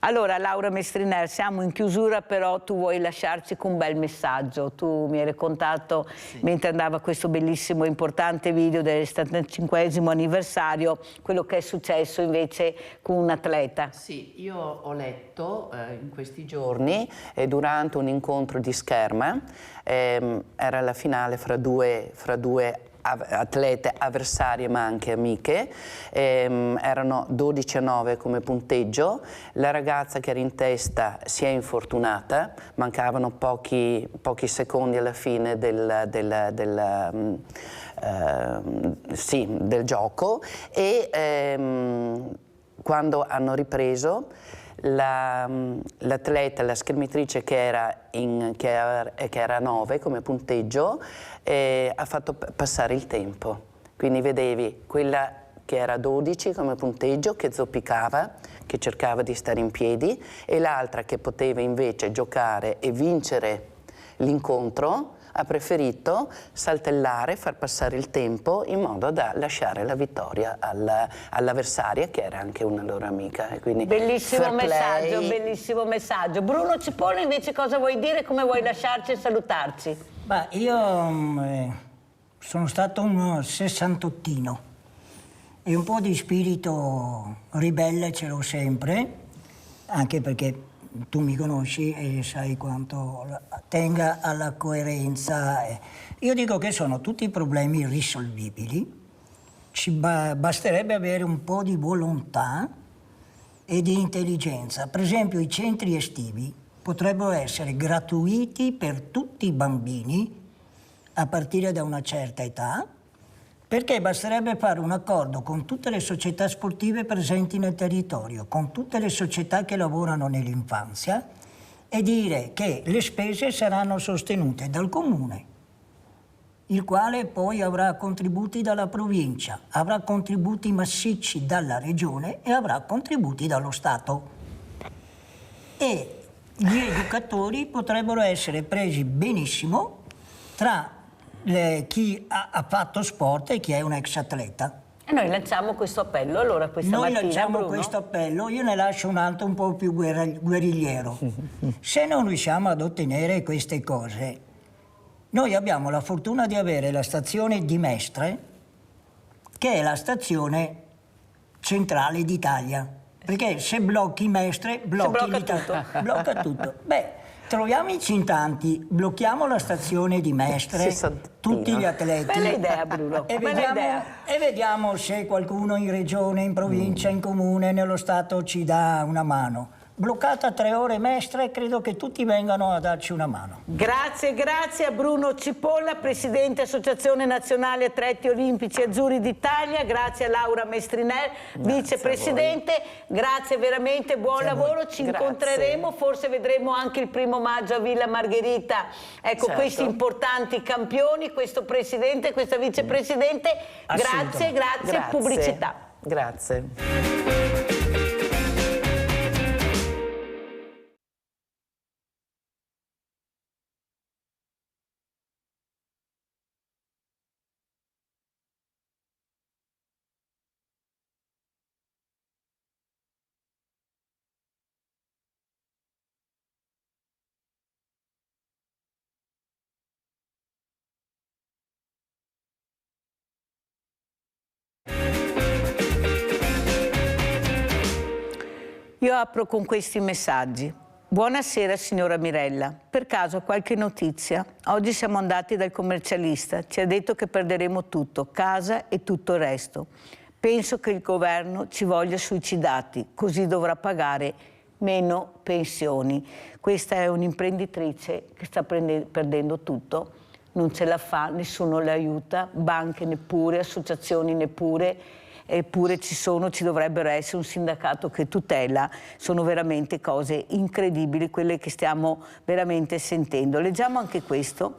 Allora, Laura Mestrinel, siamo in chiusura, però tu vuoi lasciarci con un bel messaggio. Tu mi hai raccontato, mentre andava questo bellissimo e importante video del 75esimo anniversario, quello che è successo invece con un atleta. Sì, io ho letto in questi giorni, durante un incontro di scherma, era la finale fra due atlete avversarie ma anche amiche, erano 12-9 come punteggio, la ragazza che era in testa si è infortunata, mancavano pochi secondi alla fine del gioco e quando hanno ripreso l'atleta, la schermitrice che era 9 come punteggio, ha fatto passare il tempo. Quindi vedevi quella che era 12 come punteggio, che zoppicava, che cercava di stare in piedi, e l'altra che poteva invece giocare e vincere l'incontro, ha preferito saltellare, far passare il tempo in modo da lasciare la vittoria all'avversaria, che era anche una loro amica. E quindi bellissimo messaggio, bellissimo messaggio. Bruno Cipolla, invece, cosa vuoi dire? Come vuoi lasciarci e salutarci? Beh, io sono stato un sessantottino e un po' di spirito ribelle ce l'ho sempre, anche perché tu mi conosci e sai quanto tenga alla coerenza. Io dico che sono tutti problemi irrisolvibili, ci basterebbe avere un po' di volontà e di intelligenza. Per esempio i centri estivi potrebbero essere gratuiti per tutti i bambini a partire da una certa età, perché basterebbe fare un accordo con tutte le società sportive presenti nel territorio, con tutte le società che lavorano nell'infanzia, e dire che le spese saranno sostenute dal comune, il quale poi avrà contributi dalla provincia, avrà contributi massicci dalla regione e avrà contributi dallo Stato. E gli educatori potrebbero essere presi benissimo tra chi ha fatto sport e chi è un ex atleta. E noi lanciamo questo appello allora questa mattina, lanciamo Bruno. questo appello, io ne lascio un altro un po' più guerrigliero. Se non riusciamo ad ottenere queste cose, noi abbiamo la fortuna di avere la stazione di Mestre, che è la stazione centrale d'Italia. Perché se blocchi Mestre, blocca tutto. Beh, troviamoci in tanti, blocchiamo la stazione di Mestre, tutti gli atleti. Bella idea, Bruno. E vediamo se qualcuno in regione, in provincia, in comune, nello Stato ci dà una mano. Bloccata 3 ore Mestre, credo che tutti vengano a darci una mano. Grazie a Bruno Cipolla, Presidente Associazione Nazionale Atleti Olimpici Azzurri d'Italia, grazie a Laura Mestrinel, Vicepresidente, grazie veramente, buon lavoro, ci incontreremo, forse vedremo anche il 1° maggio a Villa Margherita, ecco, questi importanti campioni, questo Presidente, questa Vicepresidente, grazie, pubblicità. Grazie. Io apro con questi messaggi. Buonasera signora Mirella, per caso qualche notizia? Oggi siamo andati dal commercialista, ci ha detto che perderemo tutto, casa e tutto il resto. Penso che il governo ci voglia suicidati, così dovrà pagare meno pensioni. Questa è un'imprenditrice che sta perdendo tutto, non ce la fa, nessuno le aiuta, banche neppure, associazioni neppure. Eppure ci dovrebbero essere un sindacato che tutela, sono veramente cose incredibili quelle che stiamo veramente sentendo. Leggiamo anche questo.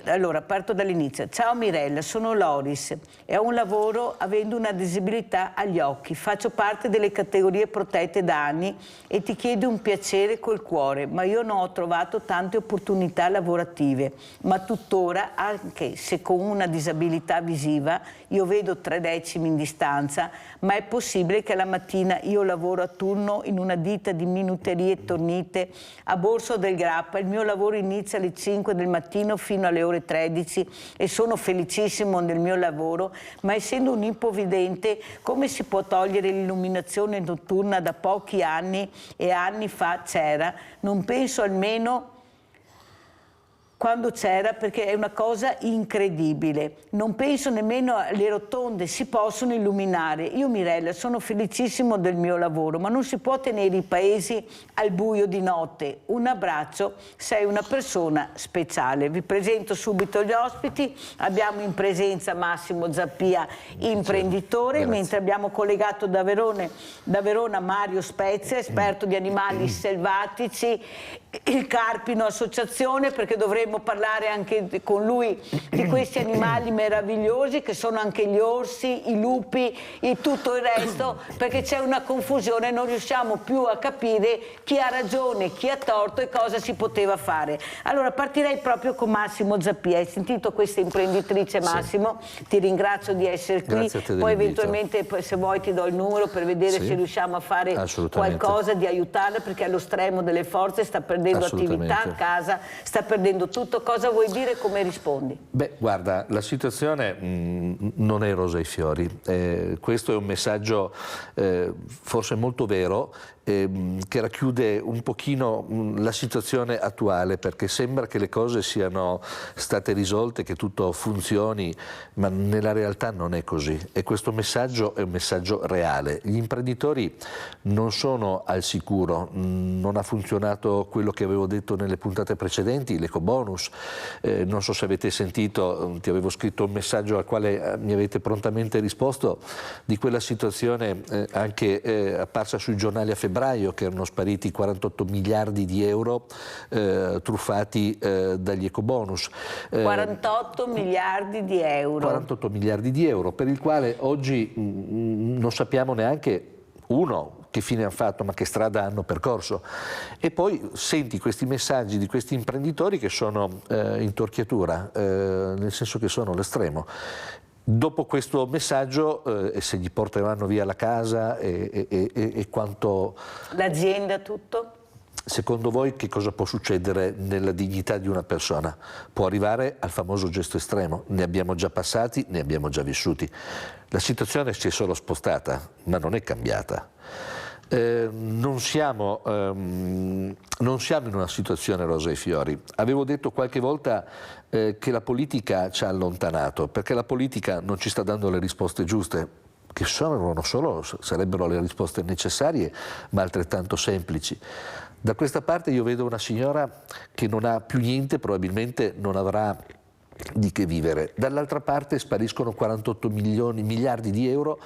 Allora, parto dall'inizio. Ciao Mirella, sono Loris e ho un lavoro avendo una disabilità agli occhi. Faccio parte delle categorie protette da anni e ti chiedo un piacere col cuore, ma io non ho trovato tante opportunità lavorative. Ma tuttora, anche se con una disabilità visiva, io vedo 3 decimi in distanza, ma è possibile che la mattina io lavoro a turno in una ditta di minuterie e tornite a Borso del Grappa. Il mio lavoro inizia alle 5 del mattino fino alle ore 13 e sono felicissimo del mio lavoro, ma essendo un ipovedente come si può togliere l'illuminazione notturna da pochi anni e anni fa c'era? Non penso almeno quando c'era, perché è una cosa incredibile. Non penso nemmeno alle rotonde, si possono illuminare. Io Mirella sono felicissimo del mio lavoro, ma non si può tenere i paesi al buio di notte. Un abbraccio, sei una persona speciale. Vi presento subito gli ospiti. Abbiamo in presenza Massimo Zappia, imprenditore, mentre abbiamo collegato da Verona Mario Spezia, esperto di animali selvatici, il Carpino Associazione, perché dovremmo parlare anche con lui di questi animali meravigliosi che sono anche gli orsi, i lupi e tutto il resto, perché c'è una confusione, non riusciamo più a capire chi ha ragione, chi ha torto e cosa si poteva fare. Allora partirei proprio con Massimo Zappia. Hai sentito questa imprenditrice, Massimo? Sì. Ti ringrazio di essere qui, poi eventualmente se vuoi ti do il numero per vedere se riusciamo a fare qualcosa di aiutarla, perché allo stremo delle forze sta perdendo attività a casa, sta perdendo tutto. Cosa vuoi dire, come rispondi? Beh, guarda, la situazione non è rosa ai fiori. Questo è un messaggio forse molto vero, che racchiude un pochino la situazione attuale, perché sembra che le cose siano state risolte, che tutto funzioni, ma nella realtà non è così, e questo messaggio è un messaggio reale. Gli imprenditori non sono al sicuro, non ha funzionato quello che avevo detto nelle puntate precedenti, l'ecobonus, non so se avete sentito, ti avevo scritto un messaggio al quale mi avete prontamente risposto, di quella situazione anche apparsa sui giornali a febbraio, che erano spariti 48 miliardi di euro truffati dagli ecobonus. 48 miliardi di euro. 48 miliardi di euro, per il quale oggi non sappiamo neanche, uno, che fine hanno fatto, ma che strada hanno percorso. E poi senti questi messaggi di questi imprenditori che sono in torchiatura, nel senso che sono all'estremo. Dopo questo messaggio, se gli porteranno via la casa e quanto... L'azienda, tutto? Secondo voi che cosa può succedere nella dignità di una persona? Può arrivare al famoso gesto estremo. Ne abbiamo già passati, ne abbiamo già vissuti. La situazione si è solo spostata, ma non è cambiata. Non siamo in una situazione rosa ai fiori. Avevo detto qualche volta che la politica ci ha allontanato, perché la politica non ci sta dando le risposte giuste, che sarebbero le risposte necessarie, ma altrettanto semplici. Da questa parte io vedo una signora che non ha più niente, probabilmente non avrà di che vivere. Dall'altra parte spariscono 48 miliardi di euro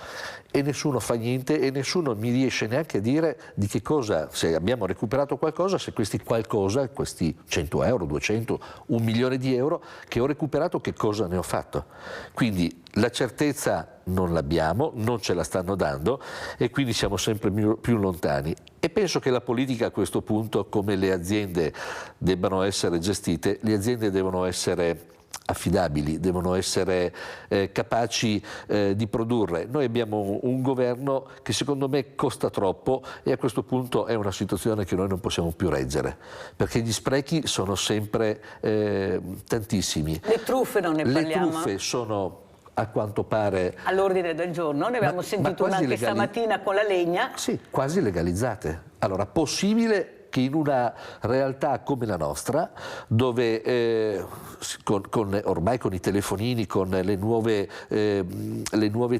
e nessuno fa niente, e nessuno mi riesce neanche a dire di che cosa, se abbiamo recuperato qualcosa, se questi qualcosa, questi 100 euro, 200, 1 milione di euro che ho recuperato, che cosa ne ho fatto. Quindi la certezza non l'abbiamo, non ce la stanno dando, e quindi siamo sempre più lontani. E penso che la politica a questo punto, come le aziende, debbano essere gestite. Le aziende devono essere affidabili, devono essere capaci di produrre. Noi abbiamo un governo che secondo me costa troppo, e a questo punto è una situazione che noi non possiamo più reggere, perché gli sprechi sono sempre tantissimi. Le truffe non ne parliamo? Le truffe sono, a quanto pare, all'ordine del giorno. Ne abbiamo sentito una anche stamattina con la legna. Sì, quasi legalizzate. Allora, possibile che in una realtà come la nostra, dove ormai con i telefonini, con le nuove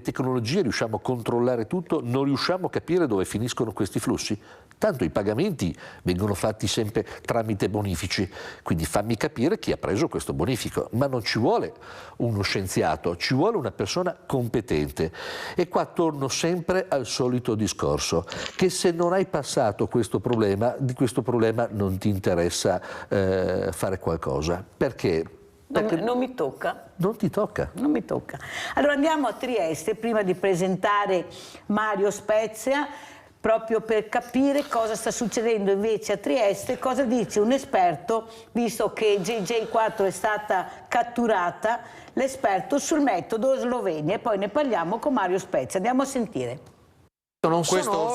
tecnologie riusciamo a controllare tutto, non riusciamo a capire dove finiscono questi flussi? Tanto i pagamenti vengono fatti sempre tramite bonifici, quindi fammi capire chi ha preso questo bonifico. Ma non ci vuole uno scienziato, ci vuole una persona competente. E qua torno sempre al solito discorso, che se non hai passato questo problema, di questo problema non ti interessa fare qualcosa. Perché? Perché non mi tocca. Non ti tocca. Non mi tocca. Allora andiamo a Trieste prima di presentare Mario Spezia, proprio per capire cosa sta succedendo invece a Trieste, cosa dice un esperto, visto che JJ4 è stata catturata, l'esperto sul metodo Slovenia, e poi ne parliamo con Mario Spezia. Andiamo a sentire. Non sono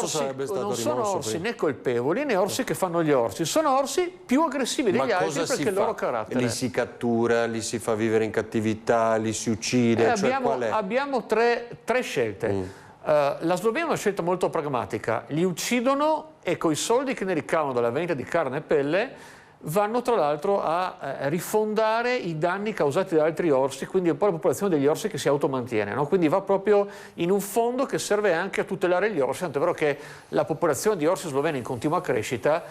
orsi né colpevoli né orsi che fanno gli orsi, sono orsi più aggressivi degli altri perché il loro carattere. Li si cattura, li si fa vivere in cattività, li si uccide? Abbiamo tre scelte. La Slovenia è una scelta molto pragmatica, li uccidono e coi soldi che ne ricavano dalla vendita di carne e pelle vanno tra l'altro a rifondare i danni causati da altri orsi, quindi è un po' la popolazione degli orsi che si automantiene, no? Quindi va proprio in un fondo che serve anche a tutelare gli orsi, tant'è vero che la popolazione di orsi sloveni è in continua crescita,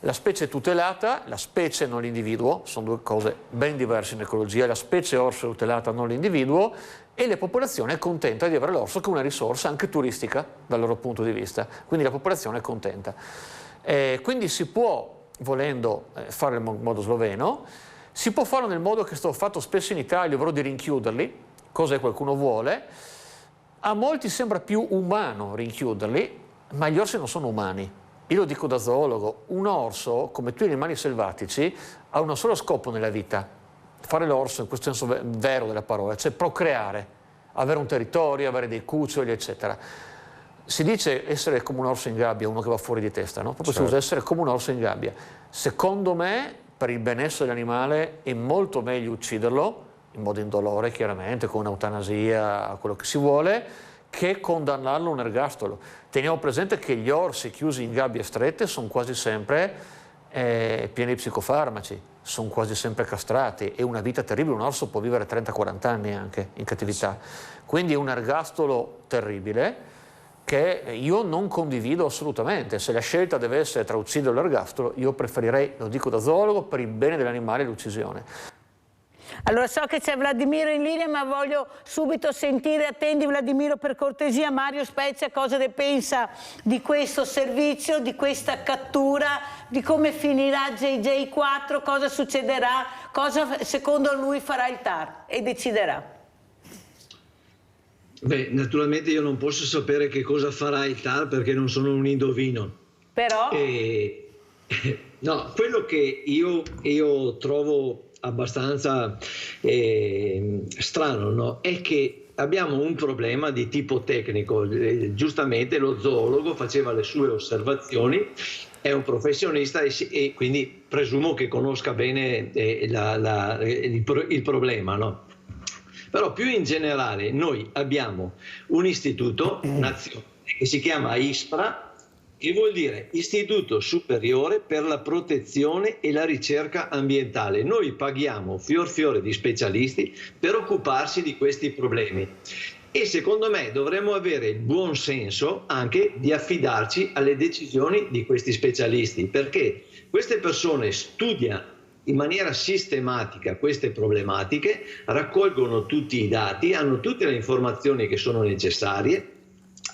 la specie è tutelata, la specie non l'individuo, sono due cose ben diverse in ecologia, la specie orso è tutelata, non l'individuo, e la popolazione è contenta di avere l'orso che è una risorsa anche turistica dal loro punto di vista, quindi la popolazione è contenta. Quindi si può, volendo fare nel modo sloveno, si può fare nel modo che sto fatto spesso in Italia, ovvero di rinchiuderli, cosa che qualcuno vuole. A molti sembra più umano rinchiuderli, ma gli orsi non sono umani. Io lo dico da zoologo, un orso, come tutti gli animali selvatici, ha un solo scopo nella vita, fare l'orso in questo senso vero della parola, cioè procreare, avere un territorio, avere dei cuccioli, eccetera. Si dice essere come un orso in gabbia, uno che va fuori di testa, no? Proprio si usa essere come un orso in gabbia. Secondo me, per il benessere dell'animale, è molto meglio ucciderlo, in modo indolore chiaramente, con un'eutanasia, quello che si vuole, che condannarlo a un ergastolo. Teniamo presente che gli orsi chiusi in gabbie strette sono quasi sempre pieni di psicofarmaci, sono quasi sempre castrati, è una vita terribile, un orso può vivere 30-40 anni anche in cattività. Quindi è un ergastolo terribile, che io non condivido assolutamente. Se la scelta deve essere tra uccidere o l'ergastolo, io preferirei, lo dico da zoologo, per il bene dell'animale l'uccisione. Allora so che c'è Vladimiro in linea, ma voglio subito sentire, attendi Vladimiro per cortesia, Mario Spezia cosa ne pensa di questo servizio, di questa cattura, di come finirà JJ4, cosa succederà, cosa secondo lui farà il TAR e deciderà. Beh, naturalmente io non posso sapere che cosa farà il TAR perché non sono un indovino. Però? No, quello che io trovo abbastanza strano, no? È che abbiamo un problema di tipo tecnico. Giustamente lo zoologo faceva le sue osservazioni, è un professionista e quindi presumo che conosca bene il problema, no? Però più in generale noi abbiamo un istituto nazionale che si chiama ISPRA, che vuol dire Istituto Superiore per la Protezione e la Ricerca Ambientale. Noi paghiamo fior di specialisti per occuparsi di questi problemi e secondo me dovremmo avere il buon senso anche di affidarci alle decisioni di questi specialisti, perché queste persone studiano in maniera sistematica queste problematiche, raccolgono tutti i dati, hanno tutte le informazioni che sono necessarie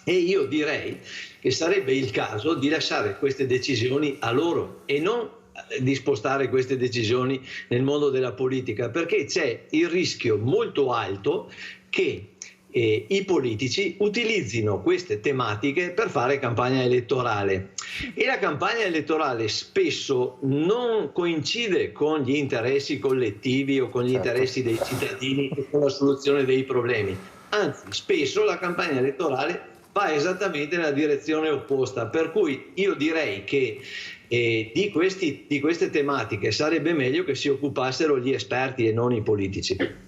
e io direi che sarebbe il caso di lasciare queste decisioni a loro e non di spostare queste decisioni nel mondo della politica, perché c'è il rischio molto alto che i politici utilizzino queste tematiche per fare campagna elettorale e la campagna elettorale spesso non coincide con gli interessi collettivi o con gli interessi dei cittadini e con la soluzione dei problemi, anzi spesso la campagna elettorale va esattamente nella direzione opposta, per cui io direi che di queste tematiche sarebbe meglio che si occupassero gli esperti e non i politici.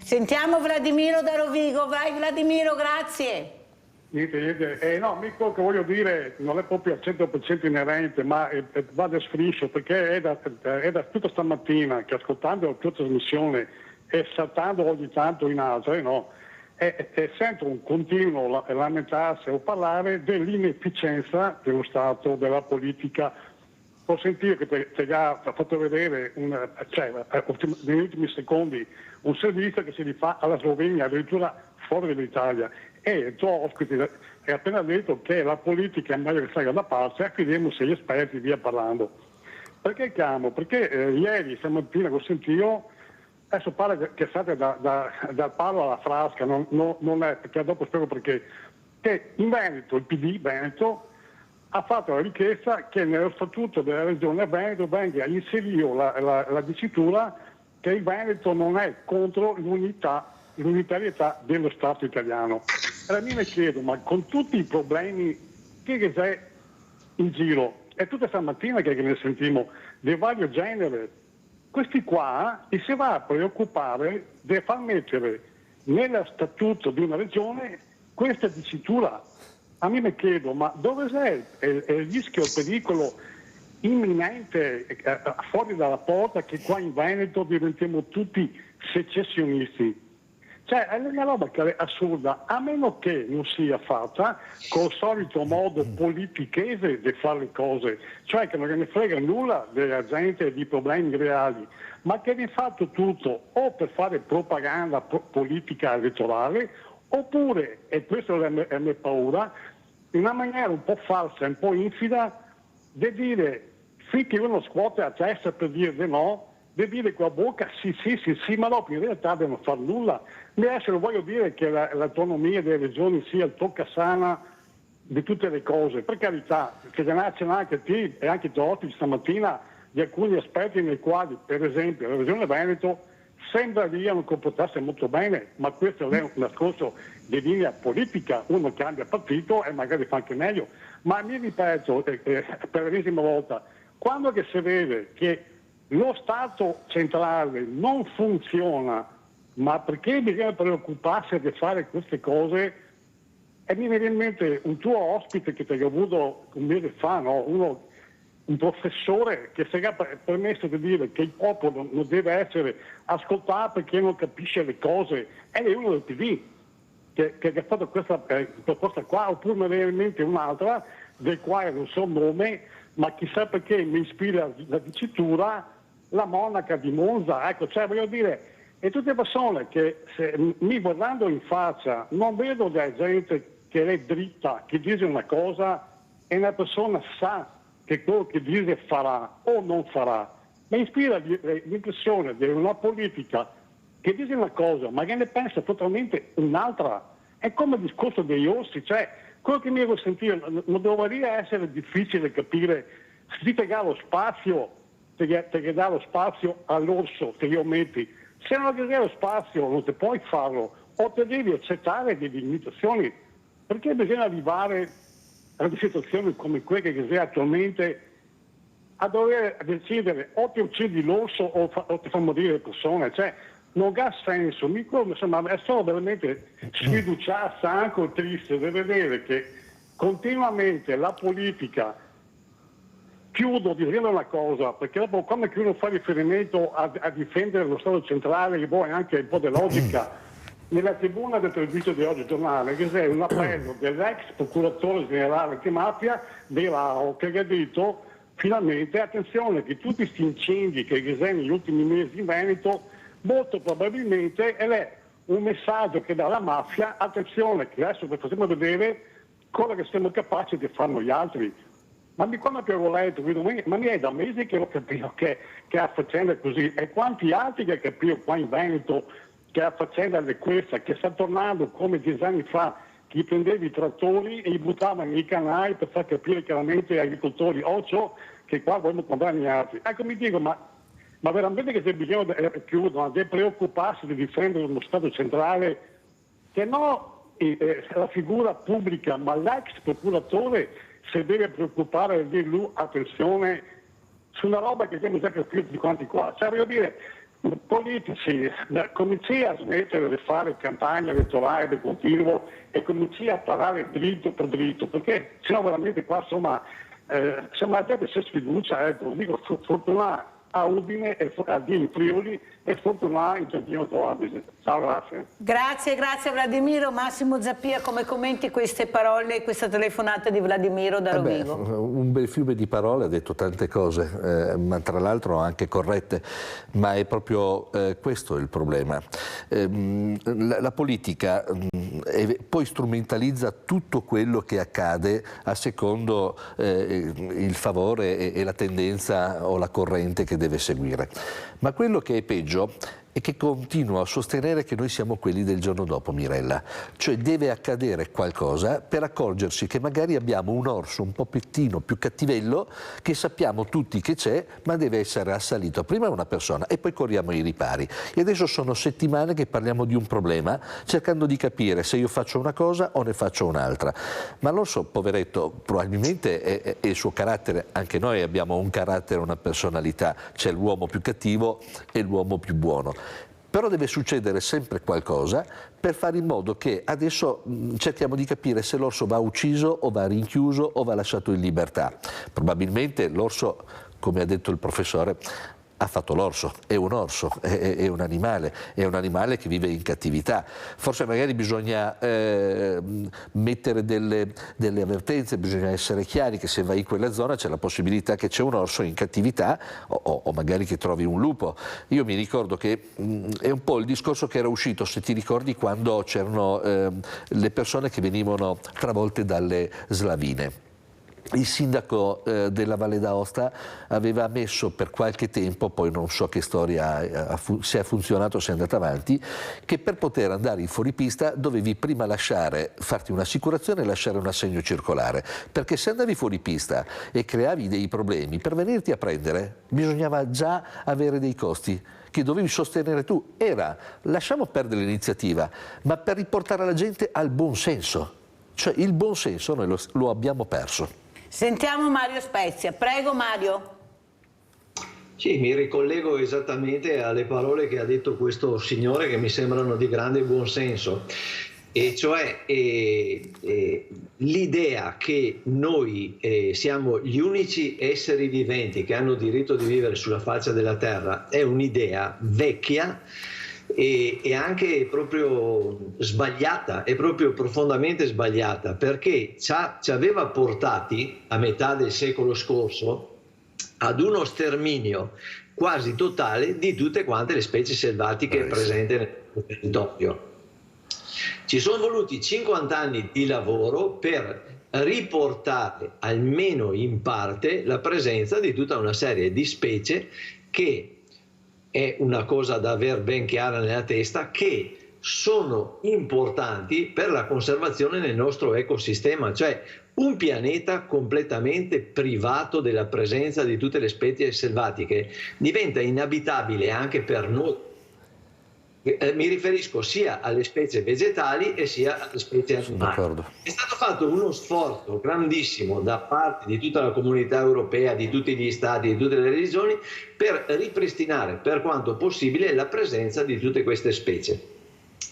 Sentiamo Vladimiro da Rovigo, vai Vladimiro, grazie. Niente. No, quello che voglio dire non è proprio al 100% inerente, ma va da sfriscio, perché è da tutta stamattina che ascoltando la tua trasmissione e saltando ogni tanto in altre, no? Sento un continuo lamentarsi o parlare dell'inefficienza dello Stato, della politica. Può sentire che ti ha fatto vedere negli ultimi secondi un servizio che si rifà alla Slovenia, addirittura fuori dall'Italia. e il tuo ospite ha appena detto che la politica è meglio che salga da parte, affidiamo se gli esperti via parlando. Perché chiamo? Perché ieri, stamattina, ho sentito, adesso pare che state dal palo alla frasca, non è, perché dopo spiego perché, che in Veneto, il PD Veneto, ha fatto la richiesta che nello statuto della regione Veneto venga inserito la dicitura che il Veneto non è contro l'unitarietà dello Stato italiano. Allora mi chiedo, ma con tutti i problemi che c'è in giro, è tutta stamattina che ne sentiamo di vario genere, questi qua si va a preoccupare di far mettere nello statuto di una regione questa dicitura. A me mi chiedo, ma dove è il rischio, il pericolo imminente fuori dalla porta che qua in Veneto diventiamo tutti secessionisti? Cioè è una roba che è assurda, a meno che non sia fatta col solito modo politichese di fare le cose, cioè che non ne frega nulla della gente e di problemi reali, ma che viene fatto tutto o per fare propaganda politica elettorale, oppure, e questa è la mia paura, in una maniera un po' falsa, un po' infida, di dire, finché uno scuote la testa per dire di no, di dire con la bocca sì, ma dopo in realtà devono fare nulla. Adesso non voglio dire che l'autonomia delle regioni sia il toccasana di tutte le cose, per carità, che ce n'è anche te e anche Totti stamattina di alcuni aspetti nei quali, per esempio, la regione Veneto sembra di non comportarsi molto bene, ma questo è un discorso di linea politica, uno cambia partito e magari fa anche meglio. Ma mi ripeto per l'ennesima volta, quando che si vede che lo Stato centrale non funziona, ma perché bisogna preoccuparsi di fare queste cose? E mi viene in mente un tuo ospite che ti ho avuto un mese fa, no? Un professore che si era permesso di dire che il popolo non deve essere ascoltato perché non capisce le cose, ed è uno del PD che ha fatto questa proposta qua, oppure mi viene in mente un'altra del quale non so il nome, ma chissà perché mi ispira la dicitura, la monaca di Monza, ecco, cioè voglio dire, e tutte persone che mi guardando in faccia non vedo della gente che è dritta, che dice una cosa e una persona sa che quello che dice farà o non farà. Mi ispira l'impressione di una politica che dice una cosa ma che ne pensa totalmente un'altra. È come il discorso degli orsi, cioè quello che mi devo sentire non dovrebbe essere difficile capire se ti dà lo spazio, ti dà lo spazio all'orso che io metti. Se non ti dà lo spazio non ti puoi farlo, o ti devi accettare delle limitazioni. Perché bisogna arrivare a situazioni come quelle che c'è attualmente a dover decidere o ti uccidi l'orso o ti fa morire le persone? Cioè, non ha senso. Insomma, è solo veramente sfiduciare, stanco, triste di vedere che continuamente la politica, chiudo dicendo una cosa, perché dopo quando uno fa riferimento a difendere lo Stato centrale, che poi anche un po' di logica, nella tribuna del servizio di oggi giornale che c'è un appello dell'ex procuratore generale antimafia De Lao che ha detto finalmente attenzione che tutti questi incendi che ci sono negli ultimi mesi in Veneto molto probabilmente è un messaggio che dà la mafia, attenzione che adesso vi facciamo vedere cosa che siamo capaci di fare noi altri. Ma quando avevo letto, ma mi è da mesi che ho capito che la faccenda è così, e quanti altri che capivo qua in Veneto che la faccenda è questa, che sta tornando come 10 anni fa, che prendevi i trattori e li buttavano nei canali per far capire chiaramente agli agricoltori, occhio che qua vogliamo comprare gli altri. Ecco, mi dico, ma veramente che c'è bisogno di preoccuparsi di difendere uno Stato centrale che no la figura pubblica, ma l'ex procuratore si deve preoccupare di dire lui, attenzione, su una roba che abbiamo già capito tutti quanti qua. Cioè, voglio dire, politici, cominci a smettere di fare campagna elettorale di continuo e cominci a parlare dritto per dritto, perché sennò veramente qua insomma la gente si sfiducia, ecco, dico fortuna a Udine e a Dino Friuli e fortuna in Trentino Alto. Ciao, grazie. Grazie Vladimiro. Massimo Zappia, come commenti queste parole, questa telefonata di Vladimiro da Rovigo? Un bel fiume di parole, ha detto tante cose, ma tra l'altro anche corrette, ma è proprio questo il problema. La politica poi strumentalizza tutto quello che accade a secondo il favore e la tendenza o la corrente che deve seguire. Ma quello che è peggio è che continua a sostenere che noi siamo quelli del giorno dopo, Mirella. Cioè deve accadere qualcosa per accorgersi che magari abbiamo un orso un po' pettino, più cattivello, che sappiamo tutti che c'è, ma deve essere assalito prima una persona e poi corriamo ai ripari. E adesso sono settimane che parliamo di un problema, cercando di capire se io faccio una cosa o ne faccio un'altra. Ma l'orso, poveretto, probabilmente è il suo carattere. Anche noi abbiamo un carattere, una personalità. C'è l'uomo più cattivo e l'uomo più buono. Però deve succedere sempre qualcosa per fare in modo che adesso cerchiamo di capire se l'orso va ucciso o va rinchiuso o va lasciato in libertà. Probabilmente l'orso, come ha detto il professore, ha fatto l'orso, è un orso, è un animale che vive in cattività. Forse magari bisogna mettere delle avvertenze, bisogna essere chiari che se vai in quella zona c'è la possibilità che c'è un orso in cattività o magari che trovi un lupo. Io mi ricordo che è un po' il discorso che era uscito, se ti ricordi, quando c'erano le persone che venivano travolte dalle slavine. Il sindaco della Valle d'Aosta aveva messo per qualche tempo, poi non so che storia, se ha funzionato o se è andata avanti, che per poter andare in fuoripista dovevi prima farti un'assicurazione e lasciare un assegno circolare, perché se andavi fuori pista e creavi dei problemi, per venirti a prendere bisognava già avere dei costi che dovevi sostenere tu. Lasciamo perdere l'iniziativa, ma per riportare la gente al buon senso, cioè il buon senso noi lo abbiamo perso. Sentiamo Mario Spezia. Prego Mario. Sì, mi ricollego esattamente alle parole che ha detto questo signore che mi sembrano di grande buonsenso, e cioè l'idea che noi siamo gli unici esseri viventi che hanno diritto di vivere sulla faccia della terra è un'idea vecchia e anche proprio sbagliata, è proprio profondamente sbagliata, perché ci aveva portati a metà del secolo scorso ad uno sterminio quasi totale di tutte quante le specie selvatiche presenti nel territorio. Ci sono voluti 50 anni di lavoro per riportare almeno in parte la presenza di tutta una serie di specie che è una cosa da aver ben chiara nella testa, che sono importanti per la conservazione nel nostro ecosistema, cioè un pianeta completamente privato della presenza di tutte le specie selvatiche diventa inabitabile anche per noi. Mi riferisco sia alle specie vegetali e sia alle specie animali. È stato fatto uno sforzo grandissimo da parte di tutta la comunità europea, di tutti gli stati, di tutte le regioni, per ripristinare per quanto possibile la presenza di tutte queste specie.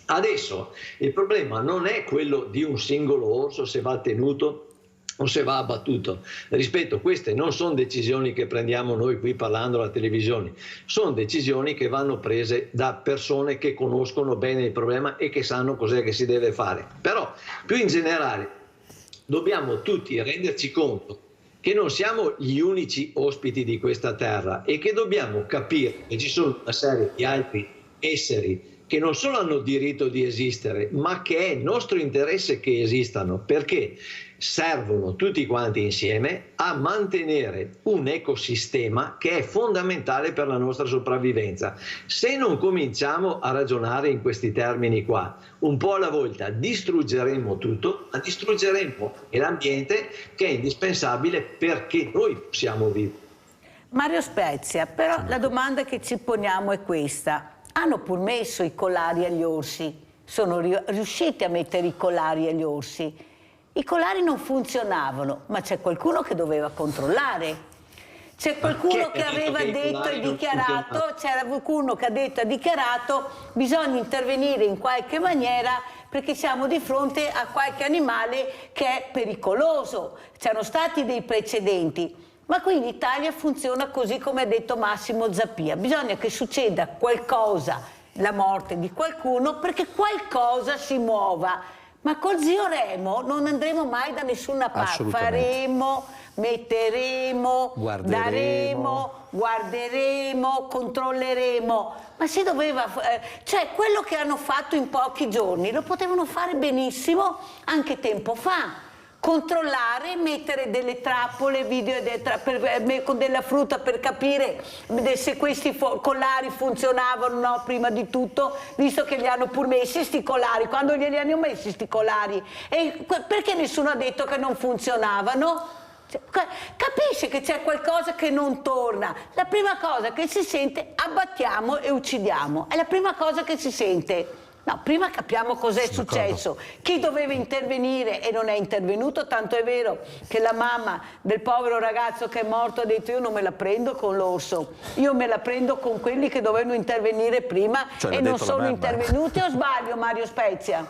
Adesso il problema non è quello di un singolo orso, se va tenuto o se va abbattuto. Rispetto, queste non sono decisioni che prendiamo noi qui parlando alla televisione, sono decisioni che vanno prese da persone che conoscono bene il problema e che sanno cos'è che si deve fare. Però più in generale dobbiamo tutti renderci conto che non siamo gli unici ospiti di questa terra e che dobbiamo capire che ci sono una serie di altri esseri che non solo hanno diritto di esistere, ma che è nostro interesse che esistano, perché servono tutti quanti insieme a mantenere un ecosistema che è fondamentale per la nostra sopravvivenza. Se non cominciamo a ragionare in questi termini qua, un po' alla volta distruggeremo tutto, ma distruggeremo l'ambiente che è indispensabile perché noi possiamo vivere. Mario Spezia, però la domanda che ci poniamo è questa. Hanno pur messo i collari agli orsi, sono riusciti a mettere i collari agli orsi. I collari non funzionavano, ma c'è qualcuno che doveva controllare. C'è qualcuno che aveva detto e dichiarato, c'era qualcuno che ha detto e dichiarato bisogna intervenire in qualche maniera perché siamo di fronte a qualche animale che è pericoloso. C'erano stati dei precedenti. Ma qui in Italia funziona così come ha detto Massimo Zappia, bisogna che succeda qualcosa, la morte di qualcuno, perché qualcosa si muova. Ma col zio Remo non andremo mai da nessuna parte, faremo, metteremo, daremo, guarderemo, controlleremo. Ma si doveva, cioè quello che hanno fatto in pochi giorni lo potevano fare benissimo anche tempo fa. Controllare, mettere delle trappole video con della frutta per capire se questi collari funzionavano o no prima di tutto, visto che li hanno pur messi sti collari, quando glieli hanno messi sti collari? E perché nessuno ha detto che non funzionavano? Capisce che c'è qualcosa che non torna. La prima cosa che si sente, abbattiamo e uccidiamo, è la prima cosa che si sente. No, prima capiamo cos'è successo, chi doveva intervenire e non è intervenuto, tanto è vero che la mamma del povero ragazzo che è morto ha detto: io non me la prendo con l'orso, io me la prendo con quelli che dovevano intervenire prima, e non sono intervenuti. O sbaglio, Mario Spezia?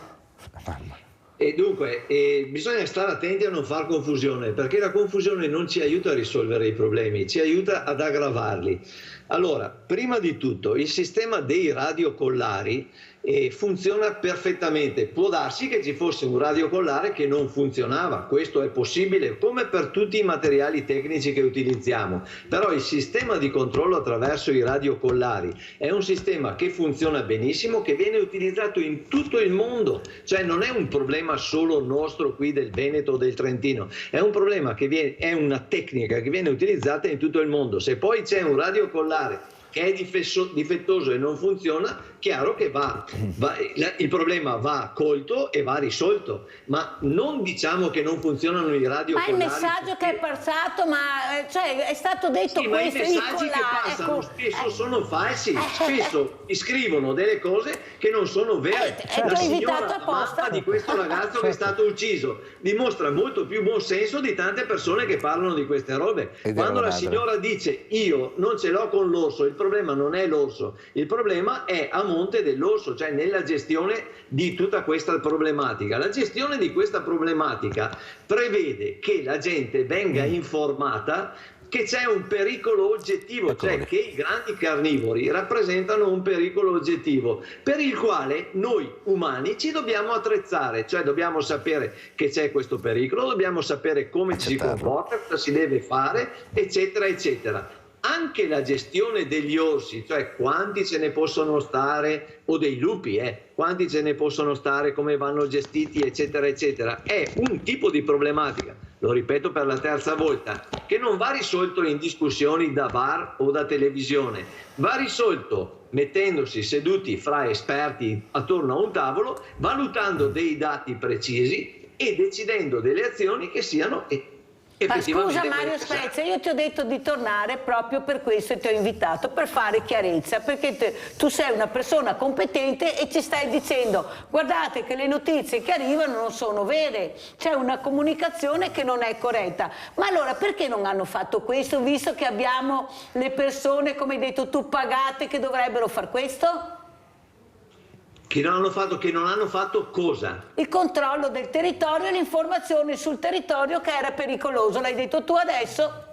E dunque bisogna stare attenti a non far confusione, perché la confusione non ci aiuta a risolvere i problemi, ci aiuta ad aggravarli. Allora, prima di tutto, il sistema dei radiocollari funziona perfettamente. Può darsi che ci fosse un radiocollare che non funzionava, questo è possibile, come per tutti i materiali tecnici che utilizziamo, però il sistema di controllo attraverso i radiocollari è un sistema che funziona benissimo, che viene utilizzato in tutto il mondo, cioè non è un problema solo nostro qui del Veneto o del Trentino, è un problema che è una tecnica che viene utilizzata in tutto il mondo. Se poi c'è un radiocollare che è difettoso e non funziona, chiaro che il problema va colto e va risolto, ma non diciamo che non funzionano i radiocollari. Ma il messaggio che è passato, cioè, è stato detto sì, questo, ma i messaggi che passano spesso sono falsi, spesso scrivono delle cose che non sono vere. La signora, mamma di questo ragazzo che è stato ucciso, dimostra molto più buon senso di tante persone che parlano di queste robe. Quando la signora dice: io non ce l'ho con l'orso, il problema non è l'orso, il problema è a monte dell'orso, cioè nella gestione di tutta questa problematica. La gestione di questa problematica prevede che la gente venga informata che c'è un pericolo oggettivo, cioè che i grandi carnivori rappresentano un pericolo oggettivo per il quale noi umani ci dobbiamo attrezzare, cioè dobbiamo sapere che c'è questo pericolo, dobbiamo sapere come ci si comporta, cosa si deve fare, eccetera, eccetera. Anche la gestione degli orsi, cioè quanti ce ne possono stare, o dei lupi, quanti ce ne possono stare, come vanno gestiti, eccetera, eccetera, è un tipo di problematica, lo ripeto per la terza volta, che non va risolto in discussioni da bar o da televisione, va risolto mettendosi seduti fra esperti attorno a un tavolo, valutando dei dati precisi e decidendo delle azioni che siano Ma scusa Mario Spezia, io ti ho detto di tornare proprio per questo e ti ho invitato, per fare chiarezza, perché tu sei una persona competente e ci stai dicendo: guardate che le notizie che arrivano non sono vere, c'è una comunicazione che non è corretta. Ma allora perché non hanno fatto questo, visto che abbiamo le persone, come hai detto tu, pagate, che dovrebbero far questo? Che non hanno fatto cosa? Il controllo del territorio e l'informazione sul territorio che era pericoloso, l'hai detto tu adesso?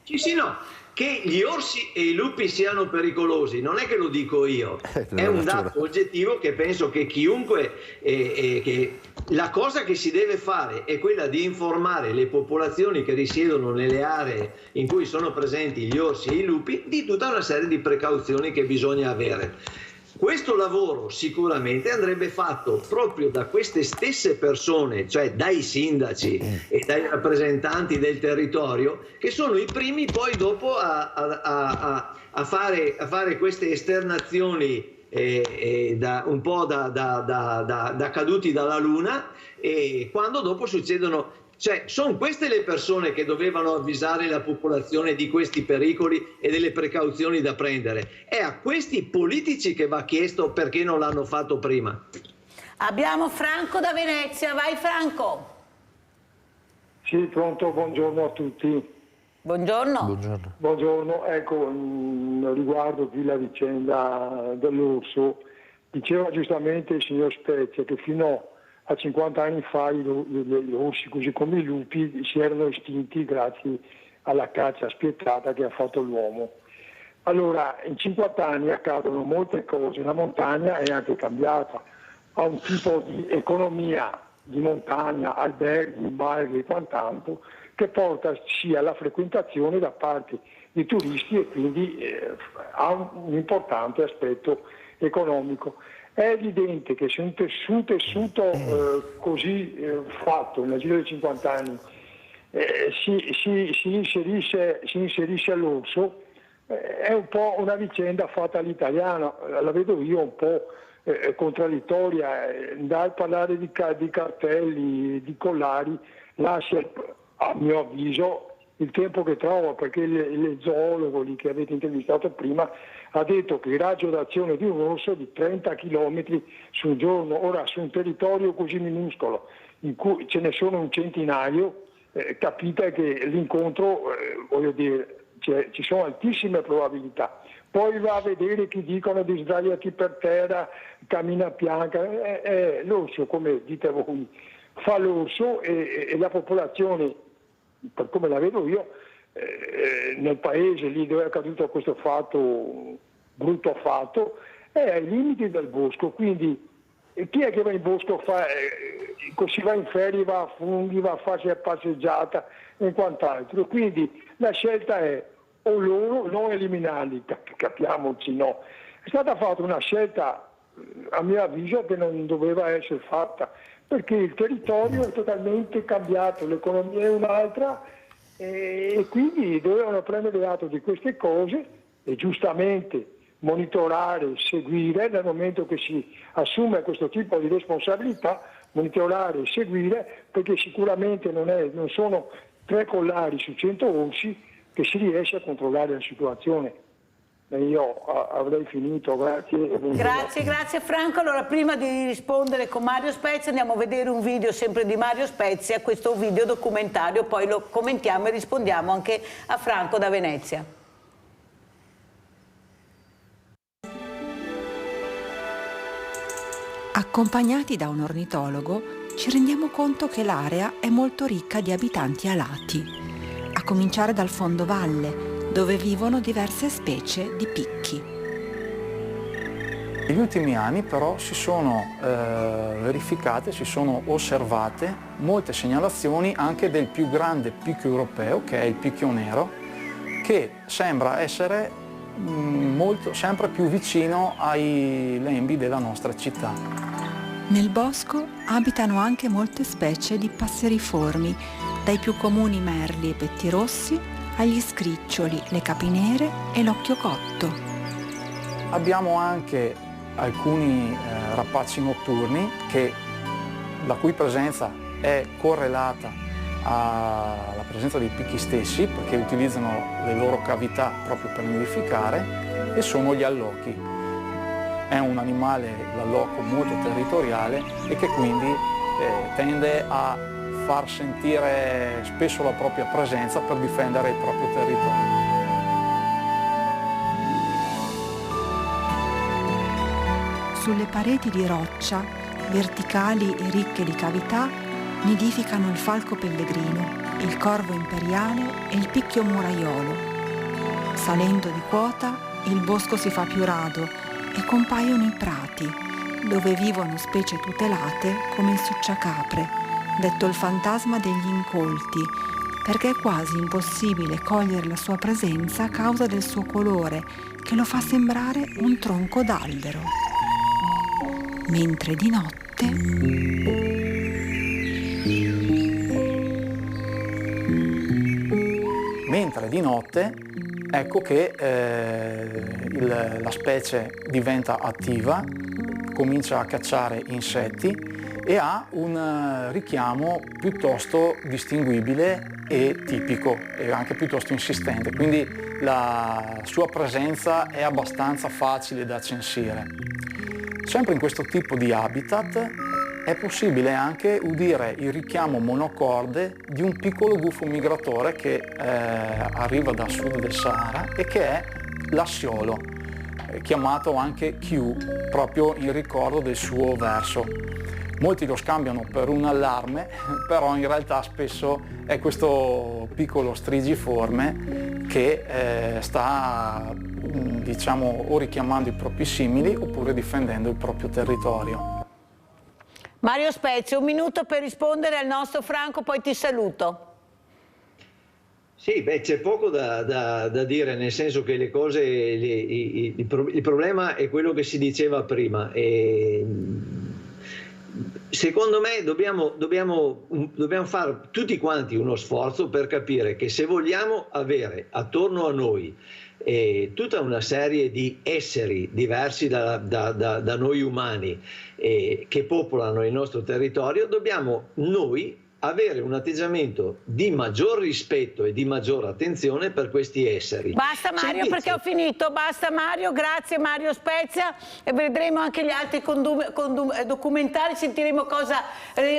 Sì, no, che gli orsi e i lupi siano pericolosi, non è che lo dico io, è un dato oggettivo che penso che chiunque, che la cosa che si deve fare è quella di informare le popolazioni che risiedono nelle aree in cui sono presenti gli orsi e i lupi di tutta una serie di precauzioni che bisogna avere. Questo lavoro sicuramente andrebbe fatto proprio da queste stesse persone, cioè dai sindaci e dai rappresentanti del territorio, che sono i primi poi dopo a fare queste esternazioni un po' da caduti dalla luna, e quando dopo succedono. Cioè, sono queste le persone che dovevano avvisare la popolazione di questi pericoli e delle precauzioni da prendere. È a questi politici che va chiesto perché non l'hanno fatto prima. Abbiamo Franco da Venezia, vai Franco. Sì, pronto, buongiorno a tutti. Buongiorno. Buongiorno, ecco, riguardo qui la vicenda dell'orso, diceva giustamente il signor Spezia che fino a 50 anni fa gli orsi, così come i lupi, si erano estinti grazie alla caccia spietata che ha fatto l'uomo. Allora, in 50 anni accadono molte cose, la montagna è anche cambiata, ha un tipo di economia di montagna, alberghi, bar e quant'altro, che porta sia alla frequentazione da parte di turisti e quindi ha un importante aspetto economico. È evidente che se un tessuto così fatto nel giro di 50 anni si inserisce all'orso, è un po' una vicenda fatta all'italiana, la vedo io un po' contraddittoria, dal parlare di cartelli, di collari, lascia a mio avviso il tempo che trova, perché il zoologo lì che avete intervistato prima ha detto che il raggio d'azione di un orso è di 30 km su un giorno. Ora, su un territorio così minuscolo in cui ce ne sono un centinaio, capite che l'incontro, voglio dire, ci sono altissime probabilità. Poi va a vedere chi dicono di sdraiati per terra, cammina a pianca, l'orso, come dite voi, fa l'orso e la popolazione, per come la vedo io, nel paese lì dove è accaduto questo fatto, brutto fatto, è ai limiti del bosco. Quindi chi è che va in bosco, si va in ferie, va a funghi, va a farsi la passeggiata e quant'altro. Quindi la scelta è o loro non eliminarli, capiamoci, no. È stata fatta una scelta, a mio avviso, che non doveva essere fatta, perché il territorio è totalmente cambiato, l'economia è un'altra e quindi dovevano prendere atto di queste cose e giustamente monitorare, seguire, nel momento che si assume questo tipo di responsabilità, monitorare e seguire, perché sicuramente non sono 3 collari su 100 orsi che si riesce a controllare la situazione. Io avrei finito, grazie. Grazie Franco. Allora, prima di rispondere con Mario Spezia andiamo a vedere un video sempre di Mario Spezia, questo video documentario, poi lo commentiamo e rispondiamo anche a Franco da Venezia. Accompagnati da un ornitologo ci rendiamo conto che l'area è molto ricca di abitanti alati, a cominciare dal fondovalle, dove vivono diverse specie di picchi. Negli ultimi anni però si sono verificate, si sono osservate molte segnalazioni anche del più grande picchio europeo, che è il picchio nero, che sembra essere sempre più vicino ai lembi della nostra città. Nel bosco abitano anche molte specie di passeriformi, dai più comuni merli e pettirossi agli scriccioli, le capinere e l'occhio cotto. Abbiamo anche alcuni rapaci notturni la cui presenza è correlata alla presenza dei picchi stessi, perché utilizzano le loro cavità proprio per nidificare, e sono gli allocchi. È un animale, l'allocco, molto territoriale e che quindi tende a far sentire spesso la propria presenza per difendere il proprio territorio. Sulle pareti di roccia, verticali e ricche di cavità, nidificano il falco pellegrino, il corvo imperiale e il picchio muraiolo. Salendo di quota, il bosco si fa più rado e compaiono i prati, dove vivono specie tutelate come il succiacapre, detto il fantasma degli incolti, perché è quasi impossibile cogliere la sua presenza a causa del suo colore, che lo fa sembrare un tronco d'albero. Mentre di notte ecco che la specie diventa attiva, comincia a cacciare insetti e ha un richiamo piuttosto distinguibile e tipico e anche piuttosto insistente, quindi la sua presenza è abbastanza facile da censire. Sempre in questo tipo di habitat è possibile anche udire il richiamo monocorde di un piccolo gufo migratore che arriva dal sud del Sahara e che è l'assiolo, chiamato anche Q, proprio in ricordo del suo verso. Molti lo scambiano per un allarme, però in realtà spesso è questo piccolo strigiforme che sta, diciamo, o richiamando i propri simili oppure difendendo il proprio territorio. Mario Spezia, 1 minuto per rispondere al nostro Franco, poi ti saluto. Sì, beh, c'è poco da dire, nel senso che le cose, il problema è quello che si diceva prima. Secondo me dobbiamo fare tutti quanti uno sforzo per capire che se vogliamo avere attorno a noi tutta una serie di esseri diversi da noi umani che popolano il nostro territorio, dobbiamo noi avere un atteggiamento di maggior rispetto e di maggior attenzione per questi esseri. Basta Mario, perché ho finito, basta Mario, grazie Mario Spezia, e vedremo anche gli altri documentari, sentiremo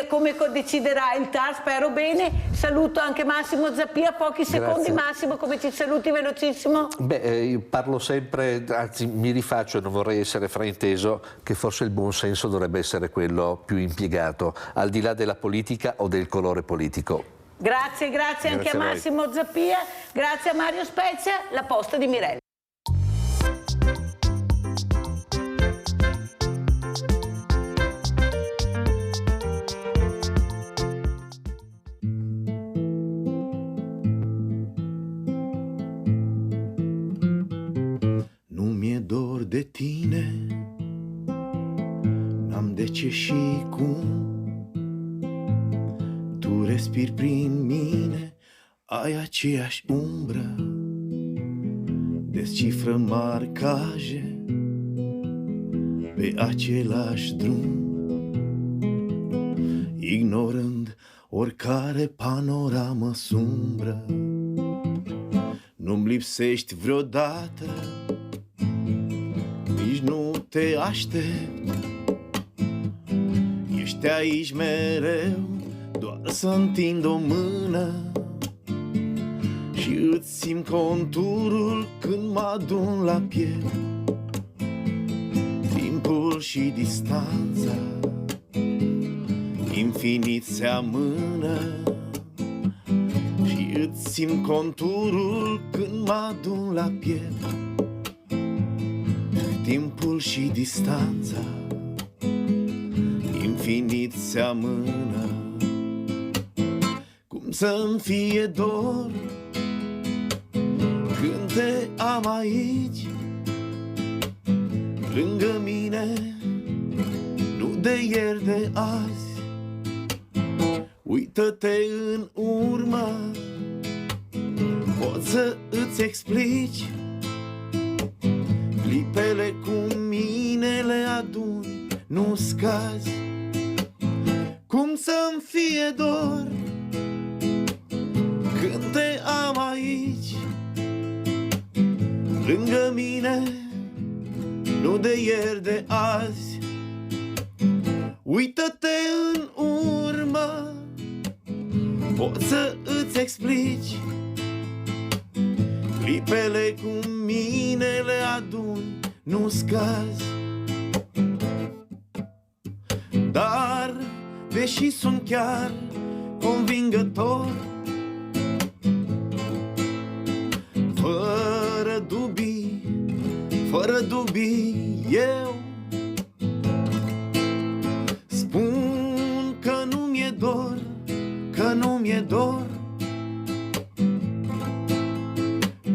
come deciderà il TAR, spero bene. Saluto anche Massimo Zappia, pochi secondi. Massimo, come ti saluti velocissimo? Beh, io parlo sempre, anzi mi rifaccio e non vorrei essere frainteso, che forse il buon senso dovrebbe essere quello più impiegato, al di là della politica o del colore politico. Grazie anche a Massimo Zappia, grazie a Mario Spezia, la posta di Mirella. Nu mi-e dor de tine, n-am de ce și cum. Tu respiri prin mine, ai aceeași umbră, descifră marcaje pe același drum, ignorând oricare panoramă sumbră. Nu-mi lipsești vreodată, nici nu te aștept, ești aici mereu, doar să întind o mână și îți simt conturul când mă adun la piept. Timpul și distanța infinit seamănă și îți simt conturul când mă adun la piept. Timpul și distanța infinit seamănă. Cum să-mi fie dor când te am aici lângă mine, nu de ieri, de azi. Uită-te în urmă, poți să îți explici. Clipele cu mine le aduni, nu scazi. Cum să-mi fie dor când te am aici lângă mine, nu de ieri, de azi. Uită-te în urmă, poți să îți explici. Clipele cu mine le aduni, nu scazi. Dar, deși sunt chiar convingător, fără dubii, eu spun că nu mi-e dor, că nu mi-e dor.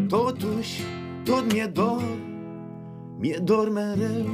Totuși, tot mi-e dor mereu.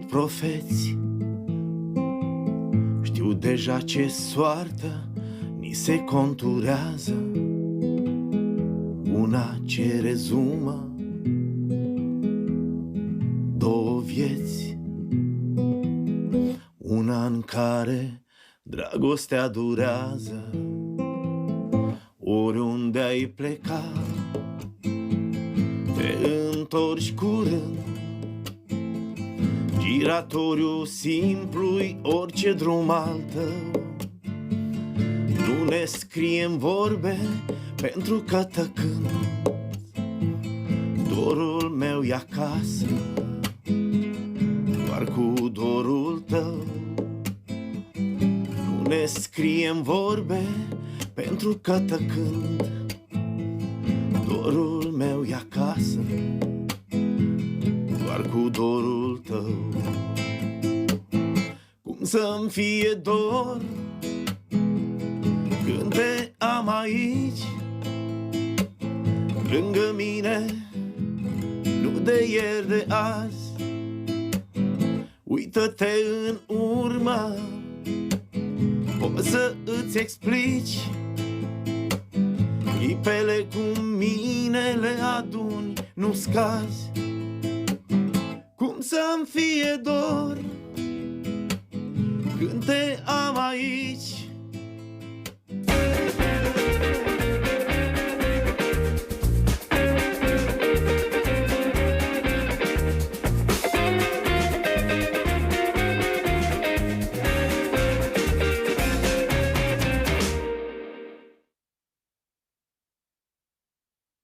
Profeți, știu deja ce soartă ni se conturează. una ce rezumă două vieți, una în care dragostea durează, oriunde ai pleca, te întorci curând. Giratoriu simplu-i orice drum al tău. Nu ne scriem vorbe pentru că tăcând, dorul meu e acasă, doar cu dorul tău. Nu ne scriem vorbe pentru că tăcând, dorul meu e acasă, doar cu dorul tău. Cum să-mi fie dor când te am aici lângă mine, nu de ieri, de azi. Uită-te în urmă, poți să îți explici. Clipele cu mine le aduni, nu scazi. Cum să-mi fie dor când te am aici